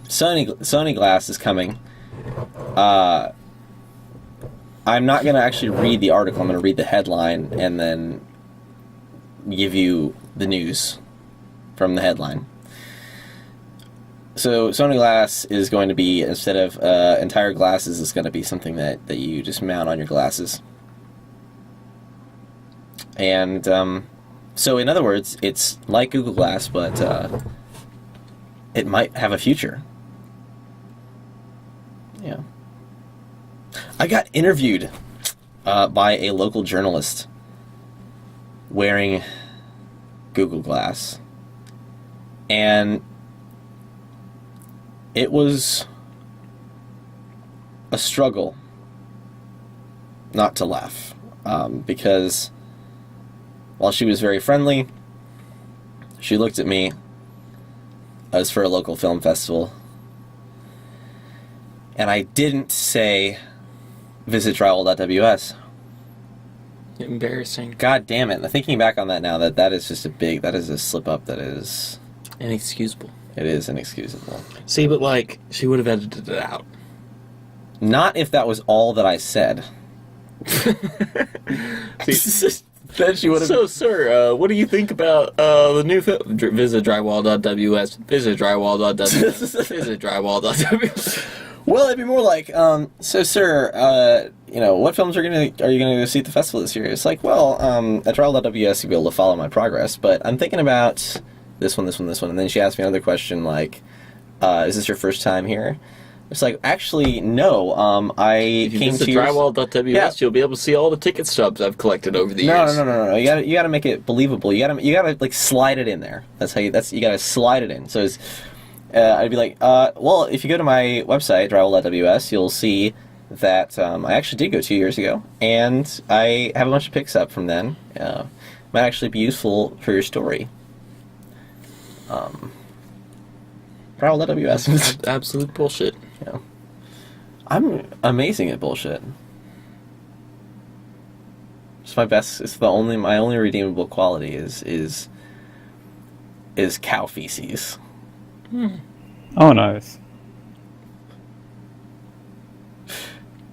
Sony Glass is coming. I'm not going to actually read the article. I'm going to read the headline and then give you the news from the headline. So Sony Glass is going to be, instead of entire glasses, it's going to be something that you just mount on your glasses. And so in other words, it's like Google Glass, but it might have a future. Yeah. I got interviewed by a local journalist wearing Google Glass. And it was a struggle not to laugh. Because while she was very friendly, she looked at me. I was for a local film festival. And I didn't say, visit drywall.ws. Embarrassing. God damn it. Thinking back on that now, that is just that is a slip up that is... Inexcusable. It is inexcusable. See, but like, she would have edited it out. Not if that was all that I said. See, Then she would have... so, sir, what do you think about the new film? Visit drywall.ws. Visit drywall.ws. Visit drywall.ws. Well, it'd be more like, so sir, you know, what films are you gonna go see at the festival this year? It's like, well, at drywall.ws you'll be able to follow my progress, but I'm thinking about this one, and then she asked me another question like, is this your first time here? It's like, actually, no, I came to drywall.ws, you'll be able to see all the ticket stubs I've collected over the years. No. You gotta make it believable. You gotta like slide it in there. You gotta slide it in. So I'd be like, well, if you go to my website, drywall.ws, you'll see that I actually did go 2 years ago, and I have a bunch of pics up from then. Might actually be useful for your story. Drywall.ws. Absolute bullshit. Yeah. I'm amazing at bullshit. It's my best. It's my only redeemable quality is cow feces. Oh, nice.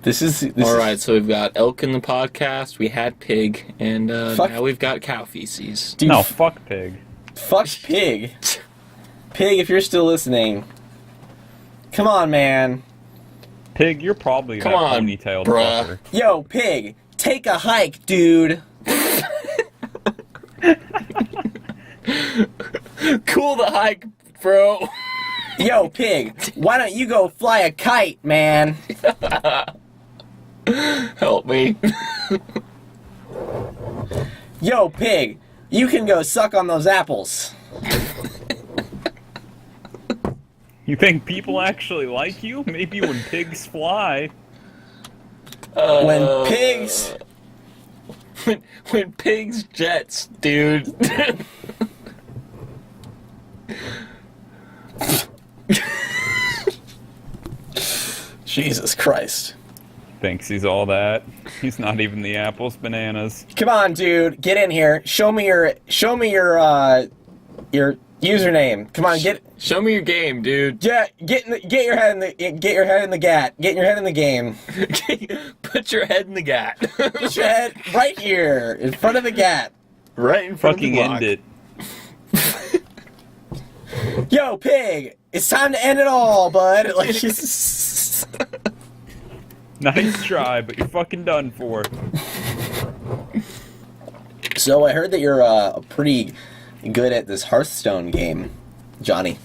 This is all right. So we've got elk in the podcast. We had pig, and Fuck. now we've got cow feces. Dude, No, fuck pig. fuck pig. Pig, if you're still listening, come on, man. Pig, you're probably Come that on, ponytailed bruh. fucker. Yo, pig, take a hike, dude. Cool the hike, bro. Yo, pig, why don't you go fly a kite, man? Help me. Yo, pig, you can go suck on those apples. You think people actually like you? Maybe when pigs fly. When pigs... When pigs jets, dude. Jesus Christ. Thinks he's all that. He's not even the apples, bananas. Come on, dude, get in here. Show me your username. Come on, Show me your game, dude. get your head in the gat. Get your head in the game. Put your head in the gat. Put your head right here in front of the gat. Right in front Fucking of the end block. it. Yo, pig, it's time to end it all, bud. Like, Nice try, but you're fucking done for. So I heard that you're pretty good at this Hearthstone game, Johnny.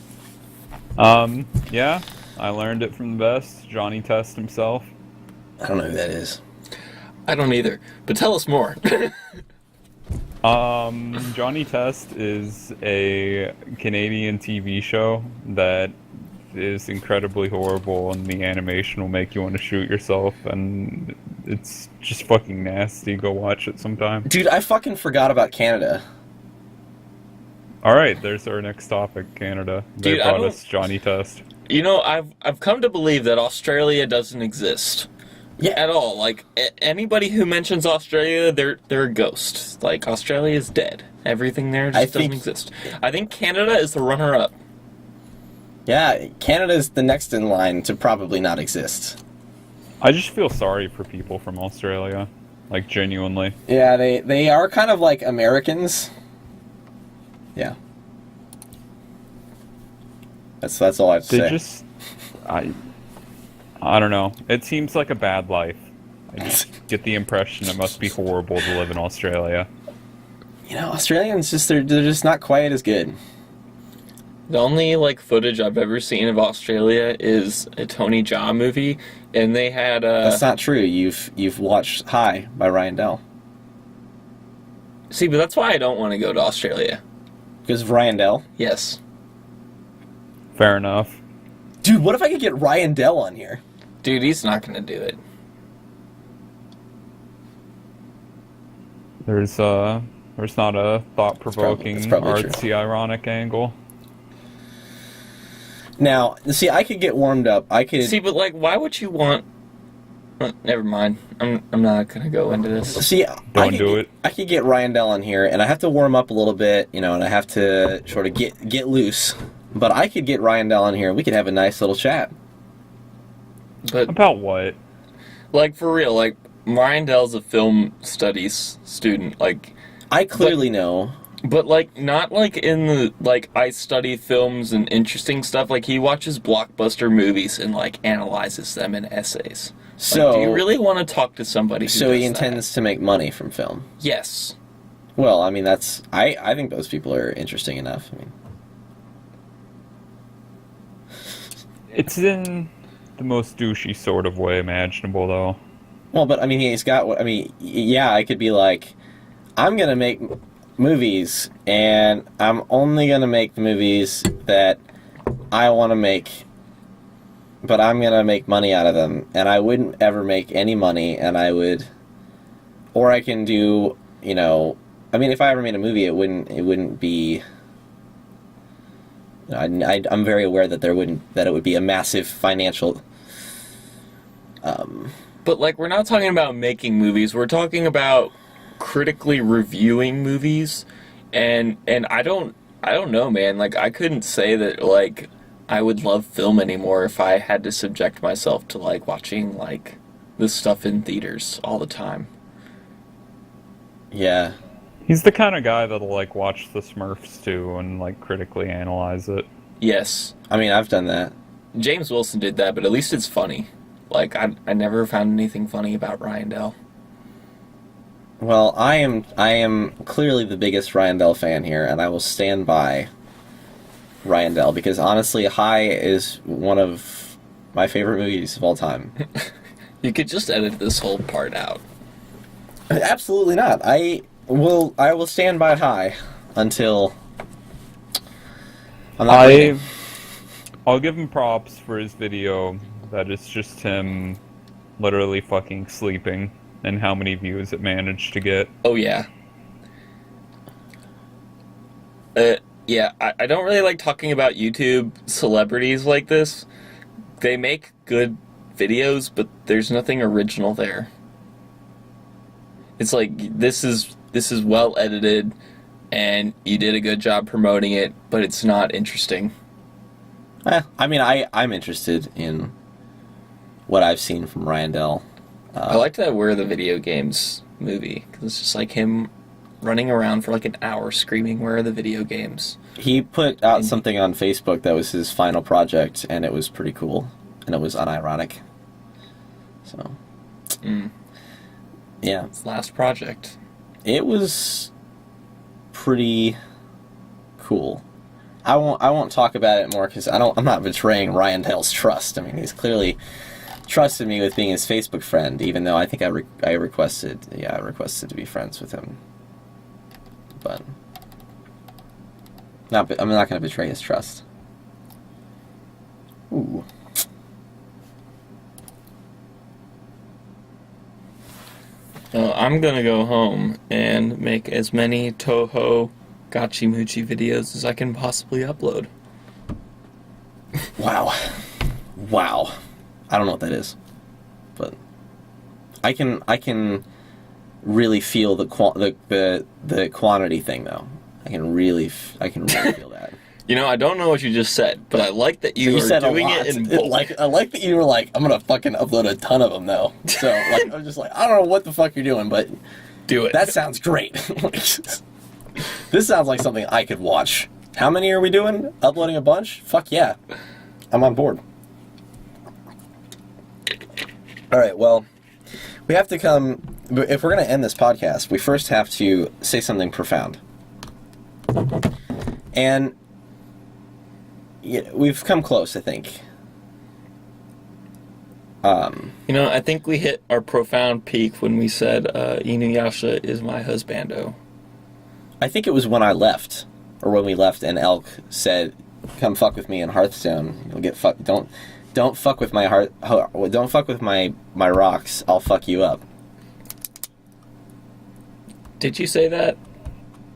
Yeah, I learned it from the best. Johnny Test himself. I don't know who that is. I don't either, but tell us more. Johnny Test is a Canadian TV show that is incredibly horrible, and the animation will make you want to shoot yourself, and it's just fucking nasty. Go watch it sometime. Dude, I fucking forgot about Canada. Alright, there's our next topic, Canada. They Dude, I brought don't- us Johnny Test. You know, I've come to believe that Australia doesn't exist. Yeah. At all. Like, anybody who mentions Australia, they're a ghost. Like, Australia is dead. Everything there just doesn't exist. I think Canada is the runner-up. Yeah, Canada's the next in line to probably not exist. I just feel sorry for people from Australia. Like, genuinely. Yeah, they are kind of like Americans. Yeah. That's all I have to They say. just... I don't know. It seems like a bad life. I just get the impression it must be horrible to live in Australia. You know, Australians they're just not quite as good. The only, like, footage I've ever seen of Australia is a Tony Jaa movie, and they had, That's not true. You've watched High by Ryan Dell. See, but that's why I don't want to go to Australia. Because of Ryan Dell. Yes. Fair enough. Dude, what if I could get Ryan Dell on here? Dude, he's not gonna do it. There's not a thought-provoking, That's probably true. artsy, ironic angle. Now, see, I could get warmed up. I could... See, but, like, why would you want... never mind. I'm not gonna go into this. See, Don't do it. I could get Ryan Dell on here, and I have to warm up a little bit, you know, and I have to sort of get loose. But I could get Ryan Dell on here, and we could have a nice little chat. But, About what? like, for real, like, Ryan Dell's a film studies student, like... I clearly know. But, like, not, like, in the, like, I study films and interesting stuff. Like, he watches blockbuster movies and, like, analyzes them in essays. So, Like, do you really want to talk to somebody who so he does intends to make money from film. that? Yes. Well, I mean, that's... I think those people are interesting enough. I mean, It's in the most douchey sort of way imaginable, though. well, but, I mean, he's got... I mean, yeah, I could be like, I'm going to make movies, and I'm only going to make the movies that I want to make, but I'm going to make money out of them, and I wouldn't ever make any money, and I would, or I can do, you know, I mean, if I ever made a movie, it wouldn't be, you know, I'm very aware that it would be a massive financial, But, like, we're not talking about making movies. We're talking about critically reviewing movies. And I don't know, man. Like, I couldn't say that, like, I would love film anymore if I had to subject myself to, like, watching, like, this stuff in theaters all the time. yeah. He's the kind of guy that'll, like, watch the Smurfs, too, and, like, critically analyze it. Yes. I mean, I've done that. James Wilson did that, but at least it's funny. Like, I never found anything funny about Ryandel. Well, I am clearly the biggest Ryandel fan here, and I will stand by Ryandel, because honestly, High is one of my favorite movies of all time. You could just edit this whole part out. Absolutely not. I will stand by High until I'm not reading. I'll give him props for his video that it's just him literally fucking sleeping and how many views it managed to get. Oh, yeah. Yeah, I don't really like talking about YouTube celebrities like this. They make good videos, but there's nothing original there. It's like, this is well edited, and you did a good job promoting it, but it's not interesting. I mean, I'm interested in what I've seen from Ryandel. I liked that Where Are the Video Games movie, because it's just like him running around for like an hour screaming, "Where are the video games?" He put out something on Facebook that was his final project, and it was pretty cool, and it was unironic. So, yeah, His last project. it was pretty cool. I won't talk about it more because I'm not betraying Ryandel's trust. I mean, he's clearly trusted me with being his Facebook friend, even though I think I requested to be friends with him. But I'm not going to betray his trust. Ooh. I'm gonna go home and make as many Toho Gachimuchi videos as I can possibly upload. Wow. I don't know what that is, but I can really feel the quantity thing though. I can really feel that. You know, I don't know what you just said, but I like that you are said doing a lot. it in bulk. I like that you were like, I'm gonna fucking upload a ton of them though. So like, I'm just like, I don't know what the fuck you're doing, but Do it. that sounds great. This sounds like something I could watch. How many are we doing? Uploading a bunch? Fuck yeah, I'm on board. All right, well, we have to come. If we're gonna end this podcast, we first have to say something profound. And yeah, we've come close, I think. You know, I think we hit our profound peak when we said Inuyasha is my husbando. I think it was when I left, or when we left, and Elk said, "Come fuck with me in Hearthstone. You'll get fucked. Don't fuck with my heart. Don't fuck with my rocks. I'll fuck you up." Did you say that?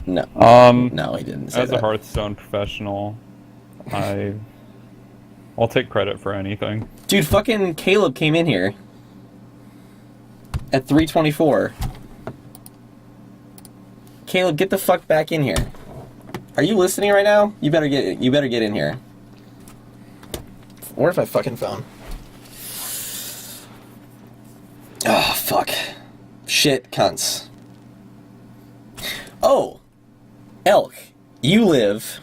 No, no, he didn't say As that. a Hearthstone professional, I'll take credit for anything. Dude, fucking Caleb came in here at 3:24. Caleb, get the fuck back in here. Are you listening right now? You better get in here. Where's my fucking phone? Oh, fuck. Shit, cunts. Oh, Elk, you live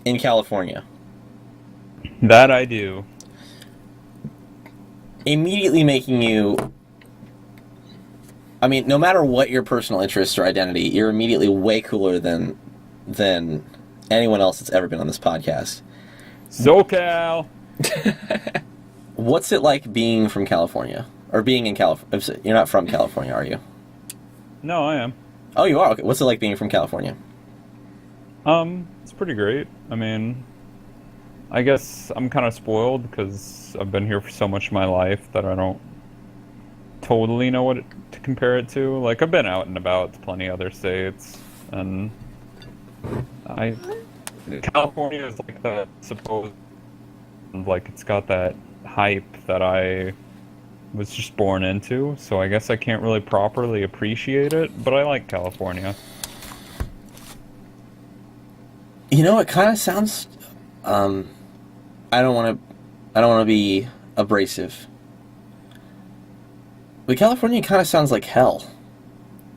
in California. That I do. Immediately making you... I mean, no matter what your personal interests or identity, you're immediately way cooler than anyone else that's ever been on this podcast. SoCal! What's it like being from California? Or being in California? You're not from California, are you? No, I am. Oh, you are? Okay. What's it like being from California? It's pretty great. I mean, I guess I'm kind of spoiled because I've been here for so much of my life that I don't totally know what to compare it to. Like, I've been out and about to plenty of other states, and California is like that supposed, like, it's got that hype that I was just born into, so I guess I can't really properly appreciate it, but I like California. You know, it kind of sounds. I don't want to be abrasive, but California kind of sounds like hell.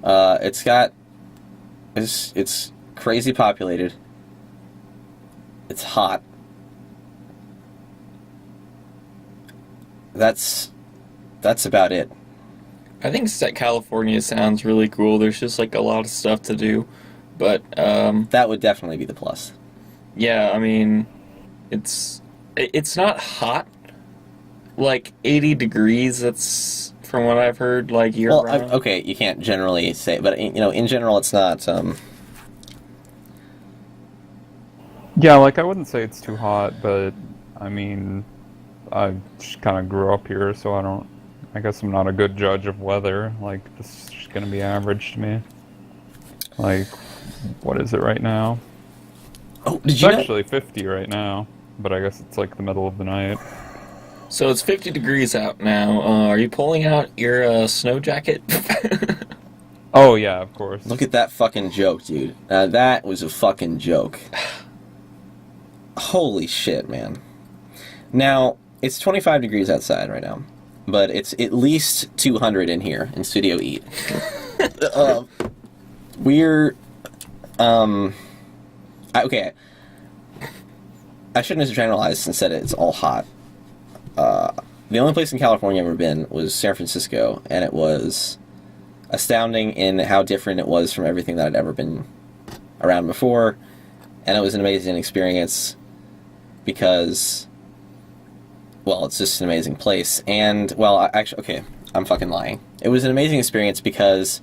It's crazy populated. It's hot. That's about it. I think California sounds really cool. There's just like a lot of stuff to do, but That would definitely be the plus. yeah, I mean, it's not hot, like 80 degrees. That's from what I've heard, like year Well, round. okay, you can't generally say, but you know, in general, it's not. Yeah, like, I wouldn't say it's too hot, but I mean, I just kind of grew up here, so I guess I'm not a good judge of weather. Like, this is just gonna be average to me. Like, what is it right now? Oh, did It's you know? actually 50 right now, but I guess it's like the middle of the night. So it's 50 degrees out now. Are you pulling out your snow jacket? Oh yeah, of course. Look at that fucking joke, dude. That was a fucking joke. Holy shit, man. Now, it's 25 degrees outside right now, but it's at least 200 in here in Studio Eat. We're, okay. I shouldn't have generalized and said it's all hot. The only place in California I've ever been was San Francisco, and it was astounding in how different it was from everything that I'd ever been around before, and it was an amazing experience because, well, it's just an amazing place. And, well, actually, okay, I'm fucking lying. It was an amazing experience because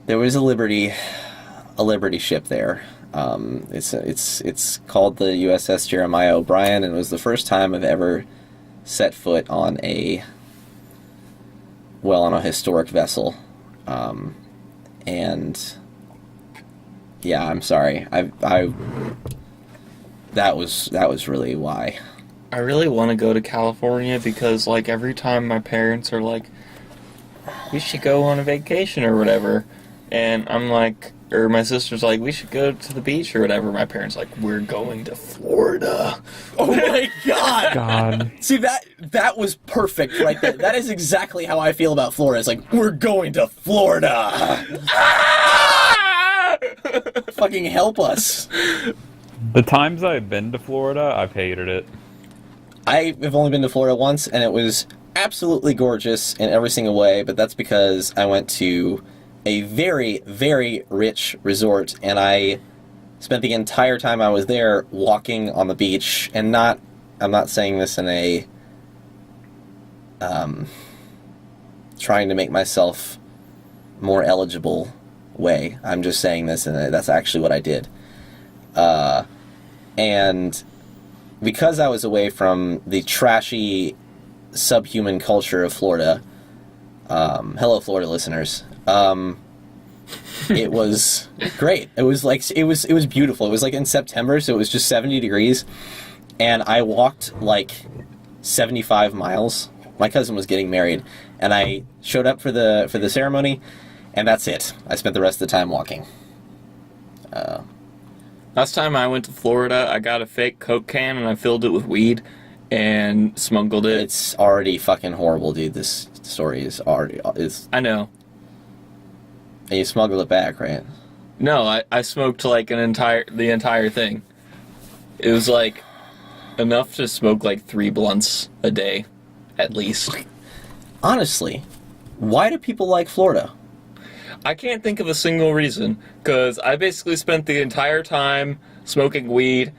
there was a Liberty ship there. It's called the USS Jeremiah O'Brien, and it was the first time I've ever set foot on a historic vessel. And yeah, I'm sorry. That was really why. I really want to go to California because, like, every time my parents are like, we should go on a vacation or whatever, and I'm like, or my sister's like, we should go to the beach or whatever, my parents are like, we're going to Florida. Oh my god! God. See, that was perfect right there. That is exactly how I feel about Florida. It's like, we're going to Florida! Fucking help us. The times I've been to Florida, I've hated it. I've only been to Florida once, and it was absolutely gorgeous in every single way, but that's because I went to a very, very rich resort, and I spent the entire time I was there walking on the beach, and I'm not saying this in a, trying to make myself more eligible way. I'm just saying this, and that's actually what I did. And because I was away from the trashy, subhuman culture of Florida, hello, Florida listeners, it was great. It was beautiful. It was like in September, so it was just 70 degrees, and I walked like 75 miles. My cousin was getting married, and I showed up for the ceremony, and that's it. I spent the rest of the time walking. Last time I went to Florida, I got a fake Coke can and I filled it with weed and smuggled it. It's already fucking horrible, dude. This story is I know. And you smuggled it back, right? No, I smoked like the entire thing. It was like enough to smoke like 3 blunts a day, at least. Honestly, why do people like Florida? I can't think of a single reason, because I basically spent the entire time smoking weed,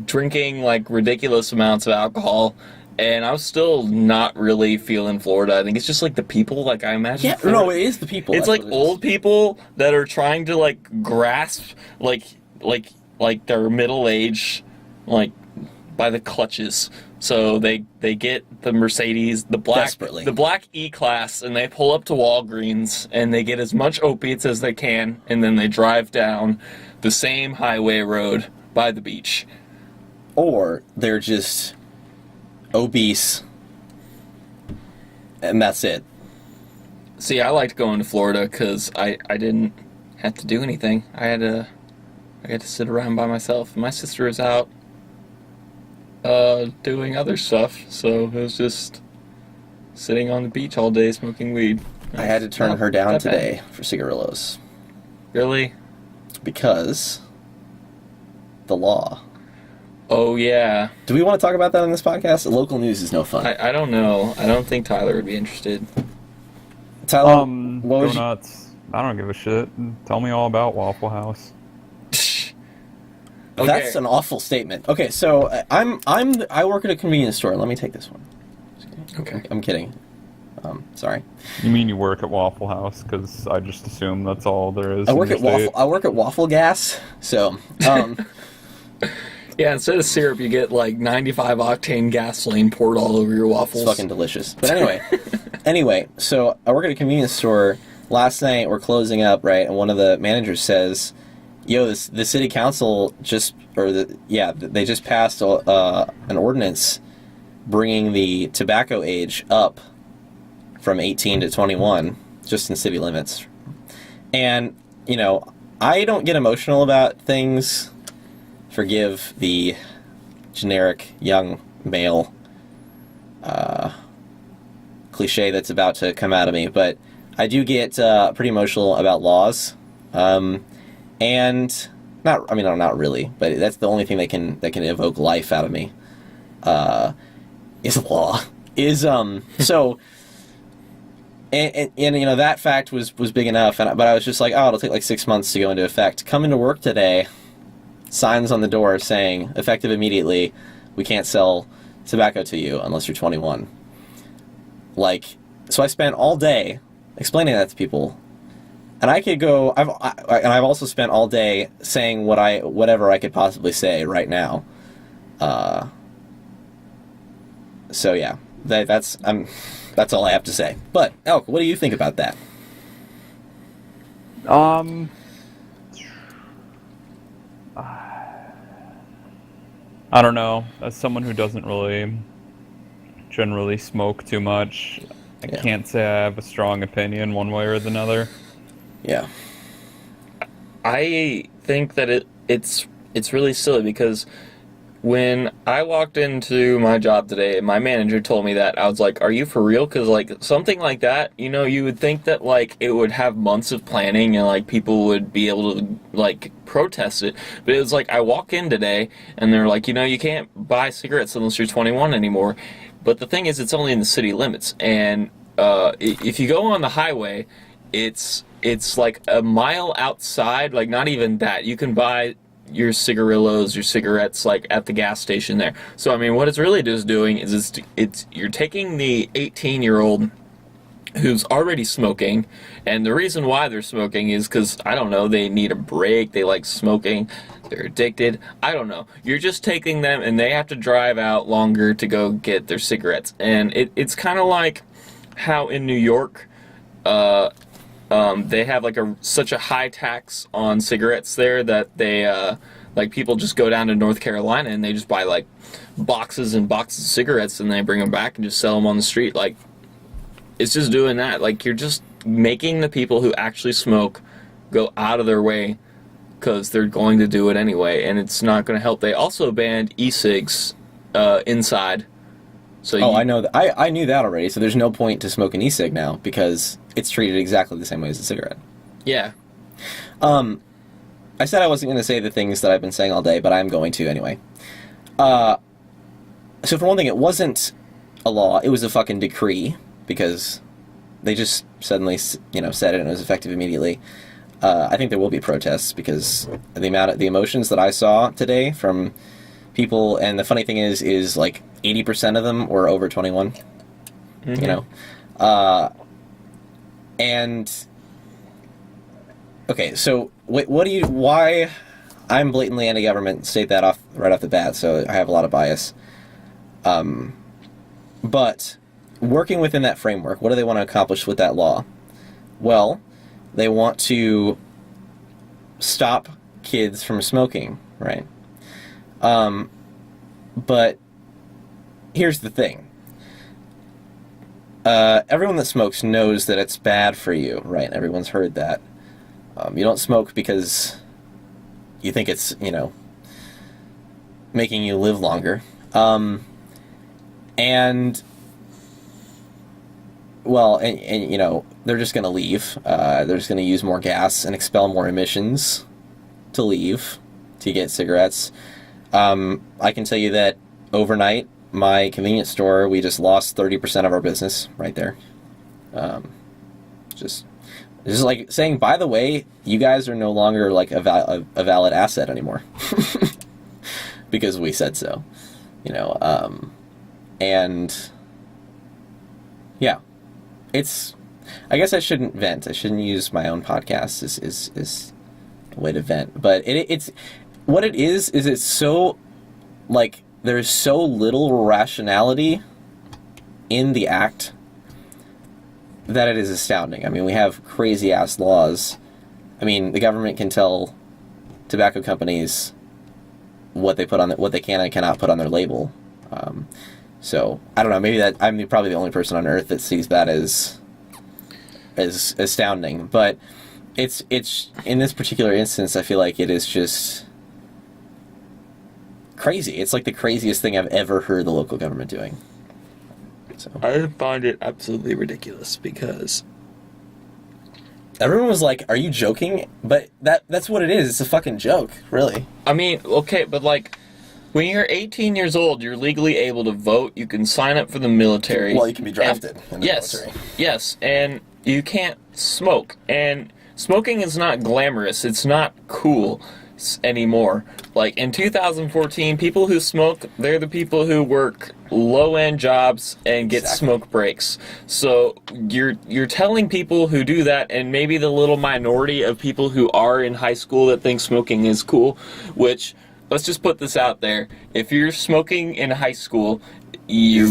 drinking like ridiculous amounts of alcohol, and I was still not really feeling Florida. I think it's just like the people, like I imagine. Yeah, Florida, no, it is the people. it's That's like what it is. old people that are trying to like grasp like like they're middle age, like by the clutches. So they get the Mercedes, the Desperately. black E-Class, and they pull up to Walgreens and they get as much opiates as they can, and then they drive down the same highway road by the beach. Or they're just obese, and that's it. See, I liked going to Florida because I didn't have to do anything. I got to sit around by myself. My sister was out doing other stuff, so it was just sitting on the beach all day smoking weed. I had to turn Not her down that bad. today for cigarillos Really? because the law. Oh yeah. Do we want to talk about that on this podcast? Local news is no fun. I don't know. I don't think Tyler would be interested. Tyler, what Go was nuts. I don't give a shit. Tell me all about Waffle House. Okay. That's an awful statement. Okay, so I work at a convenience store. Let me take this one. Okay. I'm kidding. Sorry. You mean you work at Waffle House? Because I just assume that's all there is. I work in at your Waffle. state. I work at Waffle Gas. So, Yeah, instead of syrup, you get like 95 octane gasoline poured all over your waffles. it's fucking delicious. But anyway, so I work at a convenience store. Last night we're closing up, right? And one of the managers says, "Yo, the city council they just passed an ordinance bringing the tobacco age up from 18 to 21, just in city limits." And I don't get emotional about things. Forgive the generic young male cliche that's about to come out of me, but I do get pretty emotional about laws, and not really, but that's the only thing that can evoke life out of me. Is law so. And that fact was big enough, but I was just like, oh, it'll take like 6 months to go into effect. Come into work today. Signs on the door saying, effective immediately, we can't sell tobacco to you unless you're 21. So I spent all day explaining that to people, and I could go. I've also spent all day saying whatever I could possibly say right now. So yeah, that's all I have to say. But Elk, what do you think about that? I don't know. As someone who doesn't really generally smoke too much, I Yeah. can't say I have a strong opinion one way or the other. Yeah. I think that it's really silly because when I walked into my job today, my manager told me that, I was like, "Are you for real?" Because something like that, you would think that it would have months of planning and people would be able to protest it. But it was I walk in today and they're like, you can't buy cigarettes unless you're 21 anymore. But the thing is, it's only in the city limits, and if you go on the highway, it's like a mile outside, not even that. You can buy your cigarillos, your cigarettes, at the gas station there. So, what it's really just doing is you're taking the 18-year-old who's already smoking, and the reason why they're smoking is because, I don't know, they need a break, they like smoking, they're addicted, I don't know. You're just taking them, and they have to drive out longer to go get their cigarettes. And it's kind of like how in New York, they have such a high tax on cigarettes there that they people just go down to North Carolina and they just buy boxes and boxes of cigarettes and they bring them back and just sell them on the street. It's just doing that. You're just making the people who actually smoke go out of their way because they're going to do it anyway, and it's not going to help. They also banned e-cigs inside. So I know that. I knew that already. So there's no point to smoke an e-cig now because it's treated exactly the same way as a cigarette. Yeah. I said I wasn't going to say the things that I've been saying all day, but I'm going to anyway. So for one thing, it wasn't a law; it was a fucking decree because they just suddenly, said it and it was effective immediately. I think there will be protests because the emotions that I saw today from people, and the funny thing is 80% of them were over 21. Mm-hmm. And okay, so why I'm blatantly anti-government. State that right off the bat. So I have a lot of bias. But working within that framework, what do they want to accomplish with that law? Well, they want to stop kids from smoking, right? But here's the thing. Everyone that smokes knows that it's bad for you, right? Everyone's heard that. You don't smoke because you think it's, making you live longer. And they're just going to leave. They're just going to use more gas and expel more emissions to leave to get cigarettes. I can tell you that overnight, my convenience store, we just lost 30% of our business right there. Just like saying, by the way, you guys are no longer like a valid asset anymore because we said so, and yeah, I guess I shouldn't vent. I shouldn't use my own podcast as a way to vent, but it's what it is it's so like there's so little rationality in the act that it is astounding. I mean, we have crazy-ass laws. I mean, the government can tell tobacco companies what they can and cannot put on their label. So, I don't know, maybe I'm probably the only person on Earth that sees that as astounding. But it's in this particular instance, I feel like it is just crazy. It's like the craziest thing I've ever heard the local government doing. So I find it absolutely ridiculous because everyone was like, "Are you joking?" But that's what it is. It's a fucking joke, really. I mean, okay, but like when you're 18 years old, you're legally able to vote. You can sign up for the military. Well, you can be drafted in the military. Yes, and you can't smoke. And smoking is not glamorous. It's not cool anymore. Like in 2014, people who smoke, they're the people who work low-end jobs and get smoke breaks. So you're telling people who do that, and maybe the little minority of people who are in high school that think smoking is cool, which, let's just put this out there. If you're smoking in high school, you're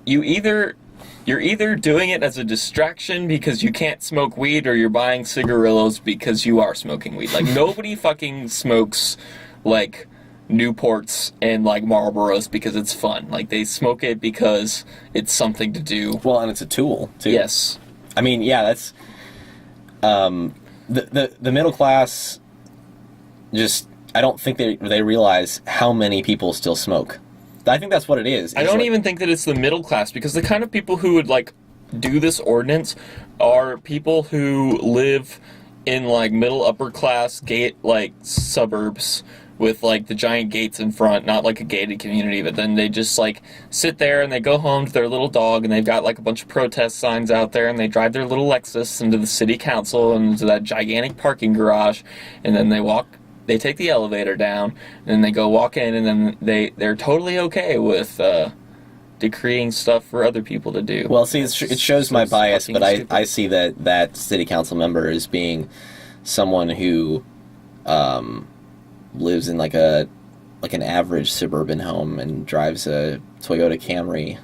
either doing it as a distraction because you can't smoke weed, or you're buying cigarillos because you are smoking weed. Like, nobody fucking smokes, like, Newports and, like, Marlboros because it's fun. Like, they smoke it because it's something to do. Well, and it's a tool, too. Yes. I mean, yeah, that's... The middle class just... I don't think they realize how many people still smoke. I think that's what it is. I don't even think that it's the middle class, because the kind of people who would, like, do this ordinance are people who live in, like, middle upper class suburbs with, like, the giant gates in front, not like a gated community, but then they just, like, sit there and they go home to their little dog, and they've got, like, a bunch of protest signs out there, and they drive their little Lexus into the city council and into that gigantic parking garage, and then they take the elevator down, and then they go walk in, and then they're totally okay with decreeing stuff for other people to do. Well, see, it shows my bias, but I see that city council member as being someone who lives in like an average suburban home and drives a Toyota Camry.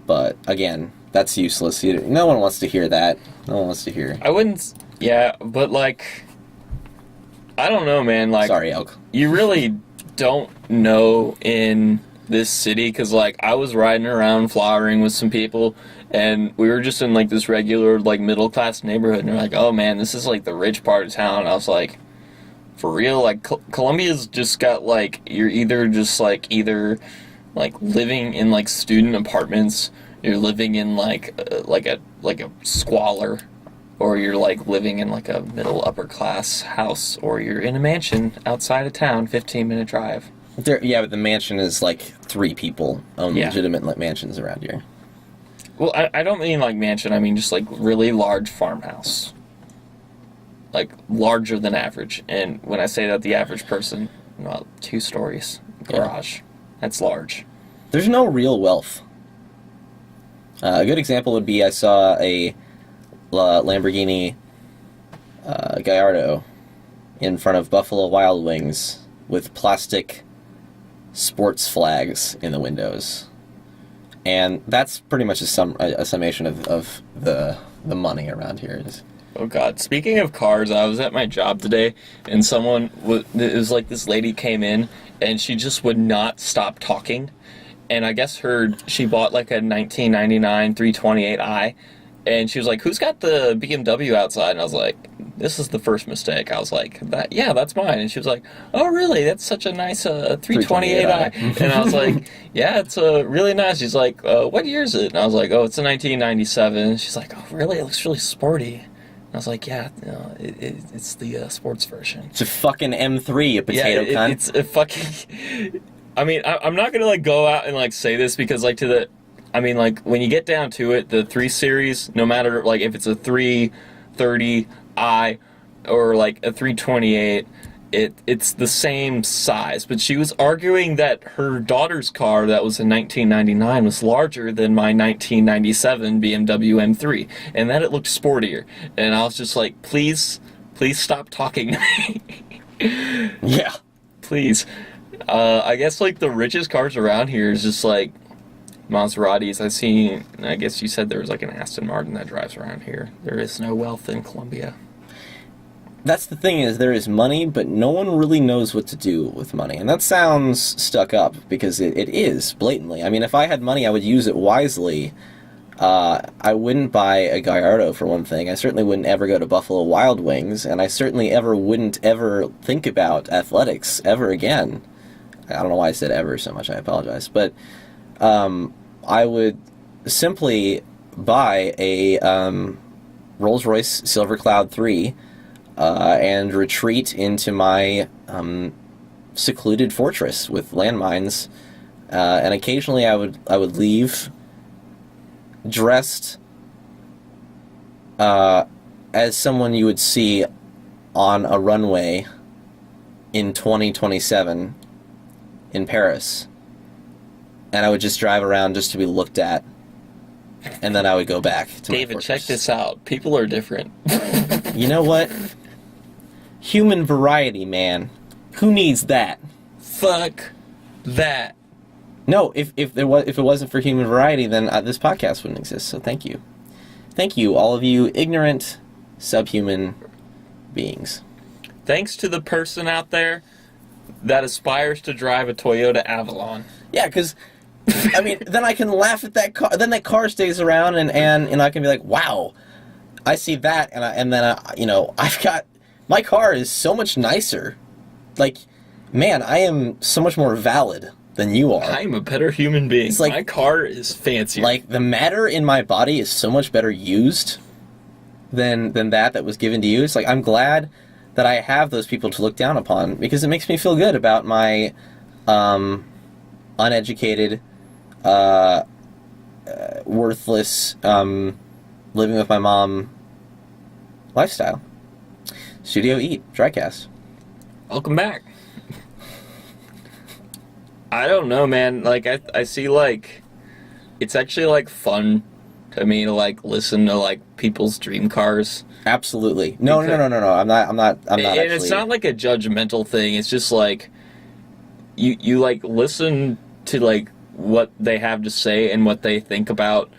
But again, that's useless. No one wants to hear that. No one wants to hear. I wouldn't. Yeah, but like, I don't know, man. Like, sorry, Elk. You really don't know in this city, because like I was riding around flowering with some people, and we were just in like this regular like middle class neighborhood, and they're like, "Oh man, this is like the rich part of town." And I was like, "For real?" Like Columbia's just got like you're either living in like student apartments, you're living in like a squalor, or you're like living in like a middle upper class house, or you're in a mansion outside of town, 15-minute drive. Yeah, but the mansion is like 3 people own legitimate mansions around here. Well, I don't mean like mansion, I mean just like really large farmhouse. Like larger than average. And when I say that, the average person, well, 2 stories, garage. Yeah. That's large. There's no real wealth. A good example would be I saw a Lamborghini Gallardo in front of Buffalo Wild Wings with plastic sports flags in the windows. And that's pretty much a summation of the money around here. Oh god! Speaking of cars, I was at my job today, and it was like this lady came in, and she just would not stop talking. And I guess she bought like a 1999 328i, and she was like, "Who's got the BMW outside?" And I was like, "This is the first mistake." I was like, "Yeah, that's mine." And she was like, "Oh, really? That's such a nice 328i." And I was like, "Yeah, it's really nice." She's like, "What year is it?" And I was like, "Oh, it's a 1997." She's like, "Oh, really? It looks really sporty." I was like, "Yeah, no, it's the sports version." It's a fucking M3, a potato cunt. It's a fucking... I mean, I'm not gonna, like, go out and, like, say this because, like, I mean, like, when you get down to it, the 3 Series, no matter, like, if it's a 330i or, like, a 328, it's the same size. But she was arguing that her daughter's car that was in 1999 was larger than my 1997 BMW M3, and that it looked sportier. And I was just like, please stop talking to me. Yeah. Please. I guess, like, the richest cars around here is just, like, Maseratis. I guess you said there was, like, an Aston Martin that drives around here. There is no wealth in Colombia. That's the thing, is there is money, but no one really knows what to do with money. And that sounds stuck up, because it is, blatantly. I mean, if I had money, I would use it wisely. I wouldn't buy a Gallardo, for one thing. I certainly wouldn't ever go to Buffalo Wild Wings, and I certainly wouldn't ever think about athletics ever again. I don't know why I said ever so much, I apologize. But I would simply buy a Rolls-Royce Silver Cloud 3, and retreat into my secluded fortress with landmines, and occasionally I would leave dressed as someone you would see on a runway in 2027 in Paris, and I would just drive around just to be looked at, and then I would go back to David, my check fortress. this out. People are different. You know what? Human variety, man. Who needs that? Fuck that. No, if it wasn't for human variety, then this podcast wouldn't exist. So thank you, all of you ignorant, subhuman beings. Thanks to the person out there that aspires to drive a Toyota Avalon. Yeah, because I mean, then I can laugh at that car. Then that car stays around, and I can be like, wow, I see that, and then I've got, my car is so much nicer. Like, man, I am so much more valid than you are. I'm a better human being. It's like, my car is fancier. Like, the matter in my body is so much better used than that was given to you. It's like, I'm glad that I have those people to look down upon, because it makes me feel good about my uneducated, worthless, living with my mom lifestyle. Studio Eat, Drycast. Welcome back. I don't know, man. Like, I see, like, it's actually, like, fun to me to, like, listen to, like, people's dream cars. Absolutely. No. I'm not And actually... it's not, like, a judgmental thing. It's just, like, you like, listen to, like, what they have to say and what they think about,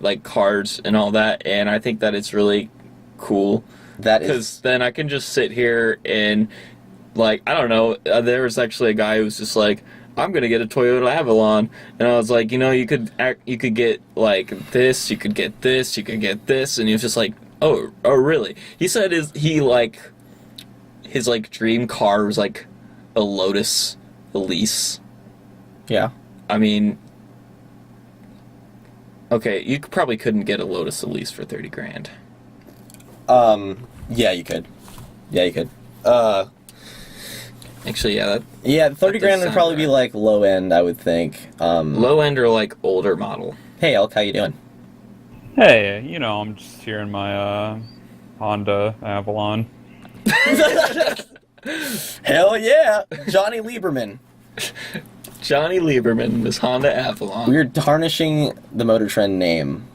like, cars and all that. And I think that it's really cool. That is... Because then I can just sit here and... Like, I don't know, there was actually a guy who was just like, I'm gonna get a Toyota Avalon, and I was like, you could get, like, this, you could get this, you could get this, and he was just like, oh, really? He said his dream car was, like, a Lotus Elise. Yeah. I mean, okay, you probably couldn't get a Lotus Elise for 30 grand. Yeah, you could. Actually, yeah. 30 grand would probably be, like, low end, I would think. Low end or, like, older model. Hey, Elk, how you doing? Hey, I'm just here in my Honda Avalon. Hell yeah! Johnny Lieberman. Johnny Lieberman, this Honda Avalon. We're tarnishing the Motor Trend name.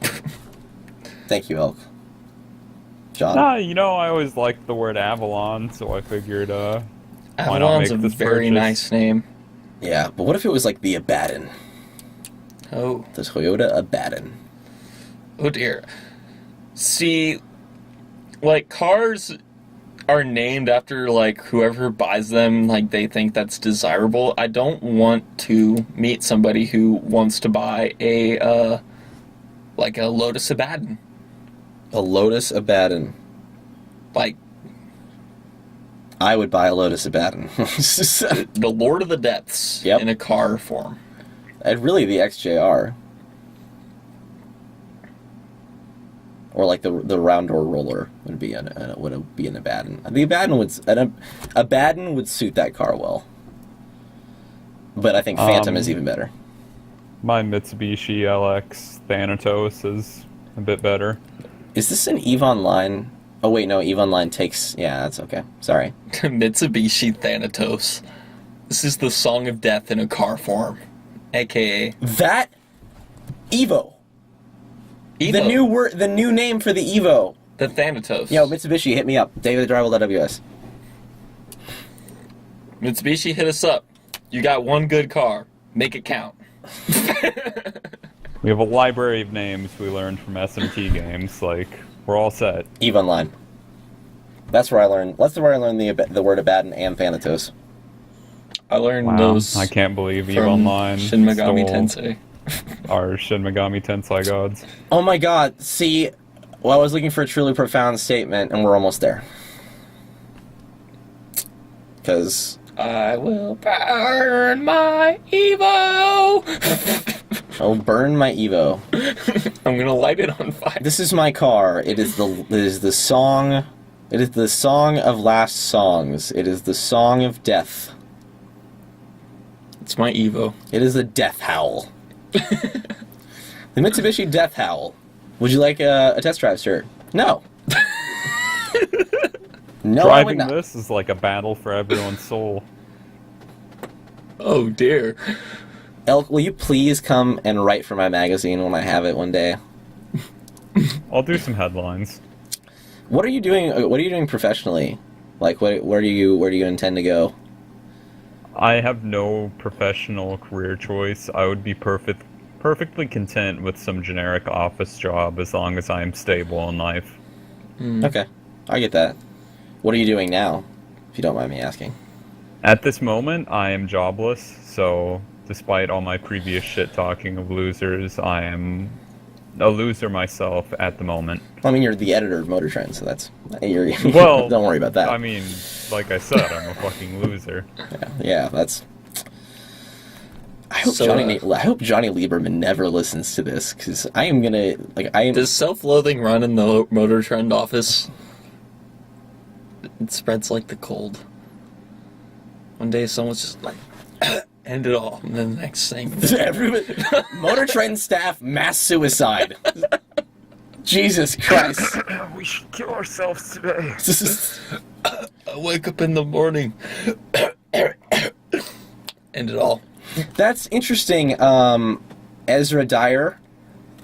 Thank you, Elk. John? I always liked the word Avalon, so I figured, why not Avalon's make a this very purchase? nice name. Yeah, but what if it was like the Abaddon? Oh. The Toyota Abaddon. Oh dear. See, like, cars are named after, like, whoever buys them, like, they think that's desirable. I don't want to meet somebody who wants to buy a Lotus Abaddon. A Lotus Abaddon. Like, I would buy a Lotus Abaddon. the Lord of the Depths Yep. in a car form. And really, the XJR. Or like the round door roller would be an Abaddon. The Abaddon would suit that car well. But I think Phantom is even better. My Mitsubishi LX Thanatos is a bit better. Is this an EVE Online? Oh wait, no, EVE Online takes... Yeah, that's okay. Sorry. Mitsubishi Thanatos. This is the Song of Death in a car form. AKA... That... Evo. Evo. The new name for the Evo. The Thanatos. Yo, Mitsubishi, hit me up. DavidTheDriver.ws. Mitsubishi, hit us up. You got one good car. Make it count. We have a library of names we learned from SMT games. Like, we're all set. EVE Online. That's where I learned the word Abaddon and Thanatos. I learned Wow, those I can't believe EVE from Online Shin Megami stole Tensei. our Shin Megami Tensei gods. Oh my god, see... Well, I was looking for a truly profound statement, and we're almost there. Because... I will burn my Evo! I'll burn my Evo. I'm gonna light it on fire. This is my car. It is the song... It is the song of last songs. It is the song of death. It's my Evo. It is a death howl. The Mitsubishi Death Howl. Would you like a test drive, sir? No. No, I would Driving not. this is like a battle for everyone's soul. Oh dear. Elk, will you please come and write for my magazine when I have it one day? I'll do some headlines. What are you doing? What are you doing professionally? Like, where do you intend to go? I have no professional career choice. I would be perfectly content with some generic office job as long as I am stable in life. Okay, I get that. What are you doing now, if you don't mind me asking? At this moment, I am jobless, so despite all my previous shit-talking of losers, I am a loser myself at the moment. I mean, you're the editor of Motor Trend, so that's... Well, don't worry about that. I mean, like I said, I'm a fucking loser. Yeah, that's... I hope So, Johnny Lieberman never listens to this, because I am gonna... Does self-loathing run in the Motor Trend office? It spreads like the cold. One day someone's just like, end it all. And then the next thing... Motor Trend staff mass suicide. Jesus Christ. We should kill ourselves today. I wake up in the morning. End it all. That's interesting. Ezra Dyer.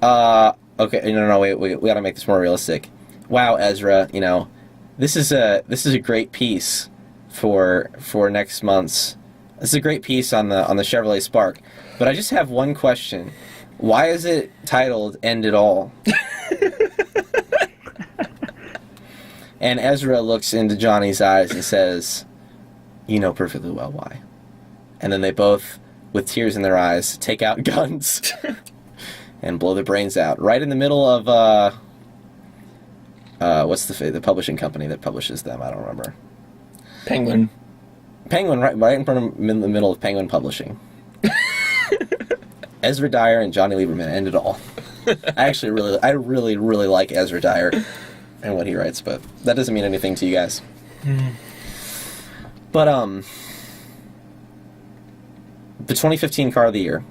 Okay, no, wait. We gotta make this more realistic. Wow, Ezra, this is a great piece for next month's. This is a great piece on the Chevrolet Spark. But I just have one question. Why is it titled "End It All"? And Ezra looks into Johnny's eyes and says, "You know perfectly well why." And then they both, with tears in their eyes, take out guns and blow their brains out right in the middle of what's the publishing company that publishes them? I don't remember. Penguin, right in front of in the middle of Penguin Publishing. Ezra Dyer and Johnny Lieberman end it all. I really like Ezra Dyer and what he writes, but that doesn't mean anything to you guys. But the 2015 car of the year.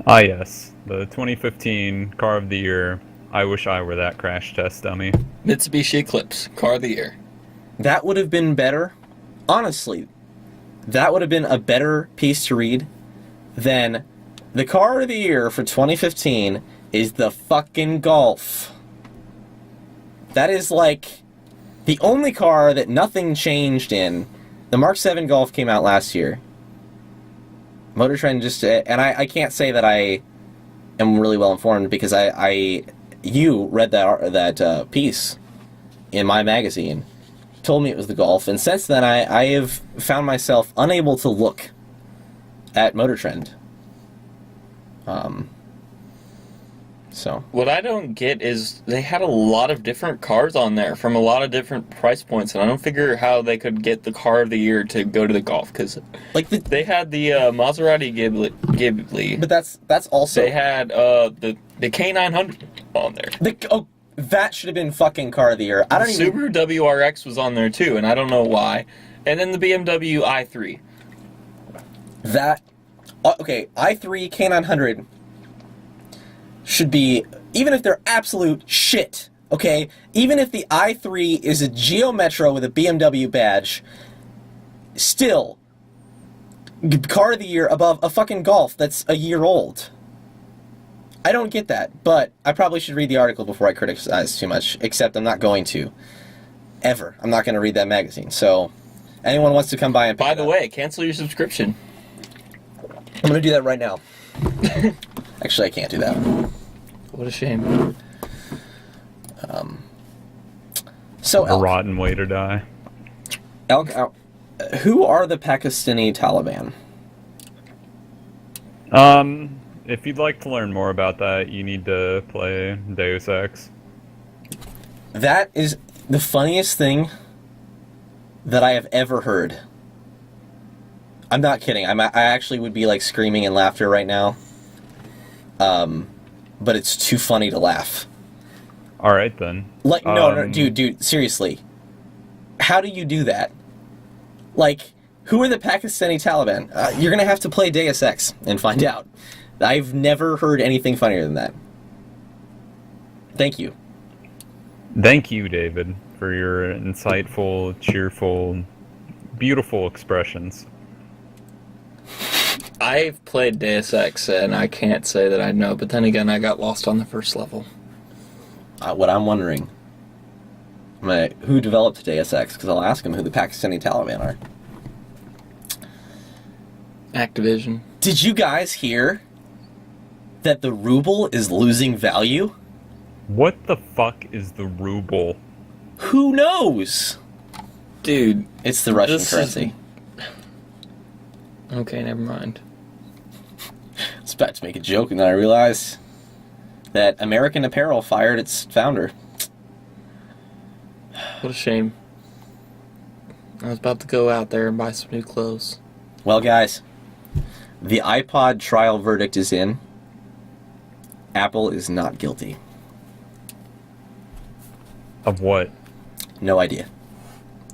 Ah yes, the 2015 car of the year. I wish I were that crash test dummy. Mitsubishi Eclipse, car of the year. That would have been better. Honestly, that would have been a better piece to read than the car of the year for 2015 is the fucking Golf. That is like the only car that nothing changed in. The Mark 7 Golf came out last year. Motor Trend just... And I can't say that I am really well informed because you read that piece in my magazine, told me it was the Golf, and since then I have found myself unable to look at Motor Trend. So what I don't get is they had a lot of different cars on there from a lot of different price points, and I don't figure how they could get the car of the year to go to the Golf, because like they had the Maserati Ghibli, but that's also they had the K900 on there. That should have been fucking car of the year. I don't even... Subaru WRX was on there too, and I don't know why. And then the BMW i3. That... Okay, i3, K900 should be... Even if they're absolute shit, okay? Even if the i3 is a Geo Metro with a BMW badge, still, car of the year above a fucking Golf that's a year old. I don't get that, but I probably should read the article before I criticize too much, except I'm not going to. Ever. I'm not going to read that magazine, so anyone wants to come by and pick By the way, cancel your subscription. I'm going to do that right now. Actually, I can't do that. What a shame. So, A Elk, rotten way to die. Who are the Pakistani Taliban? If you'd like to learn more about that, you need to play Deus Ex. That is the funniest thing that I have ever heard. I'm not kidding. I actually would be like screaming in laughter right now. But it's too funny to laugh. All right then. Like no, dude, seriously. How do you do that? Like, who are the Pakistani Taliban? You're gonna have to play Deus Ex and find out. I've never heard anything funnier than that. Thank you. Thank you, David, for your insightful, cheerful, beautiful expressions. I've played Deus Ex, and I can't say that I know, but then again, I got lost on the first level. What I'm wondering, who developed Deus Ex? Because I'll ask him who the Pakistani Taliban are. Activision. Did you guys hear that the ruble is losing value? What the fuck is the ruble? Who knows? Dude. It's the Russian this currency. Okay, never mind. I was about to make a joke, and then I realized that American Apparel fired its founder. What a shame. I was about to go out there and buy some new clothes. Well, guys, the iPod trial verdict is in. Apple is not guilty. Of what? No idea.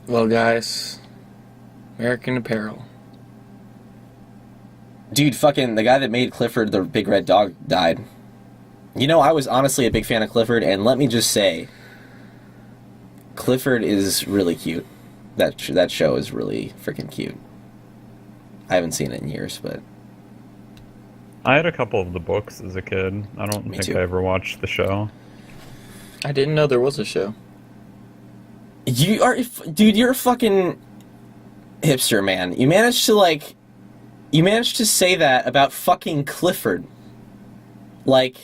Well, guys, American Apparel. Dude, fucking the guy that made Clifford the Big Red Dog died. You know, I was honestly a big fan of Clifford, and let me just say, Clifford is really cute. That show is really freaking cute. I haven't seen it in years, but... I had a couple of the books as a kid. I don't Me think too. I ever watched the show. I didn't know there was a show. Dude, you're a fucking hipster, man. You managed to say that about fucking Clifford. Like,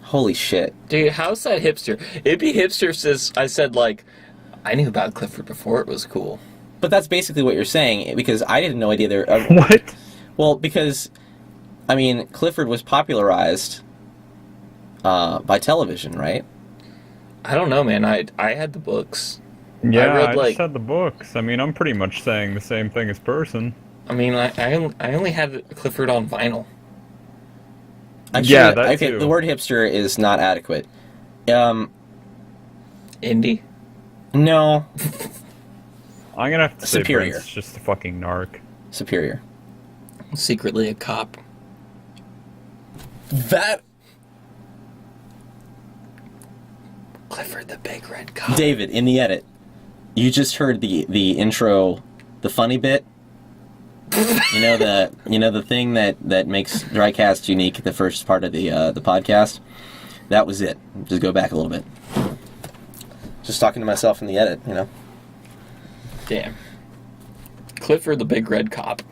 holy shit. Dude, how's that hipster? It'd be hipster if I said, like, I knew about Clifford before it was cool. But that's basically what you're saying, because I had no idea there... What? Well, because, I mean, Clifford was popularized by television, right? I don't know, man. I had the books. Yeah, I read, I like... just had the books. I mean, I'm pretty much saying the same thing as Person. I mean, I only had Clifford on vinyl. Actually, Yeah, that okay, too. the word hipster is not adequate. Indie? No. I'm gonna have to say Superior. Brent's just a fucking narc. Superior. Secretly a cop. That... Clifford the Big Red Cop. David, in the edit, you just heard the intro, the funny bit. You know the thing that makes Drycast unique, the first part of the podcast. That was it. Just go back a little bit. Just talking to myself in the edit, you know. Damn. Clifford the Big Red Cop.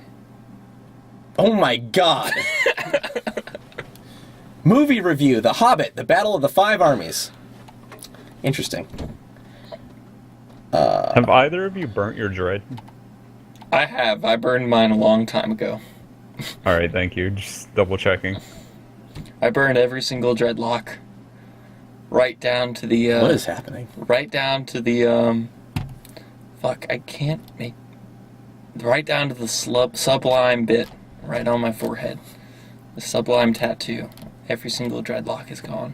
Oh my god! Movie review: The Hobbit, The Battle of the Five Armies. Interesting. Have either of you burnt your dread? I have. I burned mine a long time ago. Alright, thank you. Just double checking. I burned every single dreadlock. Right down to the, What is happening? Right down to the, fuck, I can't make... Right down to the sublime bit. Right on my forehead. The sublime tattoo. Every single dreadlock is gone.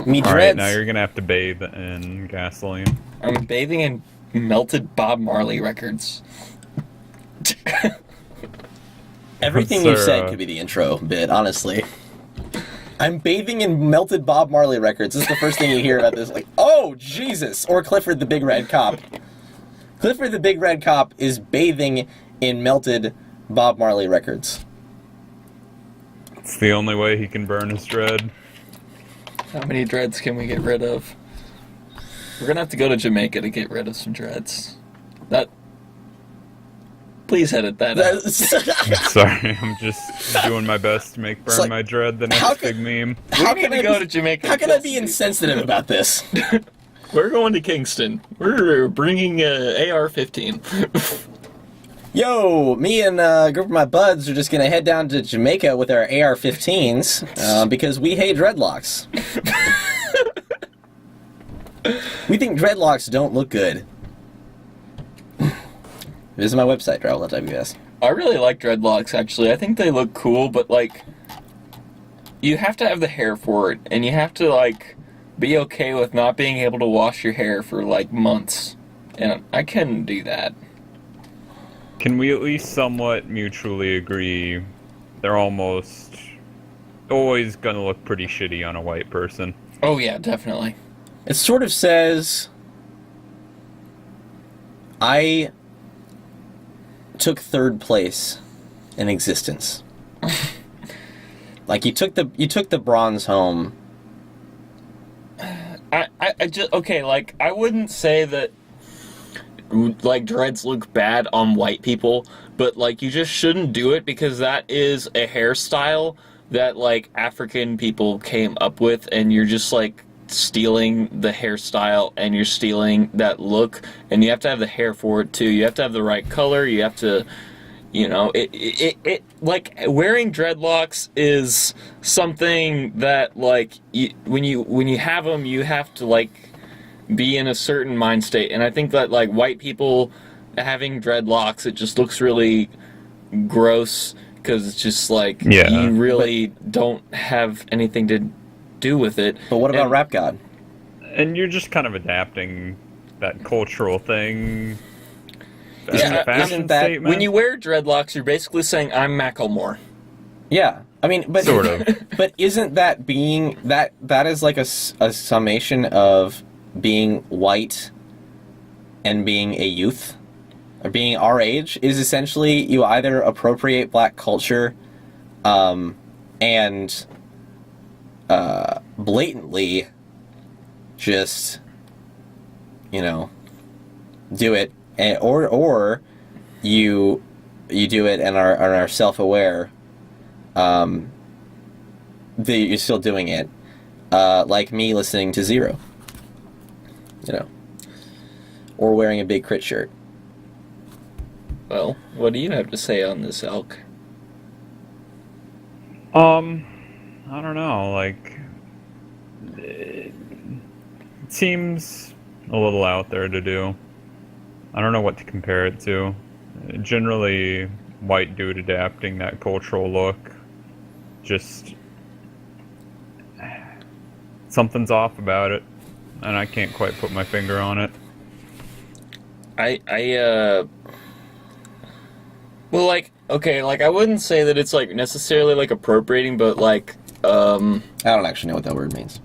Me Alright, dreads. now you're gonna have to bathe in gasoline. I'm bathing in melted Bob Marley records. Everything you Sir, said could be the intro bit, honestly. I'm bathing in melted Bob Marley records. This is the first thing you hear about this. Like, oh, Jesus! Or Clifford the Big Red Cop. Clifford the Big Red Cop is bathing in melted Bob Marley records. It's the only way he can burn his dread. How many dreads can we get rid of? We're gonna have to go to Jamaica to get rid of some dreads. Please edit that out. Sorry, I'm just doing my best to make burn like, my dread the how next could- big meme. How We're can gonna I go be- to Jamaica. How can I be insensitive about this? We're going to Kingston. We're bringing AR-15. Yo, me and a group of my buds are just gonna head down to Jamaica with our AR-15s because we hate dreadlocks. We think dreadlocks don't look good. Visit my website, drywall.ws. I really like dreadlocks, actually. I think they look cool, but, like, you have to have the hair for it, and you have to, like, be okay with not being able to wash your hair for, like, months. And I couldn't do that. Can we at least somewhat mutually agree they're almost always gonna look pretty shitty on a white person? Oh, yeah, definitely. It sort of says, I took third place in existence. Like you took the bronze home. I just, okay, like, I wouldn't say that, like, dreads look bad on white people, but, like, you just shouldn't do it because that is a hairstyle that, like, African people came up with, and you're just, like, stealing the hairstyle, and you're stealing that look, and you have to have the hair for it, too. You have to have the right color, you have to, you know, it like, wearing dreadlocks is something that, like, when you have them, you have to, like, be in a certain mind state, and I think that, like, white people having dreadlocks, it just looks really gross, because it's just, like, Yeah. you really don't have anything to do with it. But what about And- Rap God? And you're just kind of adapting that cultural thing. As Yeah, a fashion isn't that- statement. When you wear dreadlocks, you're basically saying, I'm Macklemore. Yeah, I mean, but Sort of. But isn't that being that is like a summation of being white and being a youth, or being our age? Is essentially you either appropriate black culture, and blatantly just, you know, do it, and, or you do it and are self-aware that you're still doing it, like me listening to Zero, you know, or wearing a big Crit shirt. Well, what do you have to say on this, Elk? I don't know, like, it seems a little out there to do. I don't know what to compare it to. Generally, white dude adapting that cultural look, just something's off about it, and I can't quite put my finger on it. Well, like, okay, like, I wouldn't say that it's, like, necessarily, like, appropriating, but, like, I don't actually know what that word means.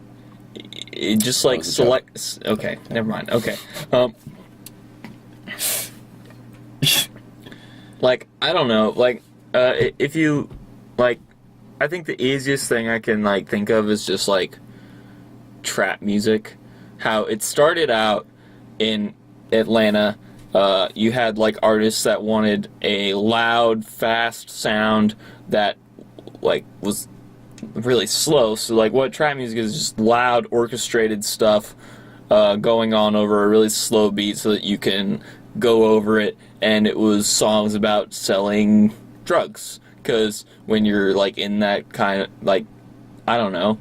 it just, like, was a joke. okay, never mind, okay. Like, I don't know, like, if you, like, I think the easiest thing I can like think of is just like trap music. How it started out in Atlanta. You had like artists that wanted a loud, fast sound that like was really slow. So like what trap music is just loud, orchestrated stuff going on over a really slow beat so that you can go over it. And it was songs about selling drugs. Because when you're like in that kind of like, I don't know,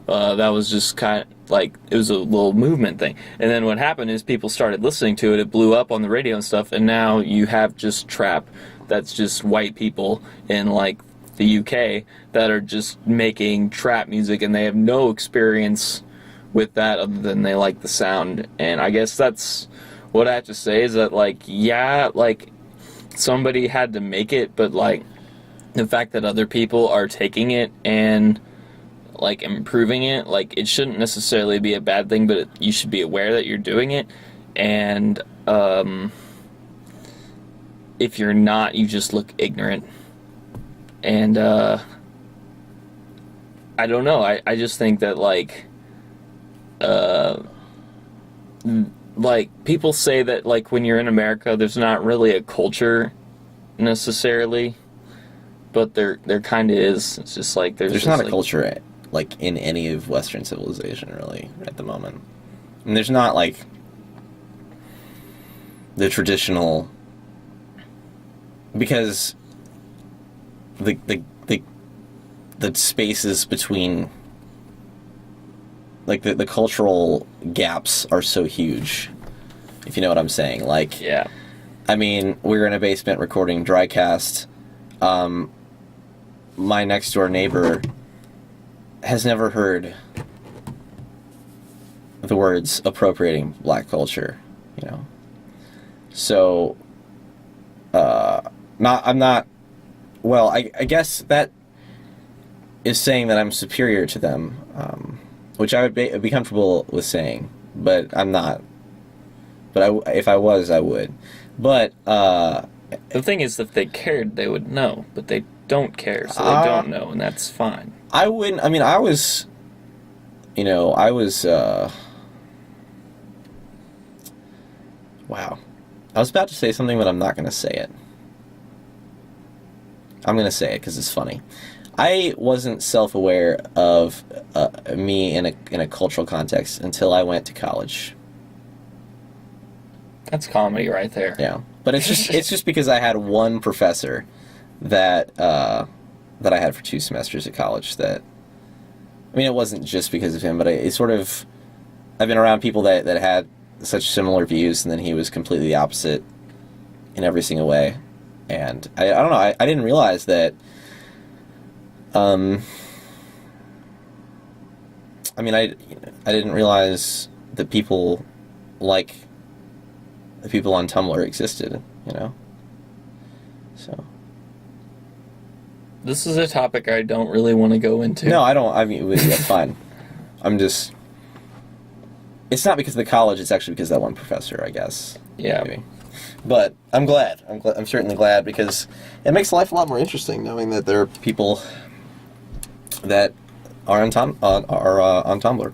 that was just kind of like, it was a little movement thing. And then what happened is people started listening to it. It blew up on the radio and stuff. And now you have just trap that's just white people in like the UK that are just making trap music, and they have no experience with that other than they like the sound. And I guess that's what I have to say is that like, yeah, like somebody had to make it, but like the fact that other people are taking it and like improving it, like it shouldn't necessarily be a bad thing, but you should be aware that you're doing it. And if you're not, you just look ignorant. And I don't know, I just think that like people say that like when you're in America there's not really a culture necessarily, but there kind of is. It's just like there's not a like, culture like in any of Western civilization really at the moment. And there's not like the traditional, because the spaces between like the cultural gaps are so huge, if you know what I'm saying. Like, yeah, I mean, we were in a basement recording Drycast. My next door neighbor has never heard the words appropriating black culture, you know. So, I guess that is saying that I'm superior to them, which I would be comfortable with saying, but I'm not. But if I was, I would. But, the thing is, if they cared, they would know, but they don't care, so they don't know, and that's fine. I wouldn't. I mean, I was. Wow. I was about to say something, but I'm not going to say it. I'm going to say it because it's funny. I wasn't self-aware of me in a cultural context until I went to college. That's comedy right there. Yeah, but it's just because I had one professor that I had for 2 semesters at college. That, I mean, it wasn't just because of him, but I've been around people that had such similar views, and then he was completely the opposite in every single way. And I don't know, I didn't realize that. I mean, I didn't realize that people like the people on Tumblr existed, you know? So. This is a topic I don't really want to go into. No, I don't. I mean, that's fine. I'm just. It's not because of the college. It's actually because of that one professor, I guess. Yeah. Maybe. But I'm glad. I'm certainly glad, because it makes life a lot more interesting knowing that there are people that are on Tumblr.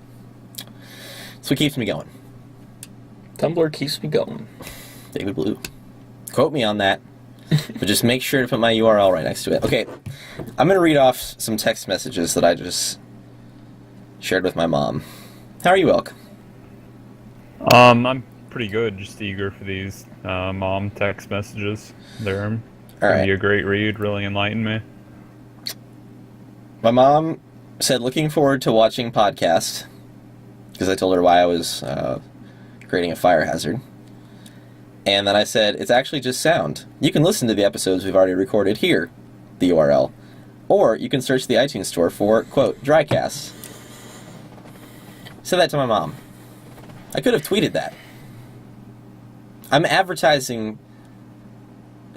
So it keeps me going. Tumblr keeps me going. David Blue. Quote me on that. But just make sure to put my URL right next to it. Okay, I'm going to read off some text messages that I just shared with my mom. How are you, Elk? I'm pretty good. Just eager for these mom text messages. They're All gonna right. be a great read. Really enlighten me. My mom said, looking forward to watching podcast, because I told her why I was creating a fire hazard. And then I said, it's actually just sound. You can listen to the episodes we've already recorded here, the URL. Or you can search the iTunes store for, quote, Drycast. Said that to my mom. I could have tweeted that. I'm advertising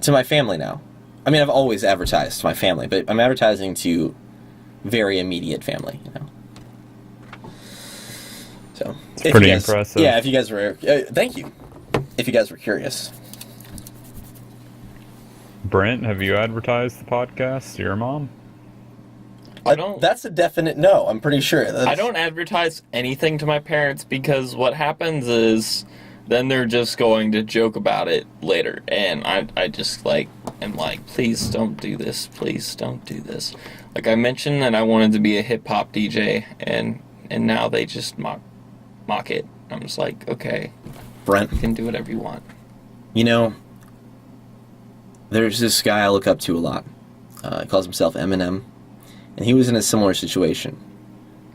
to my family now. I mean, I've always advertised to my family, but I'm advertising to very immediate family, you know. So, It's pretty impressive. Yeah, if you guys were... thank you. If you guys were curious. Brent, have you advertised the podcast to your mom? That's a definite no. I'm pretty sure. I don't advertise anything to my parents because what happens is then they're just going to joke about it later, and I just like am like, please don't do this. Please don't do this. Like I mentioned that I wanted to be a hip hop DJ, and now they just mock it. I'm just like, okay, Brent, you can do whatever you want. You know, there's this guy I look up to a lot. He calls himself Eminem, and he was in a similar situation,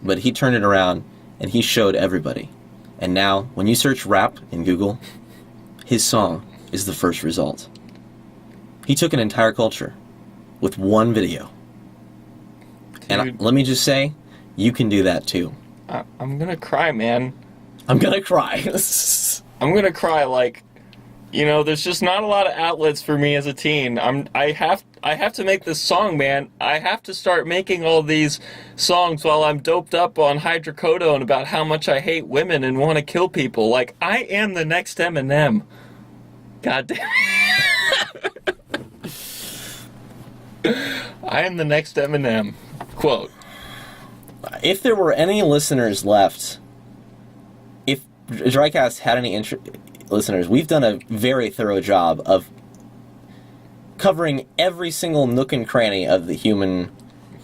but he turned it around and he showed everybody. And now, when you search rap in Google, his song is the first result. He took an entire culture with one video. Dude, and let me just say, you can do that too. I'm gonna cry, man. I'm gonna cry. I'm gonna cry. Like, you know, there's just not a lot of outlets for me as a teen. I have to make this song, man. I have to start making all these songs while I'm doped up on hydrocodone about how much I hate women and want to kill people. Like, I am the next Eminem. God damn. I am the next Eminem. Quote. If there were any listeners left, if Drycast had any listeners, we've done a very thorough job of covering every single nook and cranny of the human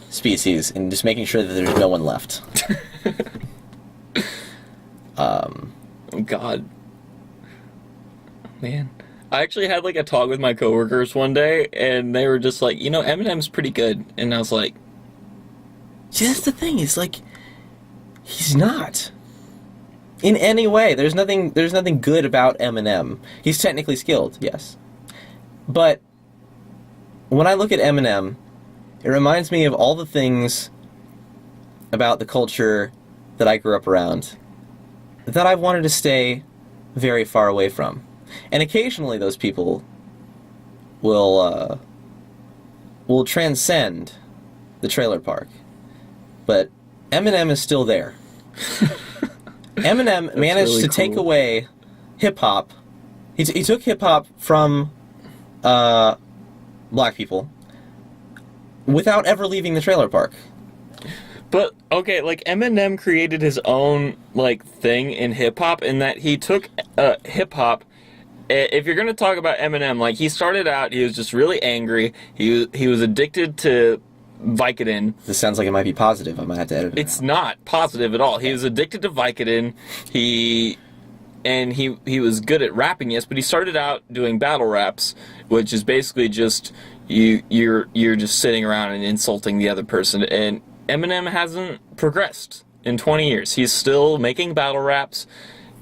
species and just making sure that there's no one left. Oh, God. Man. I actually had, like, a talk with my coworkers one day, and they were just like, you know, Eminem's pretty good. And I was like... See, that's the thing. It's like, he's not. In any way. There's nothing good about Eminem. He's technically skilled, yes. But when I look at Eminem, it reminds me of all the things about the culture that I grew up around that I wanted to stay very far away from. And occasionally those people will transcend the trailer park. But Eminem is still there. Eminem managed really to take away hip-hop. He took hip-hop from black people without ever leaving the trailer park. But, okay, like, Eminem created his own, like, thing in hip-hop in that he took hip-hop. If you're going to talk about Eminem, like, he started out, he was just really angry. He was addicted to Vicodin. This sounds like it might be positive. I might have to edit it. It's not positive at all. He was addicted to Vicodin. He was good at rapping, yes, but he started out doing battle raps, which is basically just you're just sitting around and insulting the other person. And Eminem hasn't progressed in 20 years. He's still making battle raps.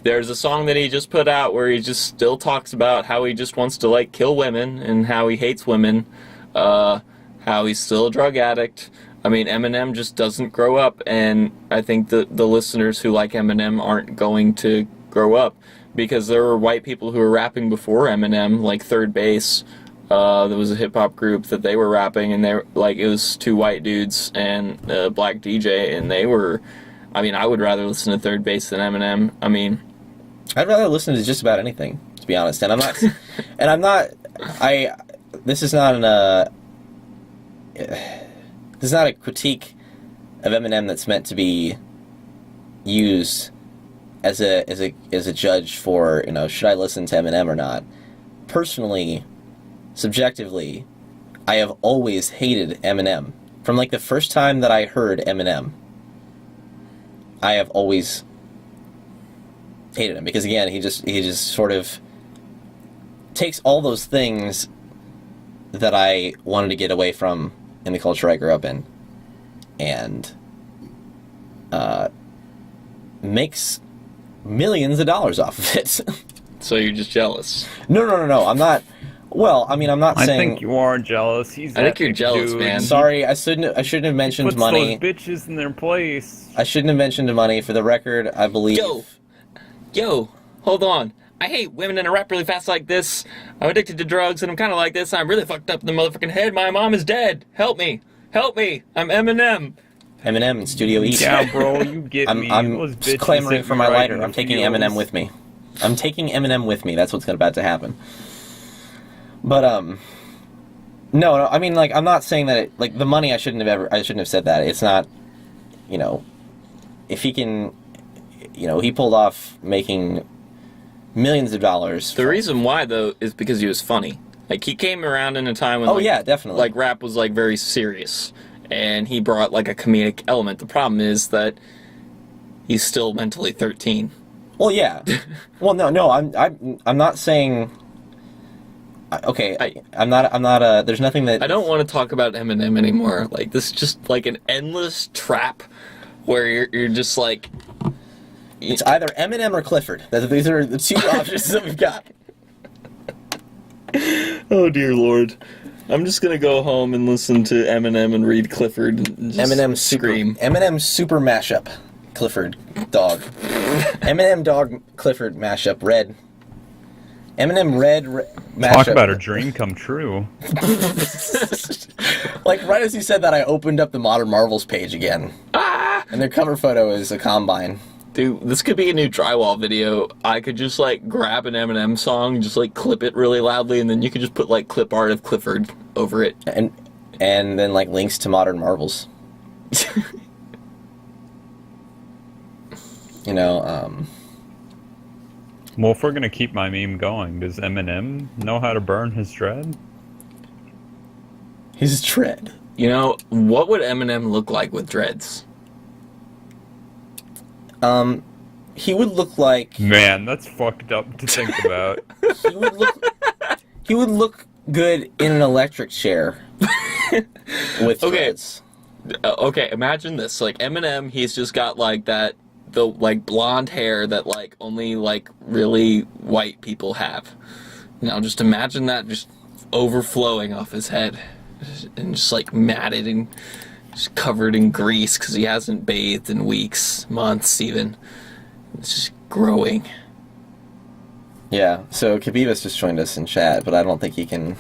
There's a song that he just put out where he just still talks about how he just wants to, like, kill women and how he hates women. How he's still a drug addict. I mean, Eminem just doesn't grow up, and I think the listeners who like Eminem aren't going to grow up, because there were white people who were rapping before Eminem, like Third Base. There was a hip-hop group that they were rapping, and it was two white dudes and a black DJ, and they were... I mean, I would rather listen to Third Base than Eminem. I mean... I'd rather listen to just about anything, to be honest. And I'm not... and I'm not... This is not this is not a critique of Eminem that's meant to be used as a judge for, you know, should I listen to Eminem or not. Personally, subjectively, I have always hated Eminem. From, like, the first time that I heard Eminem, I have always hated him. Because, again, he just sort of takes all those things that I wanted to get away from in the culture I grew up in, and makes millions of dollars off of it. So you're just jealous? No. I'm not. Well, I mean, I'm not saying. I think you are jealous. I think you're jealous, dude. man. Sorry, I shouldn't have mentioned Puts money. those bitches in their place. I shouldn't have mentioned money. For the record, I believe. Yo, hold on. I hate women in a rap really fast like this. I'm addicted to drugs and I'm kind of like this. I'm really fucked up in the motherfucking head. My mom is dead. Help me. Help me. I'm Eminem. Eminem in Studio E. Yeah, bro, you get me. I'm Those bitches clamoring hit for me my right lighter. in I'm the taking feels. Eminem with me. I'm taking Eminem with me. That's what's about to happen. But No, I mean, like, I'm not saying that like the money. I shouldn't have said that. It's not, you know, if he can, you know, he pulled off making millions of dollars. The reason why, though, is because he was funny. Like, he came around in a time when, Oh, yeah, definitely. like, rap was, like, very serious. And he brought, like, a comedic element. The problem is that he's still mentally 13. Well, yeah. Well, no, I'm not saying. Okay, I'm not. There's nothing that. I don't want to talk about Eminem anymore. Like, this is just, like, an endless trap where you're just, like... It's either Eminem or Clifford. These are the two options that we've got. Oh, dear Lord. I'm just gonna go home and listen to Eminem and read Clifford and just Eminem scream. Eminem super mashup. Clifford dog. Eminem dog Clifford mashup. Red. Eminem red mashup. Talk about a dream come true. Like, right as you said that, I opened up the Modern Marvels page again. And their cover photo is a combine. Dude, this could be a new drywall video. I could just, like, grab an Eminem song, just, like, clip it really loudly, and then you could just put, like, clip art of Clifford over it. And then, like, links to Modern Marvels. You know, Well, if we're gonna keep my meme going, does Eminem know how to burn his dread? his tread. You know, what would Eminem look like with dreads? He would look like... Man, that's fucked up to think about. He would look good in an electric chair. With dreads. Okay, imagine this. Like, Eminem, he's just got, like, the blonde hair that, like, only, like, really white people have. Now, just imagine that just overflowing off his head. And just, like, matted and just covered in grease because he hasn't bathed in weeks, months even. It's just growing. Yeah, so Khabibus just joined us in chat, but I don't think he can...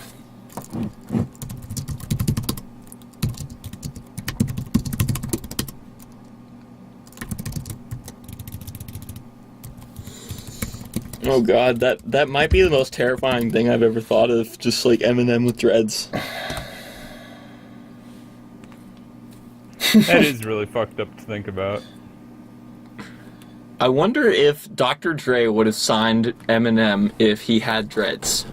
Oh god, that might be the most terrifying thing I've ever thought of, just like Eminem with dreads. That is really fucked up to think about. I wonder if Dr. Dre would have signed Eminem if he had dreads.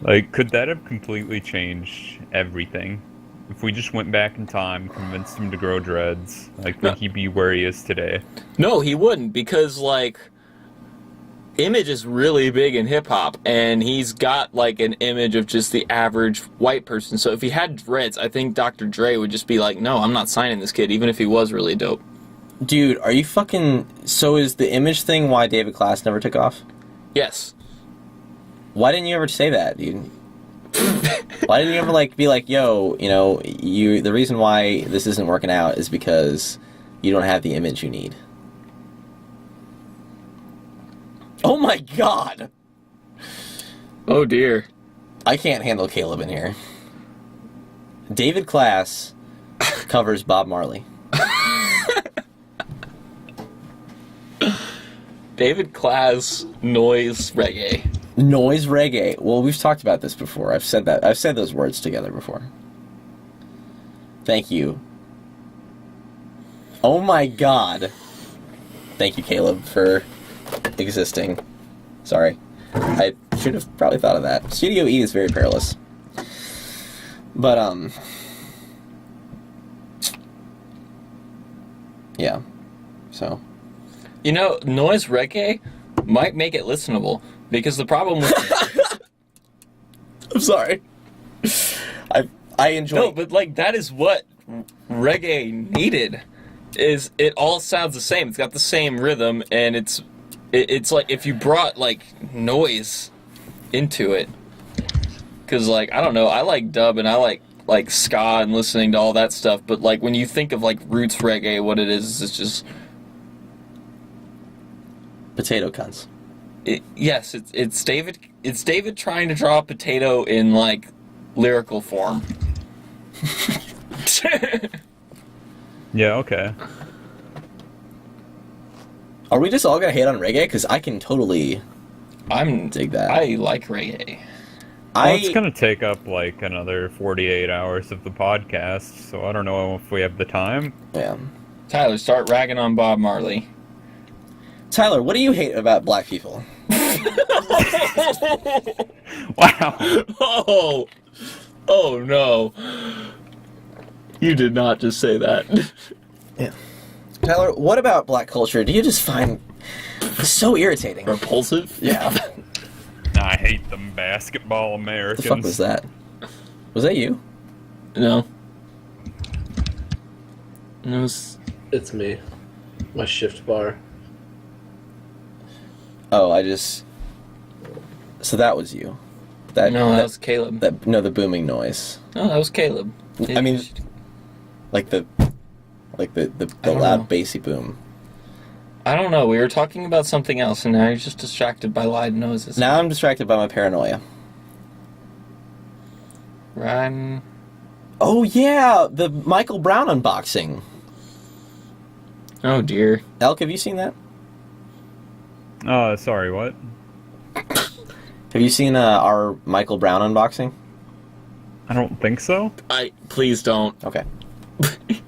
Like, could that have completely changed everything? If we just went back in time, convinced him to grow dreads, like, would he be where he is today? No, he wouldn't, because, like, image is really big in hip-hop, and he's got, like, an image of just the average white person. So if he had dreads, I think Dr. Dre would just be like, no, I'm not signing this kid, even if he was really dope. Dude, are you fucking... So is the image thing why David Class never took off? Yes. Why didn't you ever say that, dude? Why didn't you ever, like, be like, yo, you know, the reason why this isn't working out is because you don't have the image you need? Oh my god! Oh dear. I can't handle Caleb in here. David Class covers Bob Marley. David Class noise reggae. Noise reggae. Well, we've talked about this before. I've said that. I've said those words together before. Thank you. Oh my god. Thank you, Caleb, for existing. Sorry. I should have probably thought of that. Studio E is very perilous. But, yeah. So... You know, noise reggae might make it listenable, because the problem with... I'm sorry. I enjoy... No, but, like, that is what reggae needed, is it all sounds the same. It's got the same rhythm, and it's like, if you brought, like, noise into it, because, like, I don't know, I like dub, and I like ska and listening to all that stuff, but, like, when you think of, like, roots reggae, what it is it's just... Potato cunts. Yes, it's David. It's David trying to draw a potato in, like, lyrical form. Yeah, okay. Are we just all gonna hate on reggae? Because I can totally dig that. I like reggae. Well, it's gonna take up like another 48 hours of the podcast, so I don't know if we have the time. Yeah. Tyler, start ragging on Bob Marley. Tyler, what do you hate about black people? Wow. Oh no. You did not just say that. Yeah. Tyler, what about black culture do you just find so irritating? Repulsive? Yeah. I hate them basketball What Americans. the fuck was that? Was that you? No. It was... It's me. My shift bar. Oh, So that was you. That was Caleb. the booming noise. No, that was Caleb. I mean, like the don't loud know. bassy boom. I don't know. We were talking about something else, and now you're just distracted by loud noises. Now I'm distracted by my paranoia. Ryan... Oh yeah, the Michael Brown unboxing. Oh, dear. Elk, have you seen that? Sorry, what? Have you seen our Michael Brown unboxing? I don't think so. Please don't. Okay.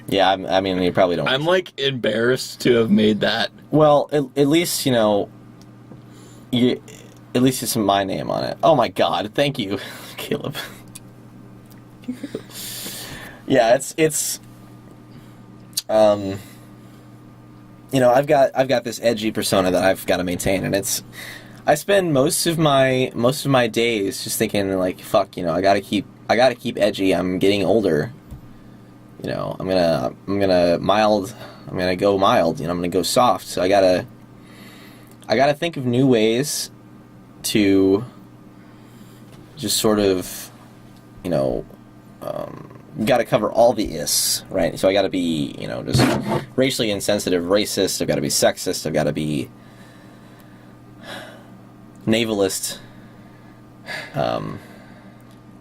Yeah, I mean, you probably don't. I'm, like, embarrassed to have made that. Well, at least, you know, at least it's my name on it. Oh my god, thank you, Caleb. Yeah, it's you know, I've got this edgy persona that I've got to maintain, and I spend most of my days just thinking like, fuck, you know, I gotta keep edgy. I'm getting older. You know, I'm gonna go mild. You know, I'm gonna go soft. So I gotta think of new ways to just sort of, you know, got to cover all the ists, right? So I got to be, you know, just racially insensitive, racist. I've got to be sexist. I've got to be navalist. And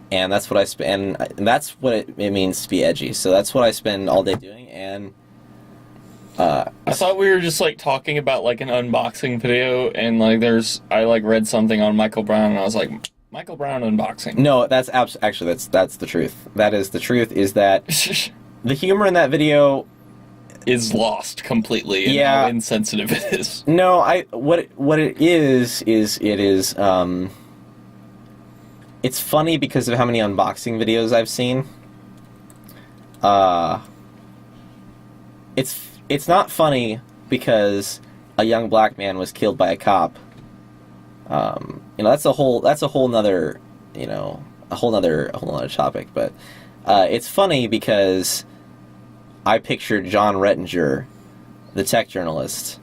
that's what I spend. And that's what it means to be edgy. So that's what I spend all day doing. And I thought we were just, like, talking about, like, an unboxing video, and, like, I read something on Michael Brown, and I was like, Michael Brown unboxing. no, that's actually that's the truth. That is the truth. Is that the humor in that video? Is lost completely in Yeah. how insensitive it is. No, what it is it's funny because of how many unboxing videos I've seen. It's not funny because a young black man was killed by a cop. You know, that's a whole nother, you know, a whole nother topic. But it's funny because I pictured John Rettinger, the tech journalist,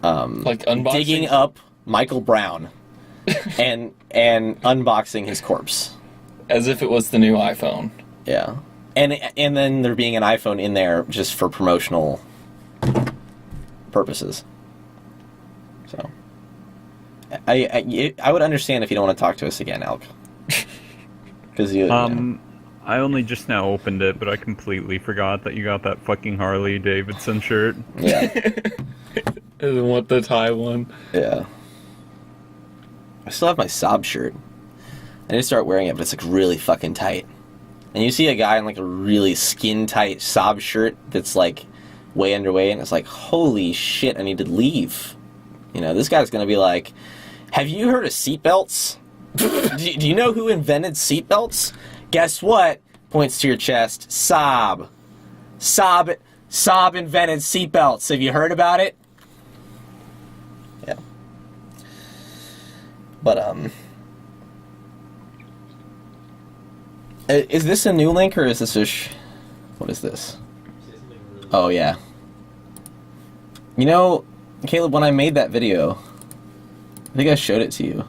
Like, unboxing? digging up Michael Brown and unboxing his corpse. As if it was the new iPhone. Yeah, and then there being an iPhone in there just for promotional purposes. So I would understand if you don't want to talk to us again, Elk. Because you know. I only just now opened it, but I completely forgot that you got that fucking Harley Davidson shirt. Yeah, Isn't what the tie one. yeah. I still have my Sob shirt. I need to start wearing it, but it's like really fucking tight. And you see a guy in like a really skin tight Sob shirt that's like way underway, and it's like, holy shit, I need to leave. You know, this guy's gonna be like, have you heard of seatbelts? do you know who invented seatbelts? Guess what? Points to your chest. Sob invented seatbelts. Have you heard about it? Yeah. But, is this a new link, or is this what is this? Oh, yeah. You know, Caleb, when I made that video, I think I showed it to you.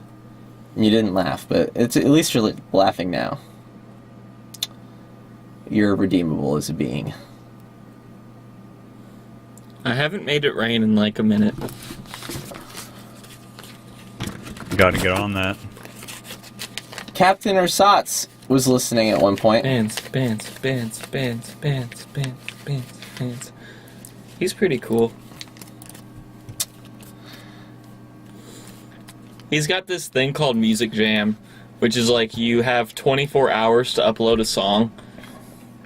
And you didn't laugh, but at least you're laughing now. You're redeemable as a being. I haven't made it rain in like a minute. Got to get on that. Captain Ersatz was listening at one point. Bands. He's pretty cool. He's got this thing called Music Jam which is like you have 24 hours to upload a song,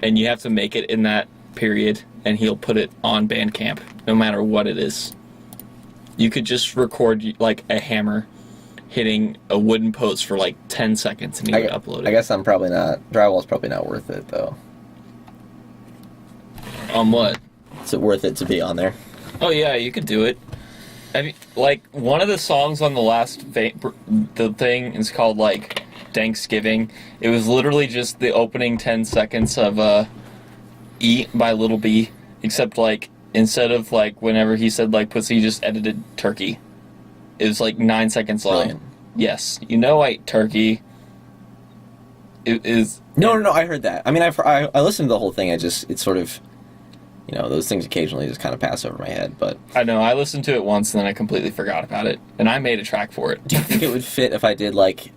and you have to make it in that period, and he'll put it on Bandcamp, no matter what it is. You could just record like a hammer hitting a wooden post for like 10 seconds, and he would upload it. I guess I'm probably not. Drywall's probably not worth it, though. On what? Is it worth it to be on there? Oh yeah, you could do it. I mean, like, one of the songs on the last the thing is called, like, Thanksgiving. It was literally just the opening 10 seconds of, Eat by Little B. Except, like, instead of, like, whenever he said, like, pussy, he just edited turkey. It was, like, 9 seconds long. Brilliant. Yes. You know I ate turkey. It is... No, I heard that. I mean, I listened to the whole thing. It's sort of... You know, those things occasionally just kind of pass over my head, but... I know, I listened to it once and then I completely forgot about it. And I made a track for it. Do you think it would fit if I did, like,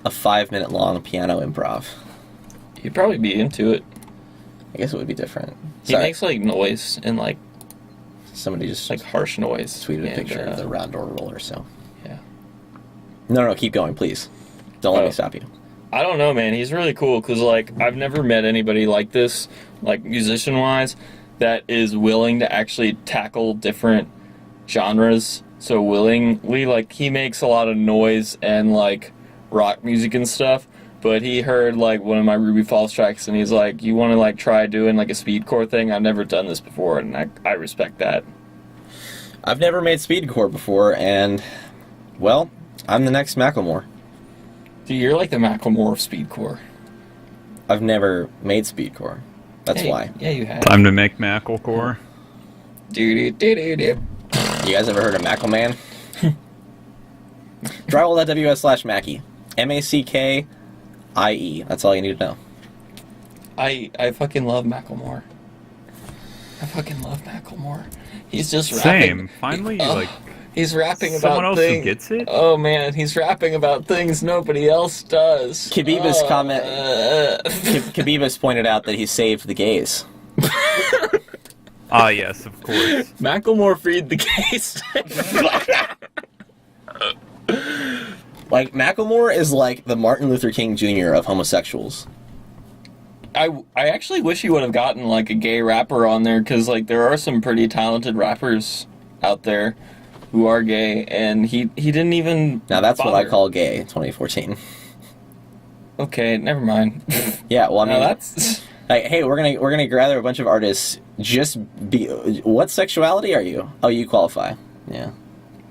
a 5-minute long piano improv? You'd probably be into it. I guess it would be different. He makes, like, noise and, like... Somebody just... Like, harsh noise. Tweeted a picture of the round door roller, so... Yeah. No, keep going, please. Don't let me stop you. I don't know, man. He's really cool, because, like, I've never met anybody like this, like, musician-wise, that is willing to actually tackle different genres so willingly. Like, he makes a lot of noise and, like, rock music and stuff, but he heard, like, one of my Ruby Falls tracks, and he's like, you want to, like, try doing, like, a speedcore thing? I've never done this before, and I respect that. I've never made speedcore before, and, well, I'm the next Macklemore. Dude, you're like the Macklemore of speedcore. I've never made speedcore. That's why. Yeah, you have. Time to make Macklecore. Do. You guys ever heard of Mackleman? Drywall.ws/Mackie. MACKIE. That's all you need to know. I fucking love Macklemore. He's just rapping. Same. Finally, like... He's rapping someone about else things. who gets it? Oh man, he's rapping about things nobody else does. Khabib's comment... Khabib's pointed out that he saved the gays. Ah, yes, of course. Macklemore freed the gays. Like, Macklemore is like the Martin Luther King Jr. of homosexuals. I actually wish he would have gotten like a gay rapper on there, because like there are some pretty talented rappers out there who are gay, and he didn't even Now that's bother. what I call gay in 2014. Okay, never mind. Yeah, well, I mean, No, that's... like, hey, we're gonna gather a bunch of artists. Just be. What sexuality are you? Oh, you qualify. Yeah.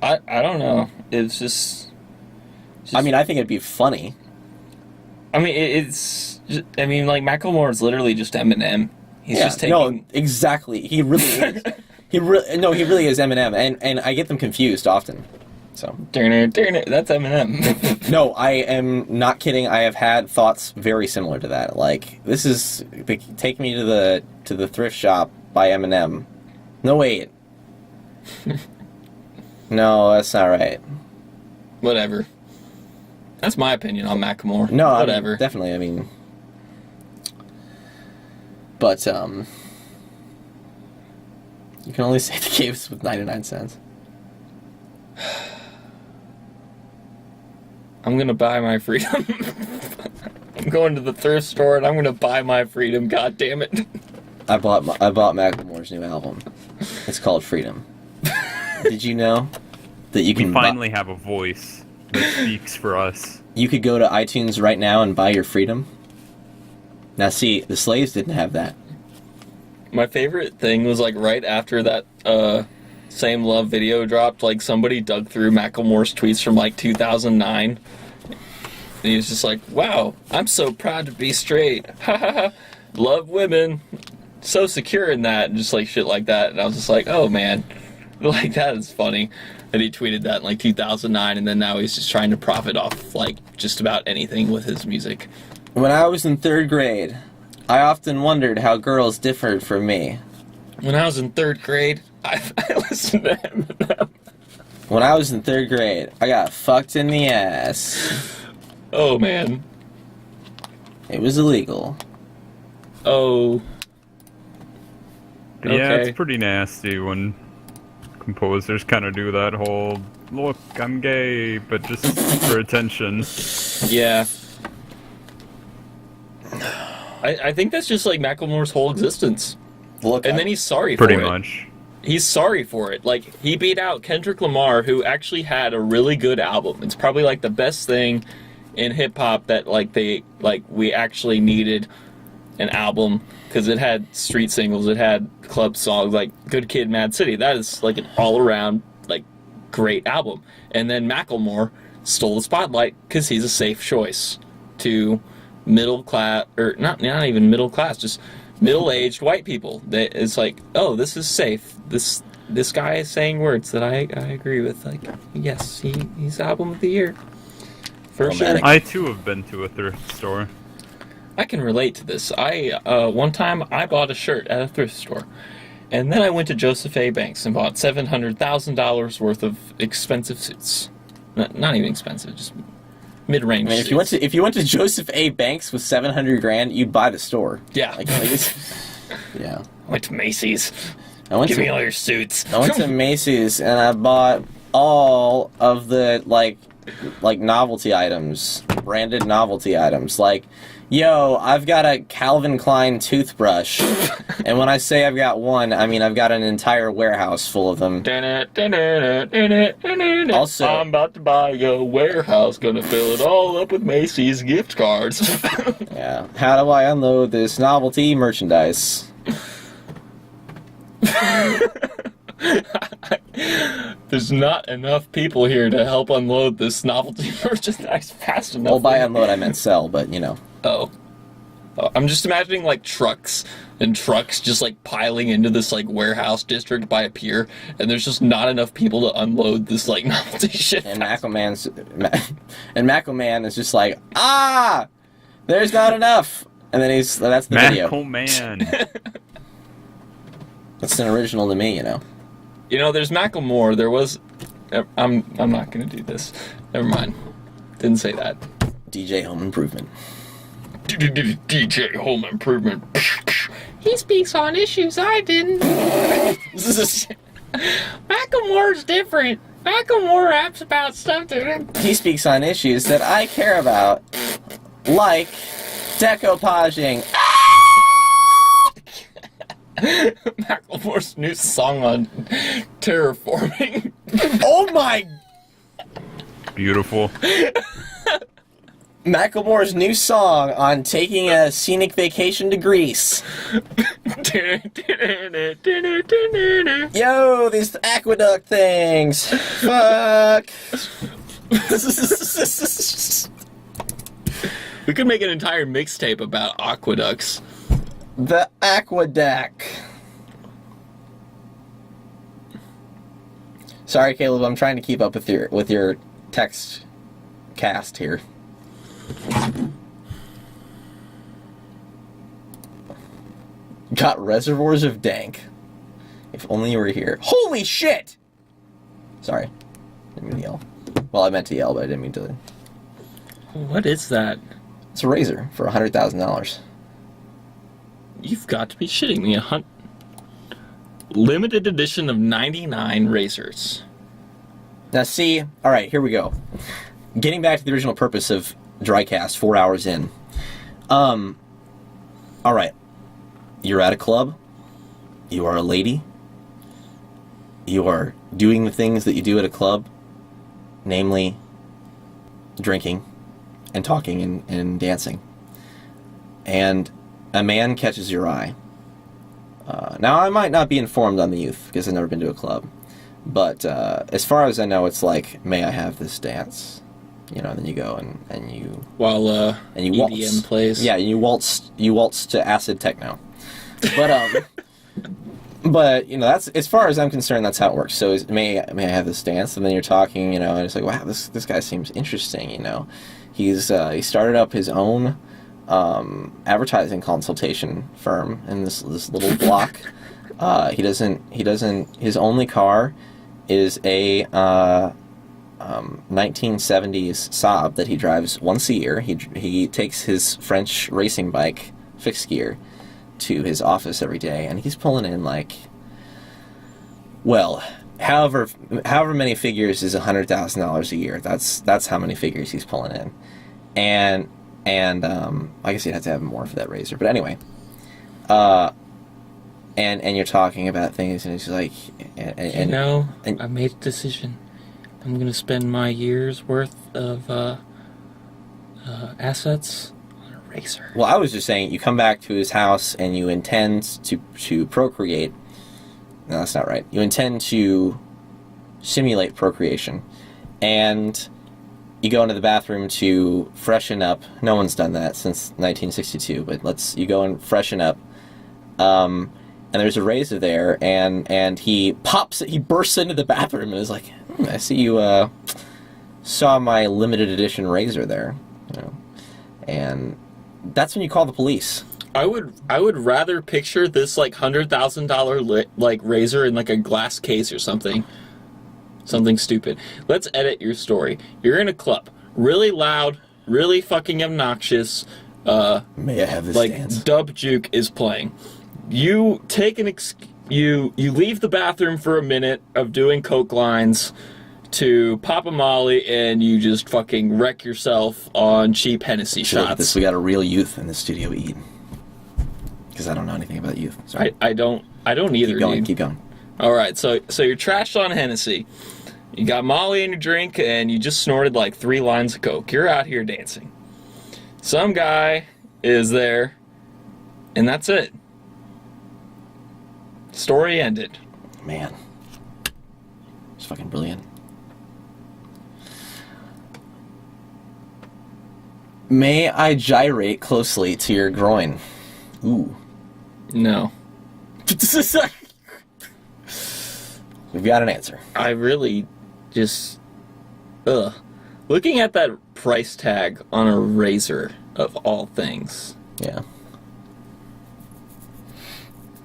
I don't know. It's just I mean, I think it'd be funny. I mean, it's just, I mean, like, Macklemore is literally just Eminem. He's just taking... No, exactly. He really is. He really is Eminem, and I get them confused often. So. That's Eminem. No, I am not kidding. I have had thoughts very similar to that. Like, this is Take Me to the Thrift Shop by Eminem. No, wait. No, that's not right. Whatever. That's my opinion on Macklemore. No, whatever. I mean, definitely. I mean, but you can only say the games with 99 cents. I'm gonna buy my freedom. I'm going to the thrift store and I'm gonna buy my freedom. God damn it! I bought Macklemore's new album. It's called Freedom. Did you know that you We can finally have a voice that speaks for us. You could go to iTunes right now and buy your freedom? Now see, the slaves didn't have that. My favorite thing was like right after that Same Love video dropped, like somebody dug through Macklemore's tweets from like 2009. And he was just like, wow, I'm so proud to be straight. Love women. So secure in that, and just like shit like that. And I was just like, oh man, like that is funny. And he tweeted that in like 2009, and then now he's just trying to profit off like just about anything with his music. When I was in 3rd grade, I often wondered how girls differed from me. When I was in 3rd grade, I listened to Eminem. When I was in 3rd grade, I got fucked in the ass. Oh man. It was illegal. Oh. Yeah, Okay. it's pretty nasty when composers kind of do that whole, look, I'm gay, but just for attention. Yeah. I think that's just like Macklemore's whole existence. Look, And then he's sorry for it. Pretty much. He's sorry for it. Like, he beat out Kendrick Lamar, who actually had a really good album. It's probably like the best thing in hip hop that we actually needed an album, because it had street singles, it had club songs, like Good Kid, Mad City. That is like an all around like great album. And then Macklemore stole the spotlight because he's a safe choice to middle class, or not even middle class, just middle-aged white people. That it's like, oh, this is safe. This guy is saying words that I agree with. Like, yes, he's album of the year for sure. I too have been to a thrift store. I can relate to this. One time I bought a shirt at a thrift store, and then I went to Joseph A. Banks and bought $700,000 worth of expensive suits. Not even expensive, just mid-range. I mean, if you went to Joseph A. Banks with $700,000, you'd buy the store. Yeah. Yeah. I went to Macy's. Give me all your suits. I went to Macy's and I bought all of the like novelty items, branded novelty items. Like, yo, I've got a Calvin Klein toothbrush, and when I say I've got one, I mean I've got an entire warehouse full of them. Also, I'm about to buy a warehouse, gonna fill it all up with Macy's gift cards. yeah. How do I unload this novelty merchandise? There's not enough people here to help unload this novelty merchandise fast enough. Well, by unload I meant sell, but you know. Oh, I'm just imagining like trucks just like piling into this like warehouse district by a pier, and there's just not enough people to unload this like novelty shit. And Mackleman is just like, there's not enough, and then that's the video. Mackleman. That's an original to me, you know. You know, there's Macklemore. There was. I'm not gonna do this. Never mind. Didn't say that. DJ Home Improvement. DJ Home Improvement. He speaks on issues I didn't. Macklemore's different. Macklemore raps about stuff that He speaks on issues that I care about, like decoupaging. Macklemore's new song on terraforming. Oh my! Beautiful. Macklemore's new song on taking a scenic vacation to Greece. Yo, these aqueduct things. Fuck. We could make an entire mixtape about aqueducts. The aqueduct. Sorry, Caleb, I'm trying to keep up with your text cast here. Got reservoirs of dank. If only you were here. Holy shit! Sorry. Didn't mean to yell. Well, I meant to yell, but I didn't mean to. What is that? It's a razor for $100,000. You've got to be shitting me. Limited edition of 99 razors. Now see, alright, here we go. Getting back to the original purpose of Drycast, 4 hours in. Alright. You're at a club. You are a lady. You are doing the things that you do at a club. Namely, drinking and talking and dancing. And a man catches your eye. Now, I might not be informed on the youth, because I've never been to a club. But as far as I know, it's like, may I have this dance? You know, and then you go and you... While and you EDM waltz. plays. Yeah, you waltz to acid techno. But you know, that's, as far as I'm concerned, that's how it works. So may I have this dance? And then you're talking, you know, and it's like, wow, this guy seems interesting. You know, he started up his own advertising consultation firm in this little block. He doesn't. His only car is a 1970s Saab that he drives once a year. He takes his French racing bike, fixed gear, to his office every day, and he's pulling in like, well, however many figures is $100,000 a year. That's how many figures he's pulling in, and And I guess you'd have to have more for that razor. But anyway, and you're talking about things, and it's like, and I made a decision. I'm gonna spend my year's worth of assets on a razor. Well, I was just saying, you come back to his house and you intend to procreate. No, that's not right. You intend to simulate procreation, and you go into the bathroom to freshen up. No one's done that since 1962, but you go and freshen up. And there's a razor there, and he bursts into the bathroom and is like, I see you saw my limited edition razor there, and that's when you call the police. I would rather picture this like $100,000 like razor in like a glass case or something stupid. Let's edit your story. You're in a club, really loud, really fucking obnoxious. May I have this like dance? Dub Juke is playing. You take you leave the bathroom for a minute of doing coke lines to pop a molly, and you just fucking wreck yourself on cheap Hennessy Look at this. shots. We got a real youth in the studio eating. Because I don't know anything about youth. Sorry. I don't either. Keep going. All right, so you're trashed on Hennessy. You got Molly in your drink, and you just snorted like 3 lines of coke. You're out here dancing. Some guy is there, and that's it. Story ended. Man. It's fucking brilliant. May I gyrate closely to your groin? Ooh. No. We've got an answer. I really just... Ugh. Looking at that price tag on a razor, of all things. Yeah.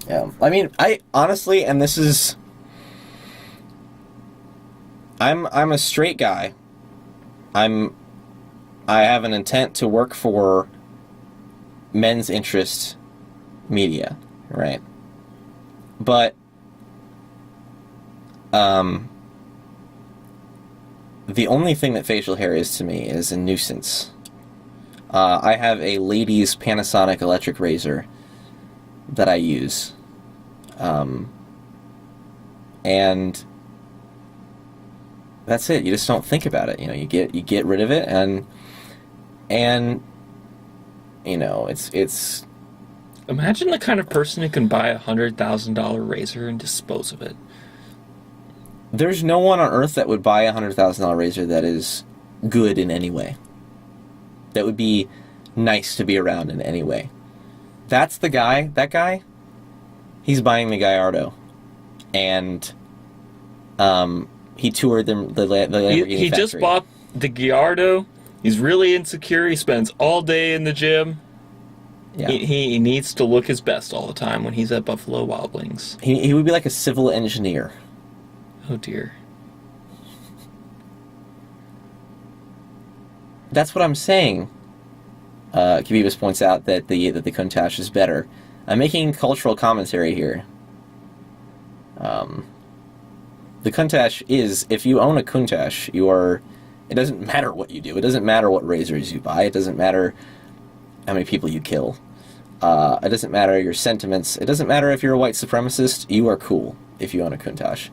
Yeah. I mean, I honestly, and this is... I'm a straight guy. I have an intent to work for men's interest media, right? But the only thing that facial hair is to me is a nuisance. I have a ladies' Panasonic electric razor that I use, and that's it. You just don't think about it. You get rid of it, and it's. Imagine the kind of person who can buy a $100,000 razor and dispose of it. There's no one on earth that would buy a $100,000 razor that is good in any way. That would be nice to be around in any way. That's the guy. That guy. He's buying the Gallardo, and he toured the Lamborghini He just factory. bought the Gallardo. He's really insecure. He spends all day in the gym. Yeah. He needs to look his best all the time when he's at Buffalo Wild Wings. He would be like a civil engineer. Oh dear. That's what I'm saying. Kibibus points out that the Countach is better. I'm making cultural commentary here. The Countach is, if you own a Countach, you are. It doesn't matter what you do. It doesn't matter what razors you buy. It doesn't matter how many people you kill. It doesn't matter your sentiments. It doesn't matter if you're a white supremacist. You are cool if you own a Countach.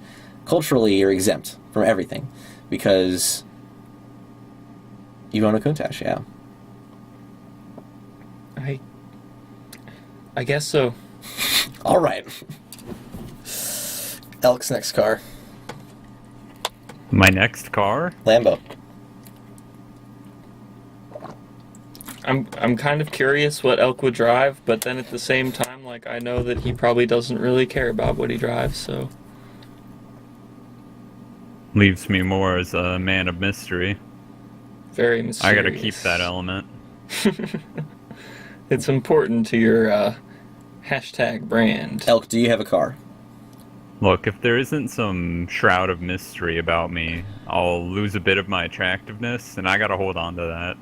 Culturally, you're exempt from everything because you own a Countach. Yeah. I guess so. All right. Elk's next car. My next car? Lambo. I'm kind of curious what Elk would drive, but then at the same time, like, I know that he probably doesn't really care about what he drives, so... Leaves me more as a man of mystery. Very mysterious. I gotta keep that element. It's important to your, hashtag brand. Elk, do you have a car? Look, if there isn't some shroud of mystery about me, I'll lose a bit of my attractiveness, and I gotta hold on to that.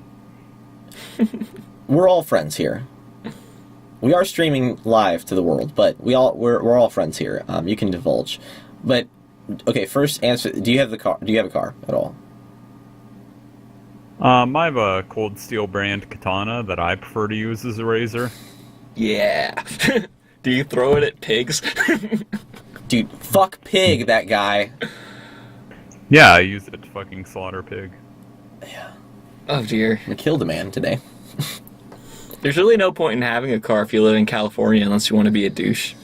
We're all friends here. We are streaming live to the world, but we're all friends here. You can divulge, but okay. First, answer. Do you have the car? Do you have a car at all? I have a Cold Steel brand katana that I prefer to use as a razor. Yeah. Do you throw it at pigs? Dude, fuck Pig, that guy. Yeah, I use it to fucking slaughter pig. Oh dear. We killed a man today. There's really no point in having a car if you live in California unless you want to be a douche.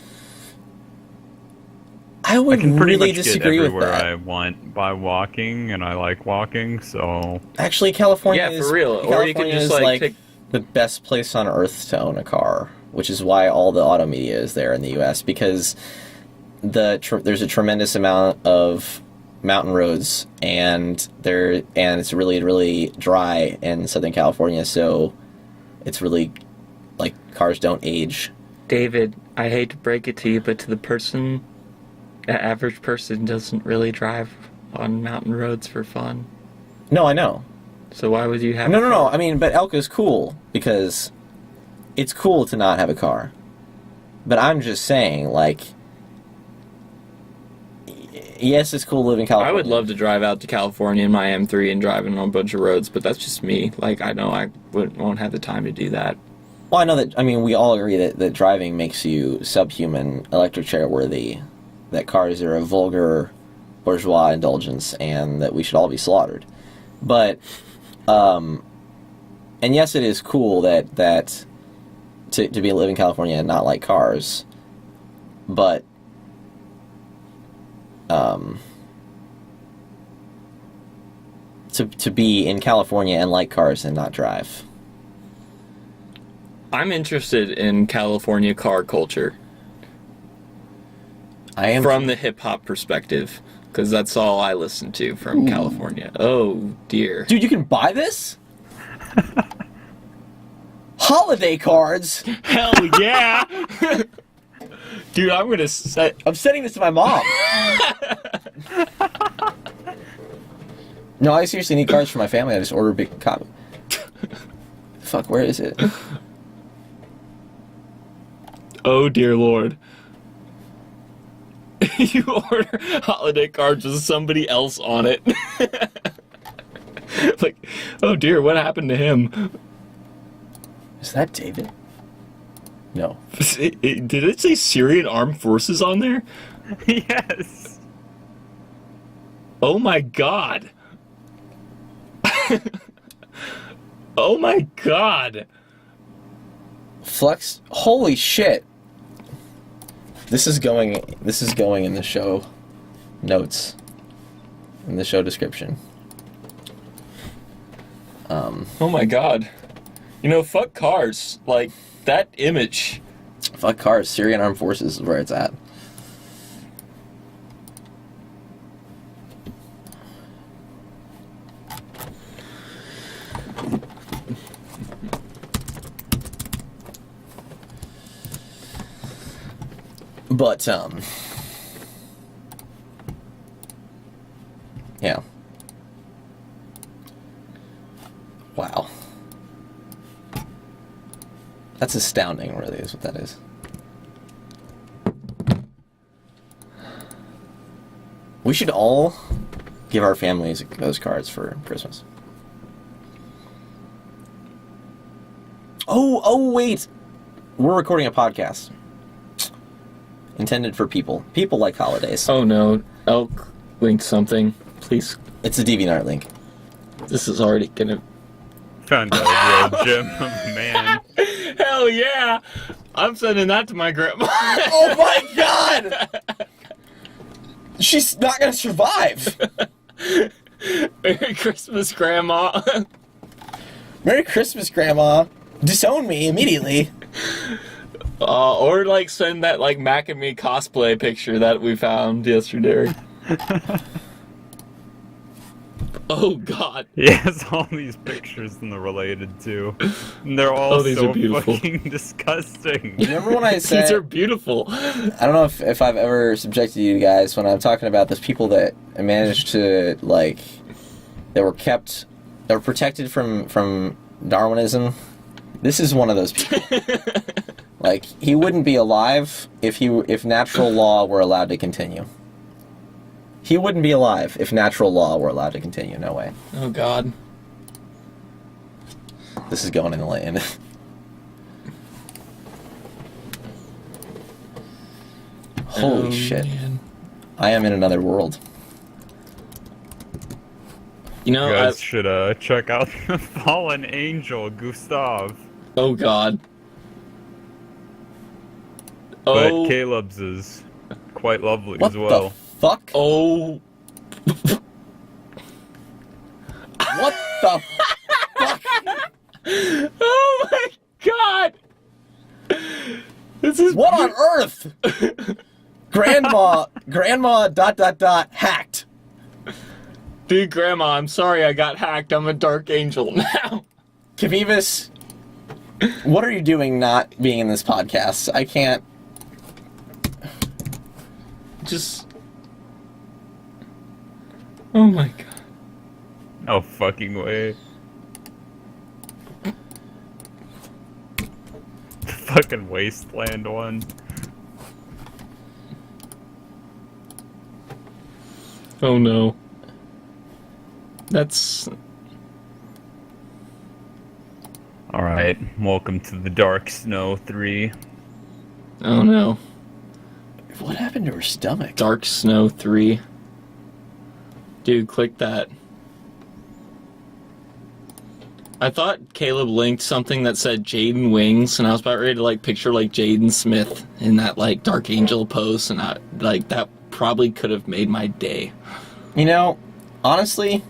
I I would can pretty really much get disagree with everywhere that. I want by walking, and I like walking, so... Actually, California Yeah, is, for real. Or California you could is just like pick... the best place on earth to own a car, which is why all the auto media is there in the U.S. because there's a tremendous amount of mountain roads, and it's really, really dry in Southern California, so it's really like cars don't age. David, I hate to break it to you, but to the average person doesn't really drive on mountain roads for fun. No, I know. So why would you have No. I mean, but Elka's cool because it's cool to not have a car. But I'm just saying, like, yes, it's cool to live in California. I would love to drive out to California in my M3 and drive on a bunch of roads, but that's just me. Like, I know I won't have the time to do that. Well, I know that, I mean, we all agree that driving makes you subhuman, electric chair worthy, that cars are a vulgar bourgeois indulgence, and that we should all be slaughtered. But, and yes, it is cool that to be live in California and not like cars, but, to be in California and like cars and not drive. I'm interested in California car culture. I am From the hip-hop perspective, because that's all I listen to from California. Oh, dear. Dude, you can buy this? Holiday cards? Hell yeah! Dude, I'm gonna set... I'm sending this to my mom. No, I seriously need cards for my family. I just ordered a big copy. Fuck, where is it? Oh, dear Lord. You order holiday cards with somebody else on it. Like, oh dear, what happened to him? Is that David? No. Did it say Syrian Armed Forces on there? Yes! Oh my god. Oh my god. Flex. Holy shit. This is going in the show notes. In the show description. Oh my god. You know, fuck cars. Like, that image. Fuck cars. Syrian Armed Forces is where it's at. But, yeah. Wow. That's astounding, really, is what that is. We should all give our families those cards for Christmas. Oh, wait! We're recording a podcast. Intended for people. People like holidays. Oh no, Elk linked something. Please. It's a DeviantArt link. This is already gonna... Found a real gem of a man. Hell yeah! I'm sending that to my grandma. Oh my god! She's not gonna survive! Merry Christmas, Grandma. Merry Christmas, Grandma. Disown me immediately. Or like send that like Mac and Me cosplay picture that we found yesterday. Oh god. He has all these pictures and they're related to. And they're all these so are beautiful. fucking disgusting. Remember when I said... These are beautiful. I don't know if I've ever subjected you guys when I'm talking about those people that managed to, like... That were protected from Darwinism. This is one of those people. Like, he wouldn't be alive if natural law were allowed to continue. He wouldn't be alive if natural law were allowed to continue. No way. Oh god. This is going in the land. Holy shit. Man. I am in another world. You know, You guys should check out the Fallen Angel, Gustav. oh god. But Oh, Caleb's is quite lovely What as well. the fuck? oh, What the fuck? oh my god! This is What on earth? Grandma, hacked. Dude, Grandma, I'm sorry I got hacked. I'm a dark angel now. Kavivas, what are you doing not being in this podcast? I can't. Just. Oh my god. No fucking way. The fucking Wasteland one. Oh no. That's. Alright, welcome to the Dark Snow 3. Oh no. What happened to her stomach? Dark Snow 3. Dude, click that. I thought Caleb linked something that said Jaden Wings, and I was about ready to like picture like Jaden Smith in that like Dark Angel pose, and I like that probably could have made my day. You know, honestly,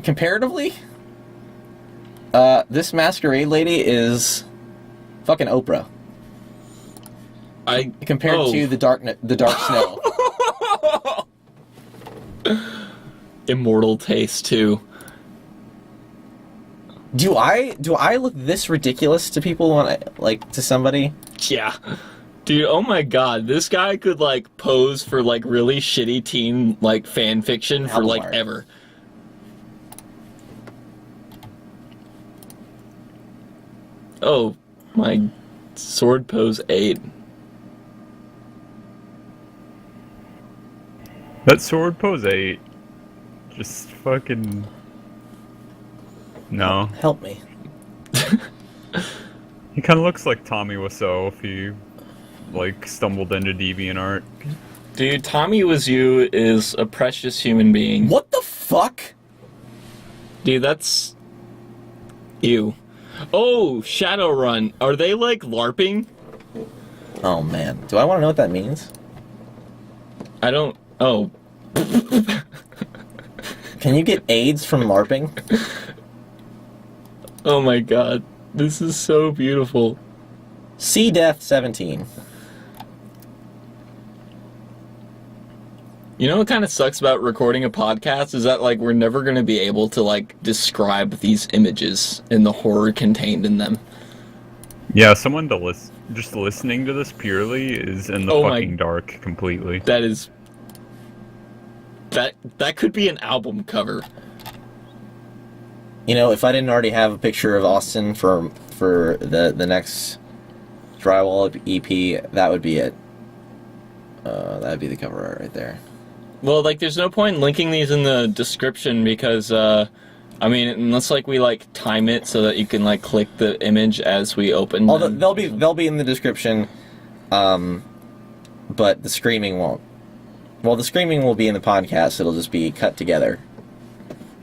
comparatively, this masquerade lady is fucking Oprah compared to the dark snow. Immortal taste too. Do I look this ridiculous to people when to somebody? Yeah. Dude, oh my god, this guy could like pose for like really shitty teen like fan fiction for like Albert. ever. Oh my sword pose 8. That sword pose 8. Just fucking. No. Help me. He kind of looks like Tommy Wiseau if he, like, stumbled into DeviantArt. Dude, Tommy Wiseau is a precious human being. What the fuck? Dude, that's... Ew. Oh, Shadowrun. Are they, like, LARPing? Oh man, do I want to know what that means? I don't... Oh. Can you get AIDS from LARPing? Oh my god. This is so beautiful. Sea Death 17. You know what kind of sucks about recording a podcast is that, like, we're never going to be able to, like, describe these images and the horror contained in them. Yeah, someone to just listening to this purely is in the Oh fucking dark completely. That is... That could be an album cover. You know, if I didn't already have a picture of Austin for the next Drywall EP, that would be it. That would be the cover art right there. Well, like, there's no point in linking these in the description because, I mean, unless, like, we, like, time it so that you can, like, click the image as we open Although them. they'll be in the description, but the screaming won't. Well, the screaming will be in the podcast. It'll just be cut together.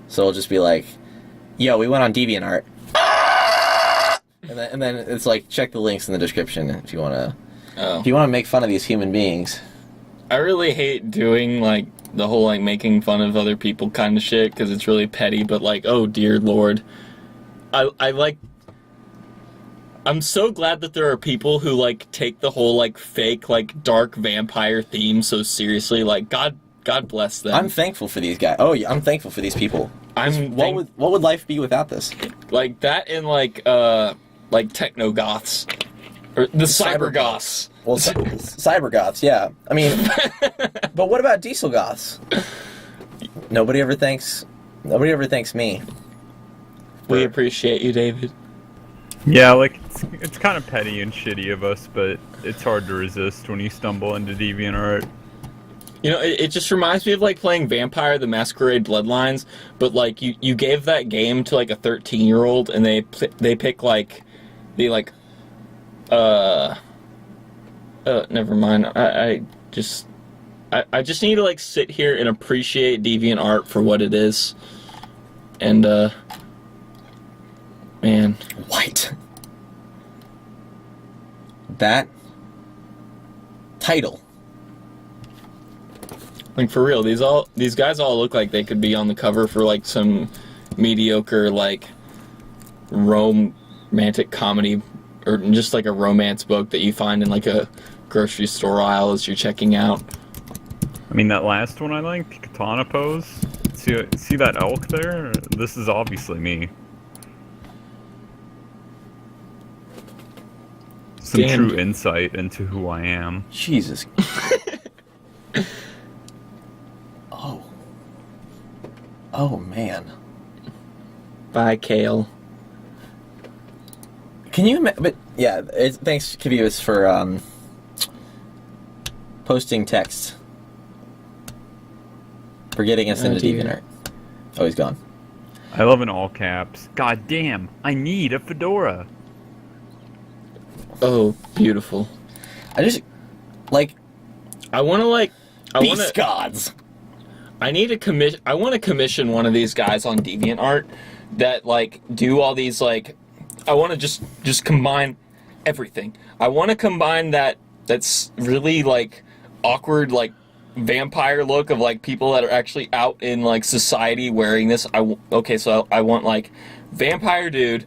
So it'll just be like, yo, we went on DeviantArt. And then it's like, check the links in the description if you want to make fun of these human beings. I really hate doing, like, the whole, like, making fun of other people kind of shit because it's really petty, but, like, oh, dear Lord. I'm so glad that there are people who, like, take the whole, like, fake, like, dark vampire theme so seriously. Like, God bless them. I'm thankful for these guys. Oh, yeah, I'm thankful for these people. What would life be without this? Like, that and, like techno goths. Or the cyber goths. Well, cyber goths, yeah. I mean, but what about diesel goths? Nobody ever thanks me. We appreciate you, David. Yeah, like, it's kind of petty and shitty of us, but it's hard to resist when you stumble into DeviantArt. You know, it just reminds me of like playing Vampire the Masquerade Bloodlines, but like you gave that game to like a 13-year-old and they pick like never mind. I just need to like sit here and appreciate DeviantArt for what it is. And man, White. That title. like for real, these guys all look like they could be on the cover for like some mediocre like romantic comedy or just like a romance book that you find in like a grocery store aisle as you're checking out. I mean, that last one I liked, Katana Pose. See that elk there? This is obviously me. Some Damn. true insight into who I am. Jesus. Oh. Oh, man. Bye, Kale. Can you but yeah, thanks, Kivius, for posting text. For getting us into dear. DeviantArt. Oh, he's gone. I love in all caps. God damn, I need a fedora. Oh, beautiful. I just, like, I want to beast gods. I need a I want to commission one of these guys on DeviantArt that like do all these like. I want to just combine everything. I want to combine that's really like awkward like vampire look of like people that are actually out in like society wearing this. So I want like vampire dude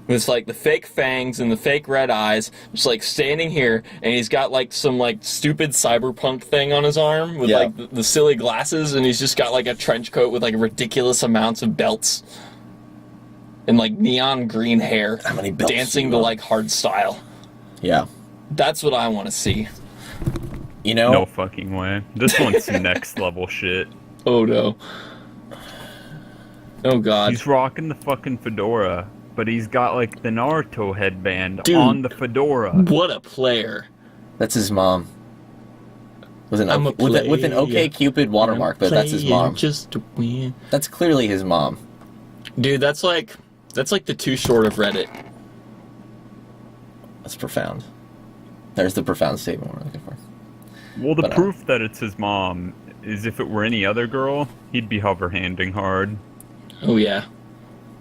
with like the fake fangs and the fake red eyes, just like standing here, and he's got like some like stupid cyberpunk thing on his arm with like the silly glasses, and he's just got like a trench coat with like ridiculous amounts of belts and like neon green hair. How many belts dancing to like hard style. Yeah. That's what I want to see. You know? No fucking way. This one's next level shit. Oh no. Oh god. He's rocking the fucking fedora, but he's got like the Naruto headband Dude, on the fedora. What a player. That's his mom. With an I'm a with an OK Cupid watermark, but that's his mom. Just to win. That's clearly his mom. Dude, that's like the Too Short of Reddit. That's profound. There's the profound statement we're looking for. Well, the proof that it's his mom is if it were any other girl, he'd be hover handing hard. Oh yeah.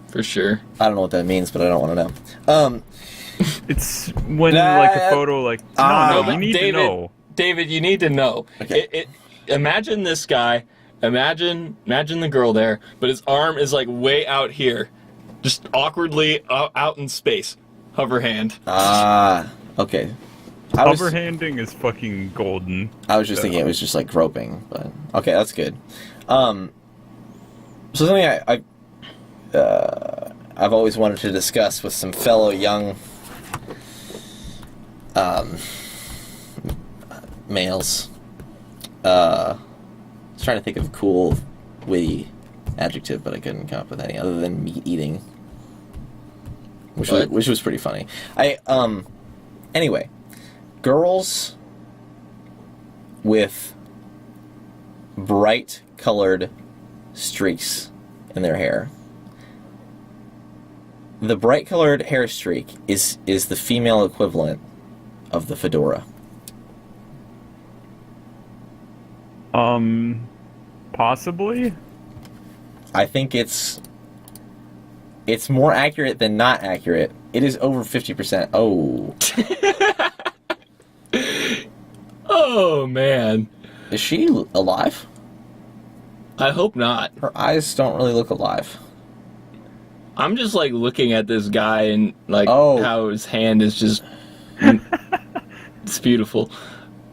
For sure. I don't know what that means, but I don't want to know. It's when like a photo like no, you need David, to know. David, you need to know. Okay. Imagine this guy. Imagine the girl there, but his arm is like way out here, just awkwardly out in space. Hover hand. Okay. Hover handing is fucking golden. I was just thinking it was just like groping, but okay, that's good. So something I've always wanted to discuss with some fellow young males. I was trying to think of a cool, witty adjective, but I couldn't come up with any other than meat eating, which was pretty funny. Anyway, girls with bright colored streaks in their hair. The bright colored hair streak is the female equivalent of the fedora. Possibly? I think it's more accurate than not accurate. It is over 50%. Oh. Oh man. Is she alive? I hope not. Her eyes don't really look alive. I'm just like looking at this guy and like Oh. how his hand is just. It's beautiful.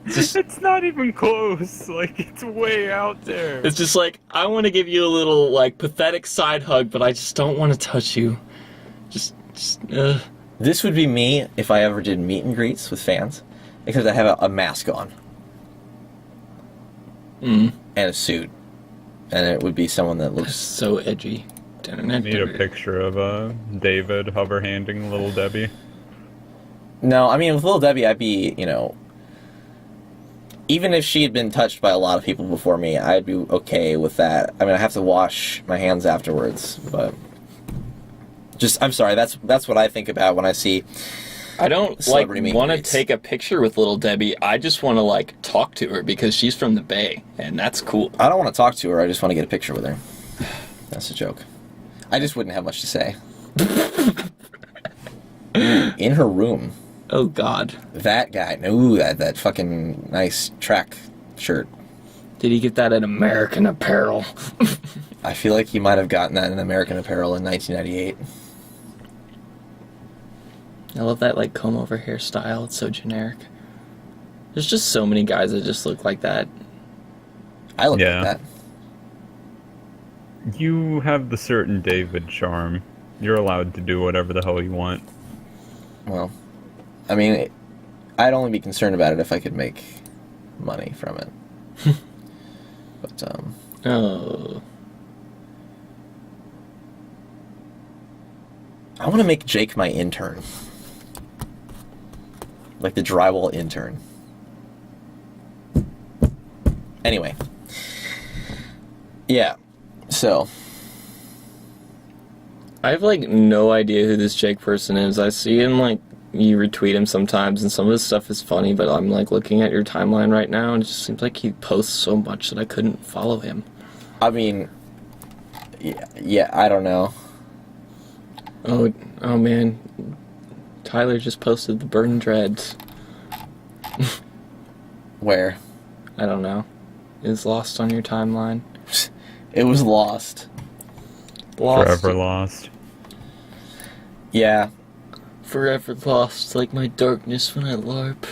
It's not even close. Like, it's way out there. It's just like, I want to give you a little, like, pathetic side hug, but I just don't want to touch you. This would be me if I ever did meet and greets with fans, except I have a mask on. And a suit. And it would be someone that looks... So edgy. I need a picture of David hover handing Little Debbie. No, I mean, with Little Debbie, I'd be, even if she had been touched by a lot of people before me, I'd be okay with that. I mean, I have to wash my hands afterwards, but I'm sorry. That's what I think about when I see. I don't Celebrity meet want to greets. take a picture with little Debbie. I just want to talk to her because she's from the Bay, and that's cool. I don't want to talk to her. I just want to get a picture with her. That's a joke. I just wouldn't have much to say. In her room. Oh God. That guy. No, that fucking nice track shirt. Did he get that at American Apparel? I feel like he might have gotten that in American Apparel in 1998. I love that comb over hairstyle. It's so generic. There's just so many guys that just look like that. I look Yeah. like that. You have the certain David charm. You're allowed to do whatever the hell you want. Well, I mean, I'd only be concerned about it if I could make money from it. But, Oh. I want to make Jake my intern. Like the drywall intern. Anyway. Yeah. So. I have no idea who this Jake person is. I see him you retweet him sometimes, and some of his stuff is funny. But I'm looking at your timeline right now, and it just seems like he posts so much that I couldn't follow him. I mean. Yeah, I don't know. Oh man, Tyler just posted the burn dreads. Where? I don't know. It's lost on your timeline. It was lost. Lost. Forever lost. Yeah. Forever lost, like my darkness when I LARP.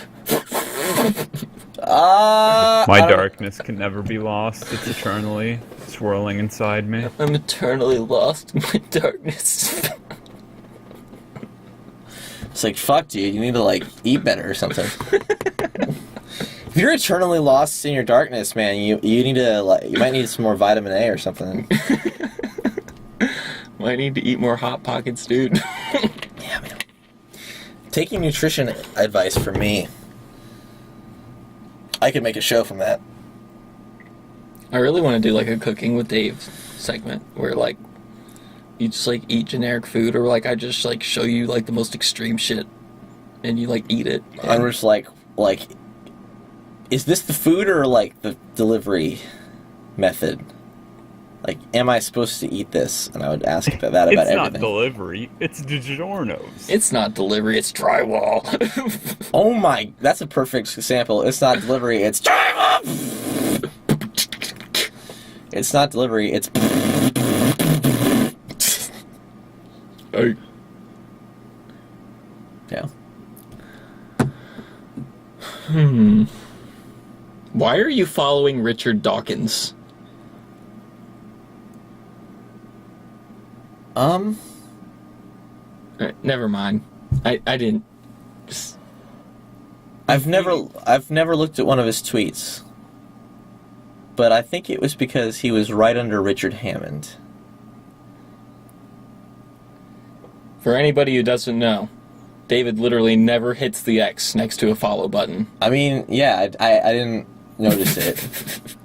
My darkness can never be lost. It's eternally swirling inside me. I'm eternally lost in my darkness. It's like, fuck, dude, you need to, eat better or something. If you're eternally lost in your darkness, man, you need to, you might need some more vitamin A or something. Might need to eat more Hot Pockets, dude. Yeah, man. Taking nutrition advice from me. I could make a show from that. I really want to do, a Cooking with Dave segment, where, you just, eat generic food, or, I just, show you, the most extreme shit, and you, eat it. I'm just like, is this the food or, the delivery method? Am I supposed to eat this? And I would ask that about It's everything. not delivery. It's DiGiorno's. It's not delivery, it's drywall. Oh my, that's a perfect example. It's not delivery, it's drywall! It's not delivery, it's... Hey. Yeah. Why are you following Richard Dawkins? Never mind. I didn't. Just... I've never looked at one of his tweets. But I think it was because he was right under Richard Hammond. For anybody who doesn't know, David literally never hits the X next to a follow button. I mean, yeah, I didn't notice it.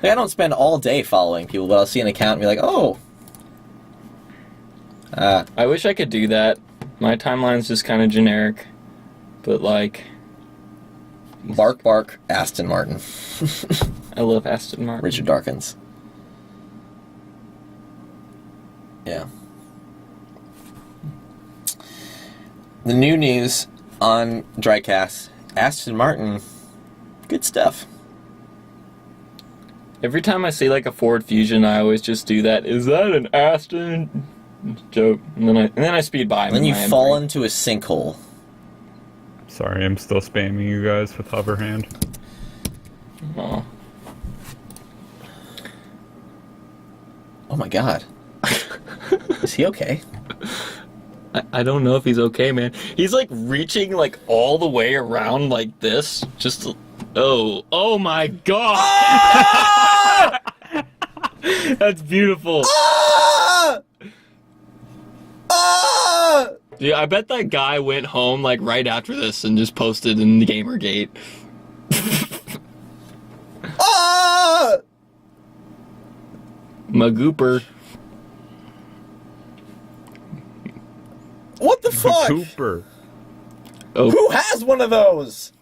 I don't spend all day following people, but I'll see an account and be like, oh. I wish I could do that. My timeline's just kind of generic. But, Bark, bark, Aston Martin. I love Aston Martin. Richard Dawkins. Yeah. The new news on Drycast, Aston Martin, good stuff. Every time I see, a Ford Fusion, I always just do that. Is that an Aston? Joke. And then I speed by. And then you fall into a sinkhole. Sorry, I'm still spamming you guys with hover hand. Aw. Oh my god. Is he okay? I don't know if he's okay, man. He's reaching all the way around like this. Just oh my god. Ah! That's beautiful. Ah! Ah! Yeah, I bet that guy went home right after this and just posted in the Gamergate. Magooper. What the fuck? Cooper. Oh, Who has one of those?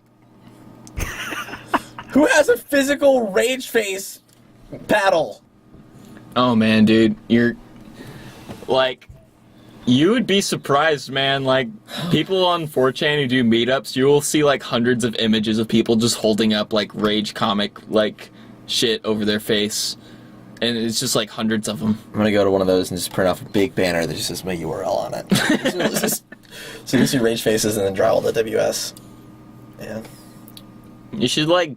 Who has a physical rage face paddle? oh man, dude, you're like, you would be surprised, man. Like, people on 4chan who do meetups, you will see like hundreds of images of people just holding up like rage comic like shit over their face, and it's just like hundreds of them. I'm gonna go to one of those and just print off a big banner that just says my URL on it. So you see rage faces and then drywall.ws. Yeah. You should like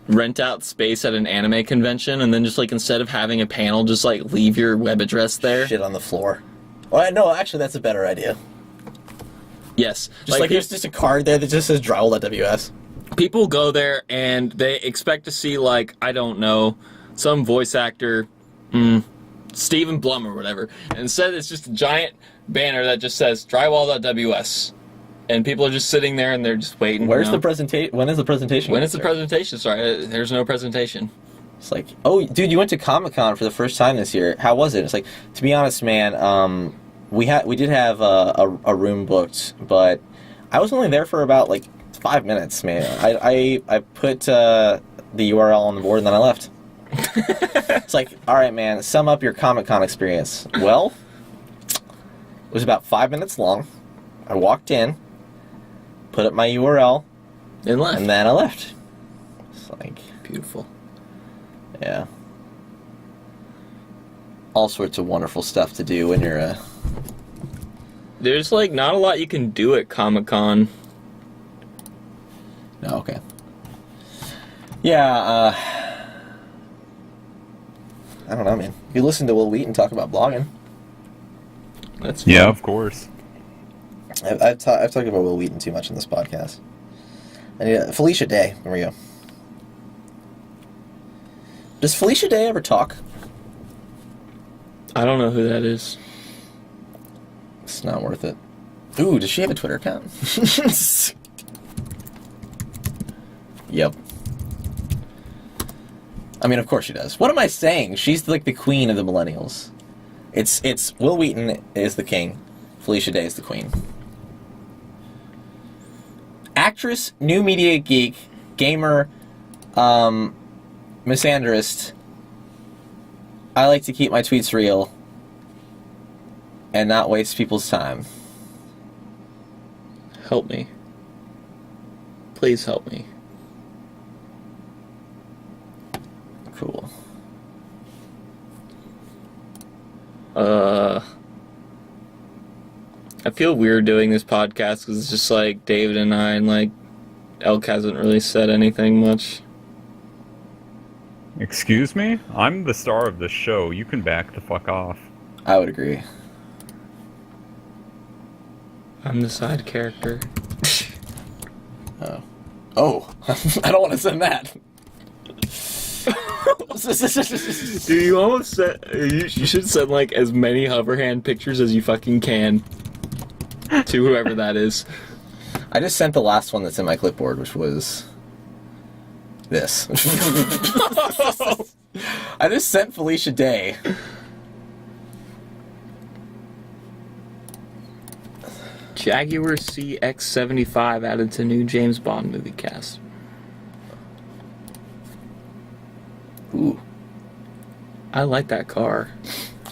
rent out space at an anime convention, and then just like instead of having a panel, just like leave your web address there. Shit on the floor. Well, no, actually, that's a better idea. Yes, Just like there's just a card there that just says drywall.ws. people go there and they expect to see like, I don't know, some voice actor, Stephen Blum or whatever. And instead, it's just a giant banner that just says drywall.ws, and people are just sitting there and they're just waiting. Where's you know? the presentation? When is the presentation? When is the presentation? Sorry, there's no presentation. It's like, oh, dude, you went to Comic-Con for the first time this year. How was it? It's like, to be honest, man, we did have a room booked, but I was only there for about like 5 minutes, man. I put the URL on the board and then I left. It's like, all right, man, sum up your Comic-Con experience. Well, it was about 5 minutes long. I walked in, put up my URL, And left. and then I left. It's like, Beautiful. yeah. All sorts of wonderful stuff to do when you're There's like not a lot you can do at Comic-Con. No, okay. Yeah, I don't know, man. You listen to Will Wheaton talk about blogging. That's Yeah, fun. of course. I've talked about Will Wheaton too much in this podcast. And Felicia Day, there we go. Does Felicia Day ever talk? I don't know who that is. It's not worth it. Ooh, does she have a Twitter account? Yep. I mean, of course she does. What am I saying? She's like the queen of the millennials. It's Will Wheaton is the king. Felicia Day is the queen. Actress, new media geek, gamer, misandrist. I like to keep my tweets real and not waste people's time. Help me. Please help me. Cool. I feel weird doing this podcast because it's just like David and I, and like Elk hasn't really said anything much. Excuse me? I'm the star of this show. You can back the fuck off. I would agree. I'm the side character. Oh, I don't want to send that. Dude, you almost said you should send like as many hoverhand pictures as you fucking can to whoever that is. I just sent the last one that's in my clipboard, which was this. I just sent Felicia Day. Jaguar CX-75 added to new James Bond movie cast. Ooh, I like that car.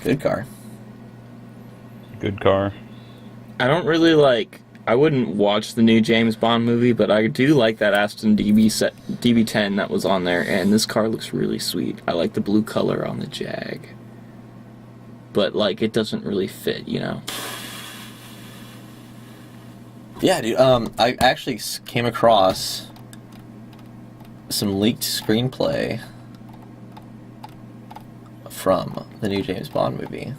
good car. Good car. I don't really like. I wouldn't watch the new James Bond movie, but I do like that Aston DB10 that was on there, and this car looks really sweet. I like the blue color on the Jag, but like it doesn't really fit, you know. Yeah, dude. I actually came across some leaked screenplay from the new James Bond movie.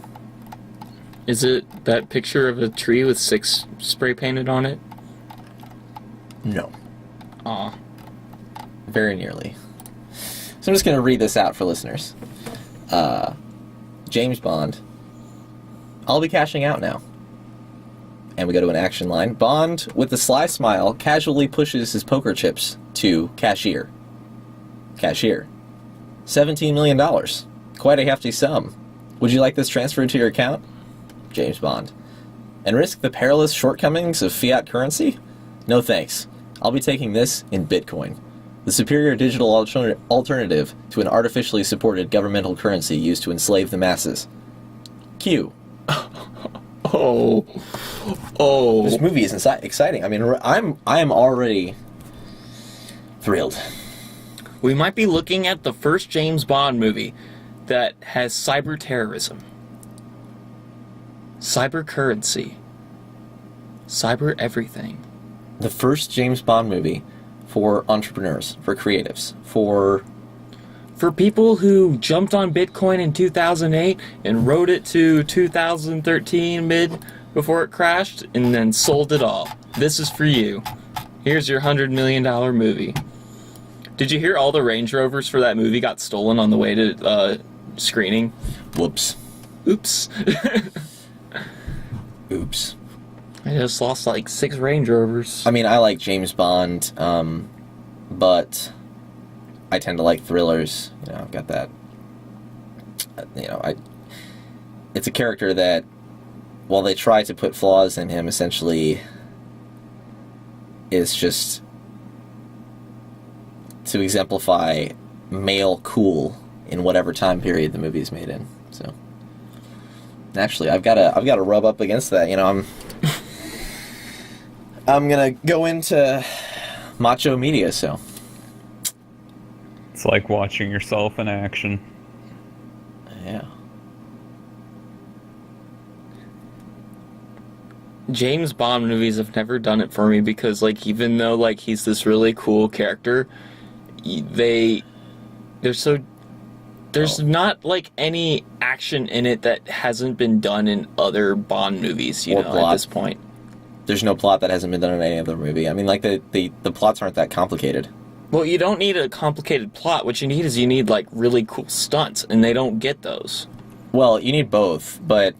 Is it that picture of a tree with 6 spray painted on it? No, Aw. very nearly. So I'm just gonna read this out for listeners. James Bond. I'll be cashing out now. And we go to an action line. Bond, with a sly smile, casually pushes his poker chips to cashier. Cashier. $17 million. Quite a hefty sum. Would you like this transferred to your account? James Bond. And risk the perilous shortcomings of fiat currency? No thanks. I'll be taking this in Bitcoin, the superior digital alternative to an artificially supported governmental currency used to enslave the masses. Q. Oh. This movie is exciting. I mean, I am already thrilled. We might be looking at the first James Bond movie that has cyber terrorism, cyber currency, cyber everything. The first James Bond movie for entrepreneurs, for creatives, for people who jumped on Bitcoin in 2008 and rode it to 2013 mid before it crashed and then sold it all. This is for you. Here's your $100 million movie. Did you hear all the Range Rovers for that movie got stolen on the way to screening? Whoops. Oops. Oops. I just lost like 6 Range Rovers. I mean, I like James Bond, but I tend to like thrillers. You know, I've got that. It's a character that, while they try to put flaws in him, essentially is just to exemplify male cool in whatever time period the movie is made in. So, naturally, I've got to rub up against that. You know, I'm gonna go into macho media. So It's like watching yourself in action. yeah. James Bond movies have never done it for me because, like, even though, like, he's this really cool character, there's not, like, any action in it that hasn't been done in other Bond movies, Or at plot. this point. There's no plot that hasn't been done in any other movie. I mean, like, the plots aren't that complicated. Well, you don't need a complicated plot. What you need is like, really cool stunts, and they don't get those. Well, you need both, but,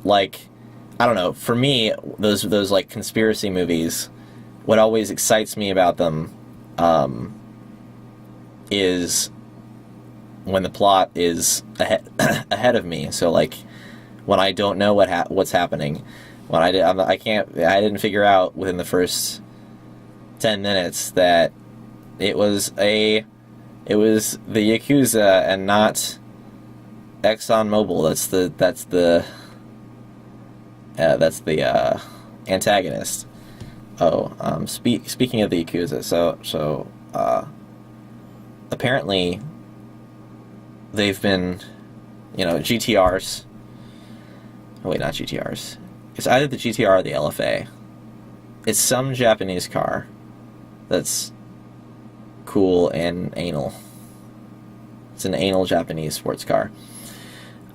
like, I don't know. For me, those like conspiracy movies, what always excites me about them, is when the plot is ahead of me. So, like, when I don't know what's happening, when I didn't figure out within the first 10 minutes that it was the Yakuza and not ExxonMobil. That's the antagonist. Speaking of the Yakuza, so apparently they've been, GTRs. Oh wait, not GTRs. It's either the GTR or the LFA. It's some Japanese car that's cool and anal. It's an anal Japanese sports car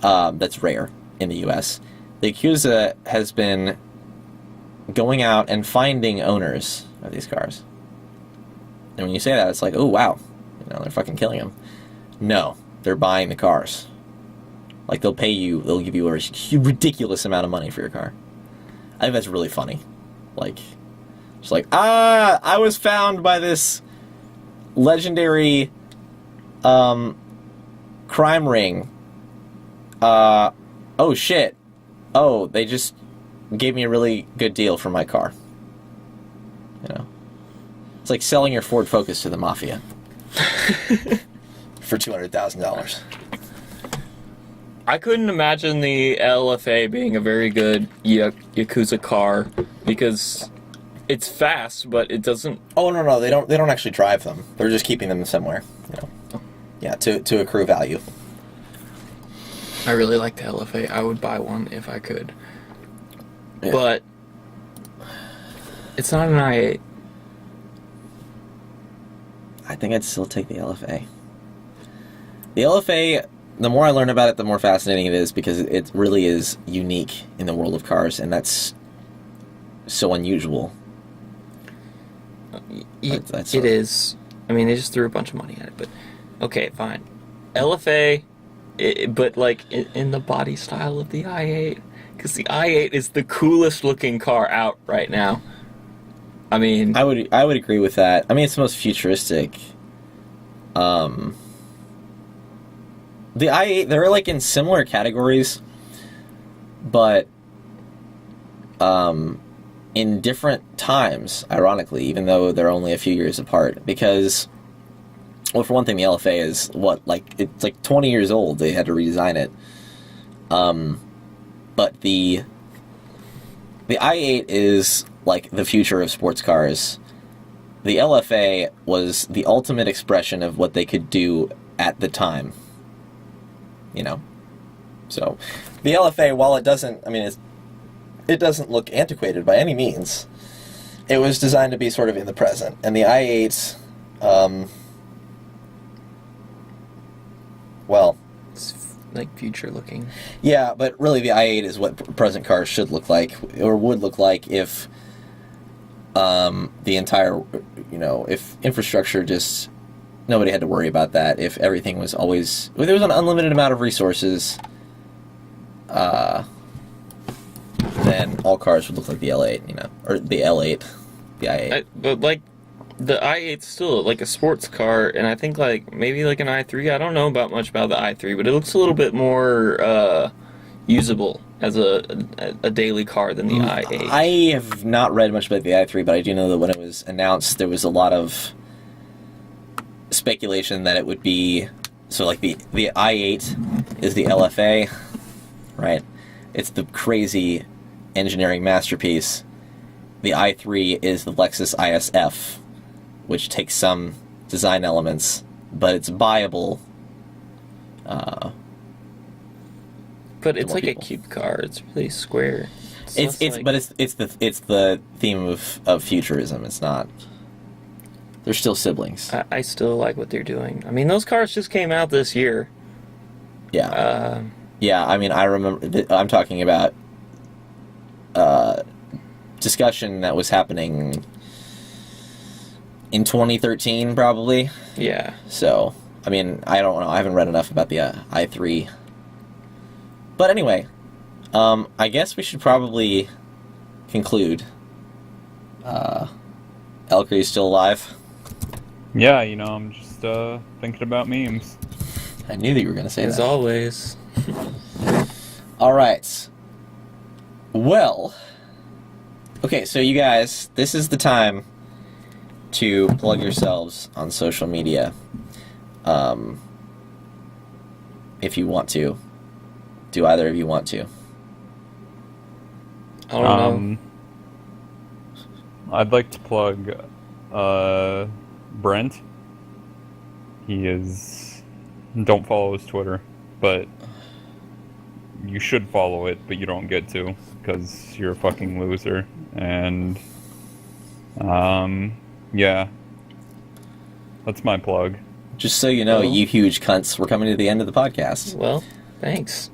that's rare in the U.S. The Yakuza has been going out and finding owners of these cars. And when you say that, it's like, oh, wow. They're fucking killing them. No, they're buying the cars. Like, they'll give you a ridiculous amount of money for your car. I think that's really funny. Like, it's like, I was found by this legendary crime ring. Oh, shit. Oh, they just gave me a really good deal for my car. It's like selling your Ford Focus to the mafia for $200,000. I couldn't imagine the LFA being a very good Yakuza car because it's fast, but it doesn't. Oh no, they don't actually drive them. They're just keeping them somewhere. Yeah, to accrue value. I really like the LFA. I would buy one if I could. Yeah. But it's not an i8. I think I'd still take the LFA. The LFA, the more I learn about it, the more fascinating it is because it really is unique in the world of cars, and that's so unusual. It is. I mean, they just threw a bunch of money at it, but okay, fine. LFA, but like in the body style of the i8, because the i8 is the coolest looking car out right now. I mean, I would agree with that. I mean, it's the most futuristic. The the i8, they're like in similar categories, but in different times, ironically, even though they're only a few years apart. Because, well, for one thing, the LFA is it's like 20 years old. They had to redesign it. But the i8 is like the future of sports cars. The LFA was the ultimate expression of what they could do at the time. You know? So, the LFA, while it doesn't, it doesn't look antiquated by any means. It was designed to be sort of in the present. And the i8, well... It's like future looking. Yeah, but really the i8 is what present cars should look like, or would look like if the entire, if infrastructure just, nobody had to worry about that, if everything was always, if there was an unlimited amount of resources, then all cars would look like the L8, or the L8, the i8. But like, the i8's still like a sports car, and I think like maybe like an i3. I don't know much about the i3, but it looks a little bit more usable as a daily car than the i8. I have not read much about the i3, but I do know that when it was announced, there was a lot of speculation that it would be, so like the i8 is the LFA, right? It's the crazy engineering masterpiece. The i3 is the Lexus ISF, which takes some design elements, but it's buyable. But it's like people. A cute car. It's really square. It's the theme of futurism. It's not. They're still siblings. I still like what they're doing. Those cars just came out this year. Yeah. Yeah. I remember. I'm talking about discussion that was happening in 2013, probably. Yeah. So, I don't know. I haven't read enough about the i3. But anyway, I guess we should probably conclude. Elker, you still alive? Yeah, I'm just thinking about memes. I knew that you were going to say that. As always. All right. Well, okay, so you guys, this is the time to plug yourselves on social media. If you want to. Do either of you want to? I don't know. I'd like to plug Brent. He is... Don't follow his Twitter, but you should follow it, but you don't get to, because you're a fucking loser. And, yeah. That's my plug. Just so you know, you huge cunts, we're coming to the end of the podcast. Well, thanks.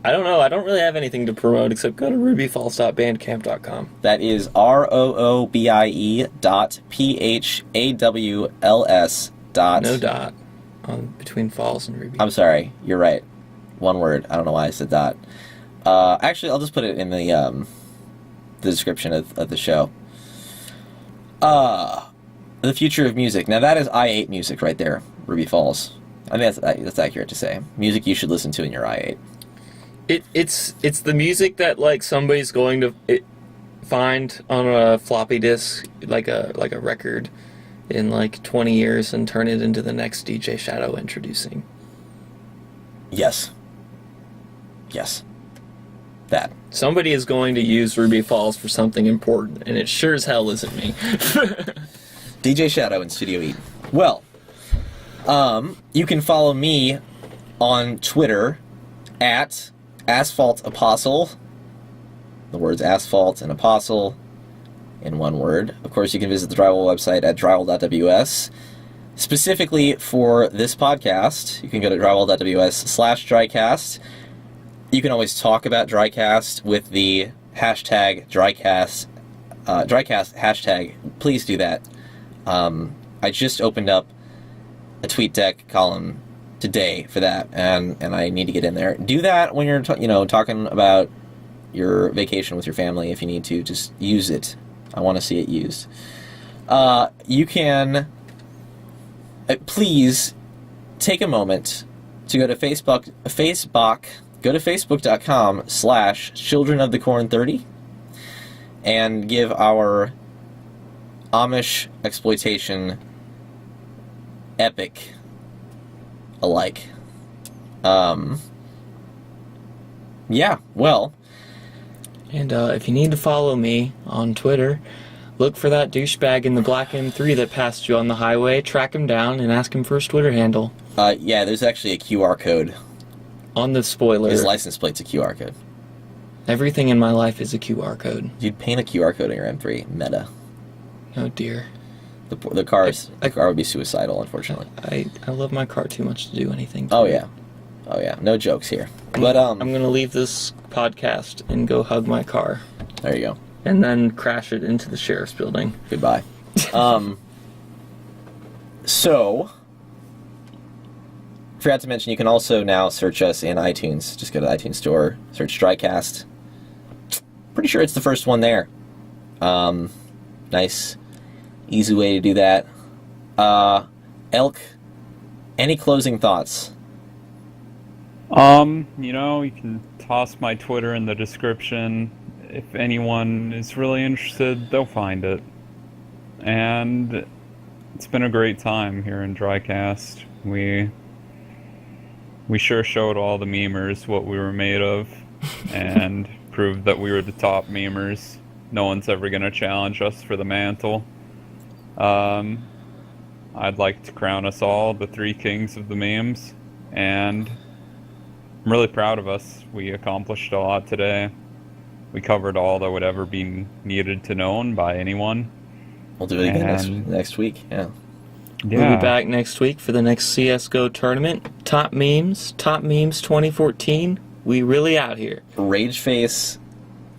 I don't know. I don't really have anything to promote except go to rubyfalls.bandcamp.com. That is ROOBIE.PHAWLS. No dot between falls and Ruby. I'm sorry. You're right. One word. I don't know why I said dot. Actually, I'll just put it in the description of the show. The future of music. Now, that is i8 music right there. Ruby Falls. I think that's accurate to say. Music you should listen to in your i8. It's the music that like somebody's going to find on a floppy disk, like a record, in like 20 years and turn it into the next DJ Shadow introducing. Yes. That. Somebody is going to use Ruby Falls for something important, and it sure as hell isn't me. DJ Shadow in Studio Eden. Well, you can follow me on Twitter at Asphalt Apostle. The words asphalt and apostle in one word. Of course, you can visit the Drywall website at drywall.ws. Specifically for this podcast, you can go to drywall.ws/Drycast. You can always talk about Drycast with the hashtag Drycast hashtag. Please do that. I just opened up a TweetDeck column today for that, and I need to get in there. Do that when you're talking about your vacation with your family. If you need to, just use it. I want to see it used. You can please take a moment to go to go to facebook.com/Children of the Corn 30 and give our Amish exploitation epic a like. Yeah, well. And if you need to follow me on Twitter, look for that douchebag in the black M3 that passed you on the highway, track him down, and ask him for his Twitter handle. Yeah, there's actually a QR code. On the spoiler. His license plate's a QR code. Everything in my life is a QR code. You'd paint a QR code on your M3. Meta. Oh dear. The car would be suicidal, unfortunately. I love my car too much to do anything to Oh, it. yeah. Oh, yeah. No jokes here. But, I'm gonna leave this podcast and go hug my car. there you go. And then crash it into the sheriff's building. Goodbye. So, forgot to mention, you can also now search us in iTunes. Just go to the iTunes store, search Drycast. Pretty sure it's the first one there. Nice, easy way to do that. Elk, any closing thoughts? You can toss my Twitter in the description. If anyone is really interested, they'll find it. And it's been a great time here in Drycast. We sure showed all the memers what we were made of, and proved that we were the top memers. No one's ever gonna challenge us for the mantle. I'd like to crown us all the 3 kings of the memes, and I'm really proud of us. We accomplished a lot today. We covered all that would ever be needed to known by anyone. We'll do it again next week, yeah. We'll be back next week for the next CSGO tournament. Top memes 2014. We really out here. Rage face,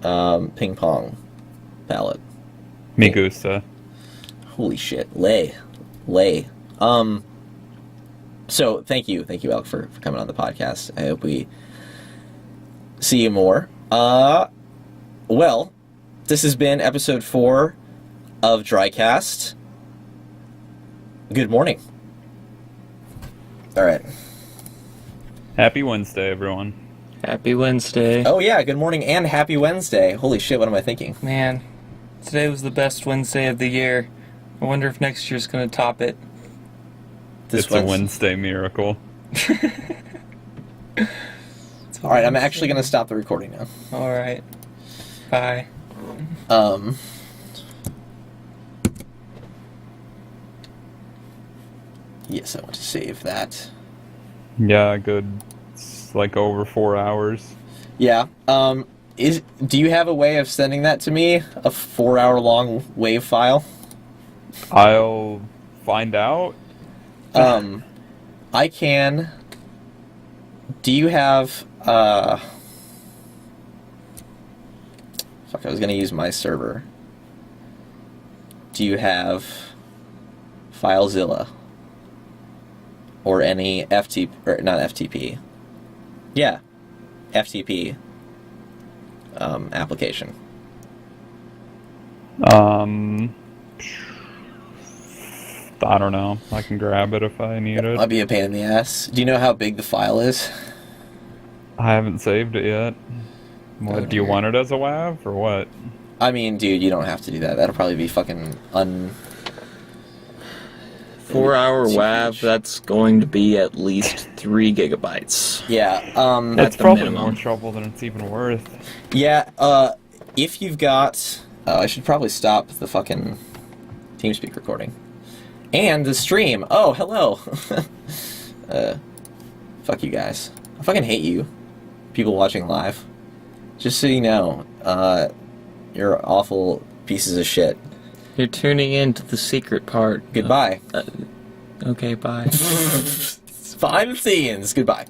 ping pong palette. Me gusta. Holy shit. Lay. So, thank you, Elk, for coming on the podcast. I hope we see you more. Well, this has been episode 4 of Drycast. Good morning. All right. Happy Wednesday, everyone. Happy Wednesday. Oh, yeah, good morning and happy Wednesday. Holy shit, what am I thinking? Man, today was the best Wednesday of the year. I wonder if next year's going to top it. It's a Wednesday miracle. All right, I'm actually going to stop the recording now. All right. Bye. Yes, I want to save that. Yeah, good. It's like over 4 hours. Yeah. Do you have a way of sending that to me? A 4-hour-long WAV file? I'll find out. I can. Do you have, fuck, I was gonna use my server. Do you have FileZilla? Or any FTP, or not FTP. Yeah, FTP application. I don't know. I can grab it if I need it. Might be a pain in the ass. Do you know how big the file is? I haven't saved it yet. What, do you want it as a WAV or what? I mean, dude, you don't have to do that. That'll probably be fucking 4-hour WAV, that's going to be at least 3 gigabytes. Yeah, That's the probably minimum. more trouble than it's even worth. yeah, if you've got... I should probably stop the fucking TeamSpeak recording. And the stream. Oh, hello. Fuck you guys. I fucking hate you. People watching live. Just so you know, you're awful pieces of shit. You're tuning in to the secret part. Goodbye. Okay, bye. Behind the scenes. Goodbye.